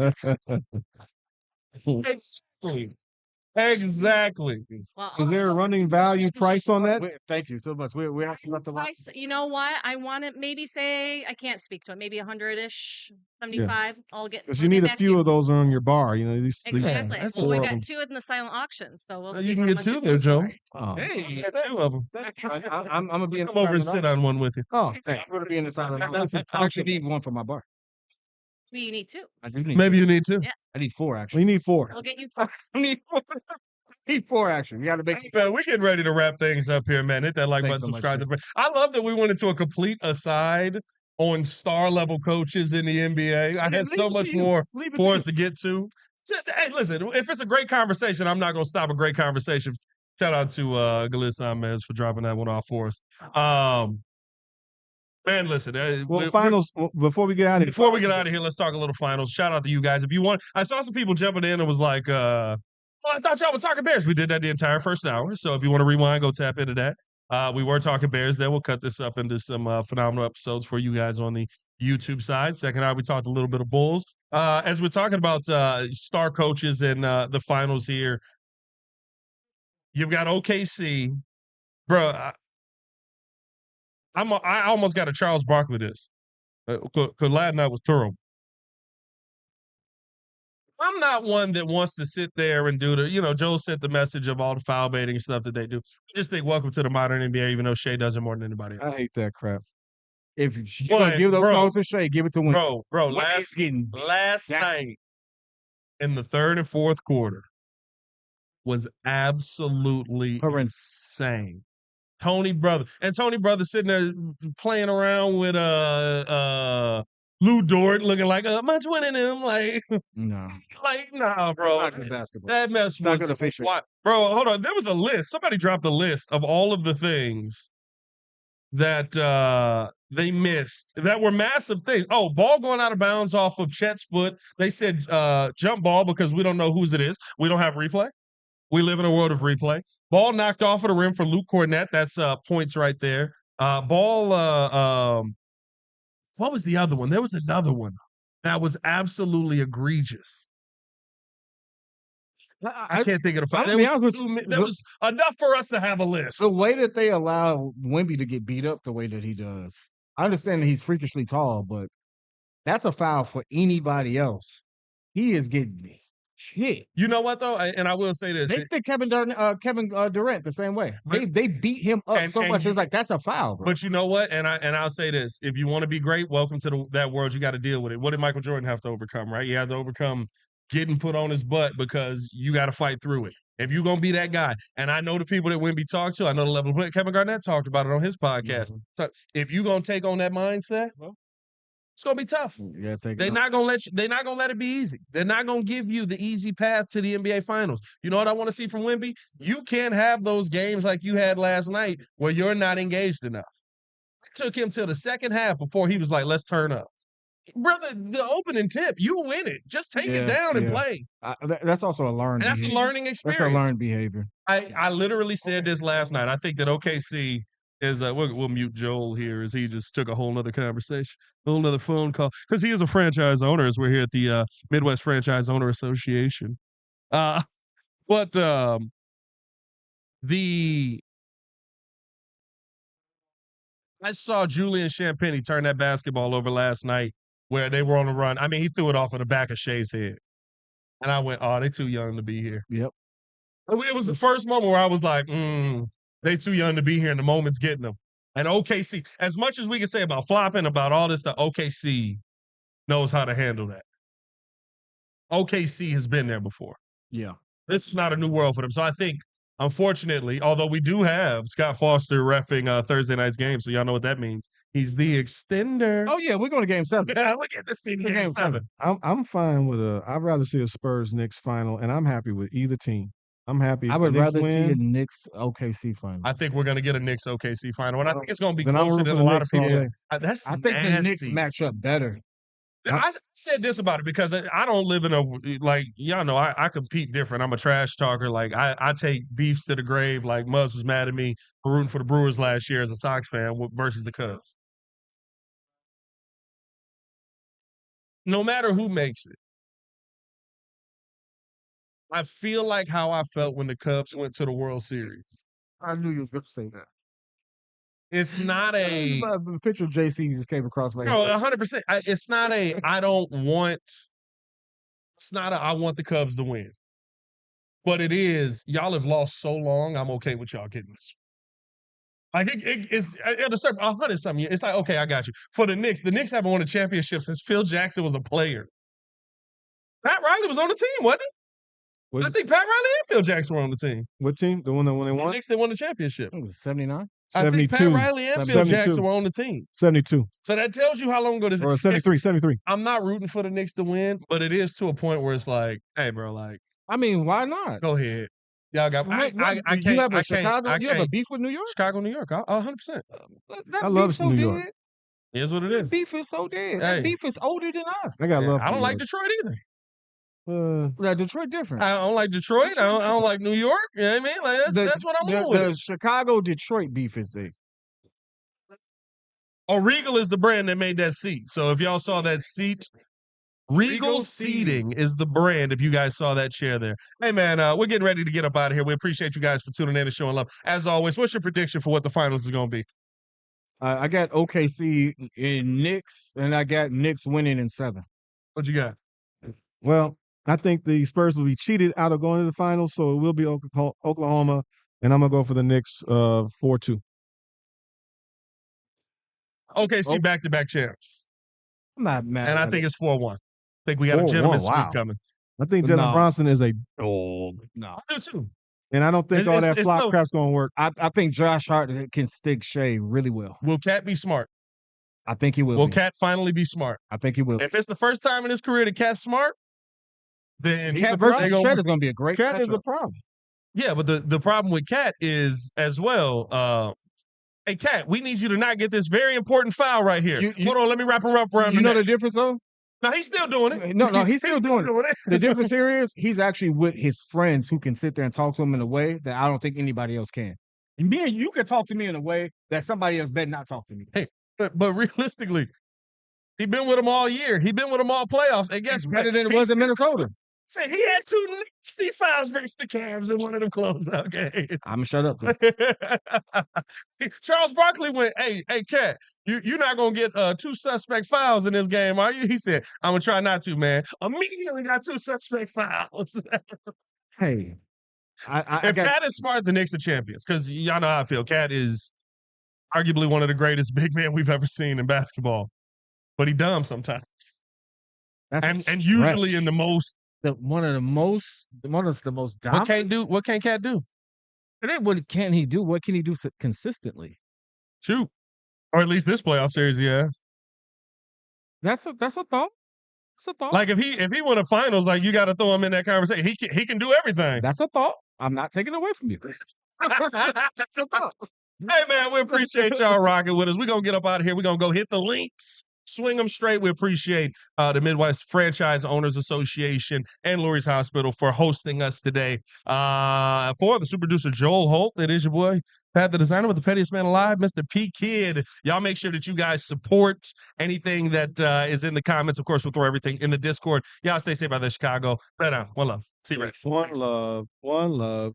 Exactly. Well, Is there a running value price on that? Thank you so much. We're actually not the price. You know what? I want to maybe say I can't speak to it. Maybe 100-ish, 75. I'll get. Because you need a few of those on your bar. Exactly. that's Well, we horrible. got 2 in the silent auction, so we'll see. You can how get much 2 it there, goes Joe. for. Oh. Hey, you get 2 of them. I'm gonna be in. Come over and sit on one with you. Oh, I'm gonna be in the silent auction. I actually need one for my bar. Well, you need 2. I do need. Maybe 2. you need 2. Yeah. I need 4 actually. we need 4. We'll get you. I need 4. Need 4 actually. We got to make. Man, we're getting ready to wrap things up here, man. Hit that like Thanks button, so much, subscribe to the. I love that we went into a complete aside on star level coaches in the NBA. I had so much more for us to get to. Hey, listen, if it's a great conversation, I'm not going to stop a great conversation. Shout out to Galis Ahmed for dropping that one off for us. Man, listen. Finals. Before we get out of here, let's talk a little finals. Shout out to you guys. If you want, I saw some people jumping in and was like, well, I thought y'all were talking Bears. We did that the entire first hour. So if you want to rewind, go tap into that. We were talking Bears. Then we'll cut this up into some phenomenal episodes for you guys on the YouTube side. Second hour, we talked a little bit of Bulls. As we're talking about star coaches in the finals here, you've got OKC. Bro, I almost got a Charles Barkley this. Because last night was terrible. I'm not one that wants to sit there and do Joe sent the message of all the foul baiting stuff that they do. I just think welcome to the modern NBA, even though Shea does it more than anybody else. I hate that crap. If you're gonna give those calls to Shea, give it to Wayne. Bro, last night in the third and fourth quarter was absolutely insane. Tony Brother sitting there playing around with Lou Dort looking like much winning him nah, bro. It's not good basketball. That mess not was good official. Bro, hold on. There was a list. Somebody dropped a list of all of the things that they missed that were massive things. Oh, ball going out of bounds off of Chet's foot. They said jump ball because we don't know whose it is. We don't have replay. We live in a world of replay. Ball knocked off of the rim for Luke Cornett. That's points right there. Ball. What was the other one? There was another one that was absolutely egregious. I can't think of the five. I'll be honest with you, That was enough for us to have a list. the way that they allow Wemby to get beat up the way that he does. I understand that he's freakishly tall, but that's a foul for anybody else. He is getting hit. You know what though, and I will say this: They stick Kevin Durant the same way. They beat him up so much. It's like that's a foul, bro. But you know what? And I'll say this: if you want to be great, welcome to that world. You got to deal with it. What did Michael Jordan have to overcome? Right? He had to overcome getting put on his butt because you got to fight through it. If you're gonna be that guy, and I know the people that Wemby talked to, I know the level of play. Kevin Garnett talked about it on his podcast. So if you're gonna take on that mindset, it's gonna be tough. Yeah, They're not gonna let you. They're not gonna let it be easy. They're not gonna give you the easy path to the NBA Finals. You know what I want to see from Wemby? You can't have those games like you had last night where you're not engaged enough. It took him till the second half before he was like, "Let's turn up." Brother, the opening tip, you win it. Just take it down and play. That's also a learned. And that's a learning experience. That's a learned behavior. I literally said this last night. I think that OKC is we'll mute Joel here as he just took a whole nother conversation, a whole nother phone call, because he is a franchise owner as we're here at the Midwest Franchise Owner Association. I saw Julian Champagny turn that basketball over last night where they were on a run. I mean, he threw it off of the back of Shea's head. And I went, oh, they too young to be here. Yep. It was the first moment where I was like, they too young to be here, and the moment's getting them. And OKC, as much as we can say about flopping, about all this stuff, OKC knows how to handle that. OKC has been there before. Yeah. This is not a new world for them. So I think, unfortunately, although we do have Scott Foster reffing Thursday night's game, so y'all know what that means. He's the extender. Oh, yeah, we're going to Game 7. Look at this team. Game 7. I'm fine with I'd rather see a Spurs-Knicks final, and I'm happy with either team. I'm happy. I would rather see a Knicks OKC final. I think we're going to get a Knicks OKC final, and I think it's going to be Then closer than a lot of people. I think the Knicks match up better. I said this about it because I don't live in y'all know, I compete different. I'm a trash talker. Like, I take beefs to the grave. Like, Muzz was mad at me for rooting for the Brewers last year as a Sox fan versus the Cubs. No matter who makes it, I feel like how I felt when the Cubs went to the World Series. I knew you was going to say that. It's not a the picture of JC just came across my head. 100%. It's not a I want the Cubs to win. But it is, y'all have lost so long, I'm okay with y'all getting this. Like, it's at a certain 100-something years. It's like, okay, I got you. For the Knicks haven't won a championship since Phil Jackson was a player. Pat Riley was on the team, wasn't he? I think Pat Riley and Phil Jackson were on the team. What team? The one that when they won? The Knicks, they won the championship. Was it 79? 72. I think Pat Riley and Phil Jackson were on the team. 72. So that tells you how long ago this is. Or 73. I'm not rooting for the Knicks to win, but it is to a point where it's like, hey, bro, like. I mean, why not? Go ahead. Y'all got. I can't. You have a Chicago. You have a beef with New York. Chicago, New York. 100%. I love New York. Here's what it is. That beef is so dead. That beef is older than us. I got love. I don't like Detroit either. Detroit different. I don't like Detroit. I don't like New York. You know what I mean? Like that's what I'm on with. The Chicago-Detroit beef is there. Oh, Regal is the brand that made that seat. So if y'all saw that seat, Regal Seating is the brand. If you guys saw that chair there. Hey, man, we're getting ready to get up out of here. We appreciate you guys for tuning in and showing love. As always, what's your prediction for what the finals is going to be? I got OKC in Knicks, and I got Knicks winning in 7. What you got? Well, I think the Spurs will be cheated out of going to the finals, so it will be Oklahoma, and I'm going to go for the Knicks 4-2. OKC back-to-back champs. I'm not mad. And I think it's 4-1. I think we got a gentleman's sweep coming. I think Jalen Bronson is a dog. No. I do too. And I don't think all that flop crap's going to work. I think Josh Hart can stick Shea really well. Will Cat be smart? I think he will. Will Cat finally be smart? I think he will. If it's the first time in his career that Cat's smart, then Cat versus Chet is going to be a great Cat is a problem. Yeah, but the problem with Cat is as well, hey, Cat, we need you to not get this very important foul right here. Hold on, let me wrap him up around You know the difference, though? No, he's still doing it. No, he's still doing it. The difference here is he's actually with his friends who can sit there and talk to him in a way that I don't think anybody else can. And me and you can talk to me in a way that somebody else better not talk to me. Hey, but realistically, he's been with them all year. He's been with them all playoffs. And guess better than it was in Minnesota. Say he had 2 nasty fouls versus the Cavs in one of them closeout games. I'm shut up. Charles Barkley went, hey, Cat, you're not gonna get 2 suspect fouls in this game, are you? He said, I'm gonna try not to, man. Immediately got 2 suspect fouls. Hey, if Cat is smart, the Knicks are champions. Because y'all know how I feel. Cat is arguably one of the greatest big men we've ever seen in basketball. But he dumb sometimes. And usually in the most one of the most dominant. What can't Cat do? It ain't what can he do? What can he do consistently? Shoot. Or at least this playoff series he has. That's a thought. That's a thought. Like if he won a finals, like you got to throw him in that conversation. He can do everything. That's a thought. I'm not taking it away from you. That's a thought. Hey man, we appreciate y'all rocking with us. We're gonna get up out of here. We're gonna go hit the links. Swing them straight. We appreciate the Midwest Franchise Owners Association and Lurie's Hospital for hosting us today. For the super producer Joel Holt, it is your boy, Pat the Designer with the pettiest man alive, Mr. P Kid. Y'all make sure that you guys support anything that is in the comments. Of course, we'll throw everything in the Discord. Y'all stay safe out there, Chicago. Right on. One love. See you, Rex. One love. One love.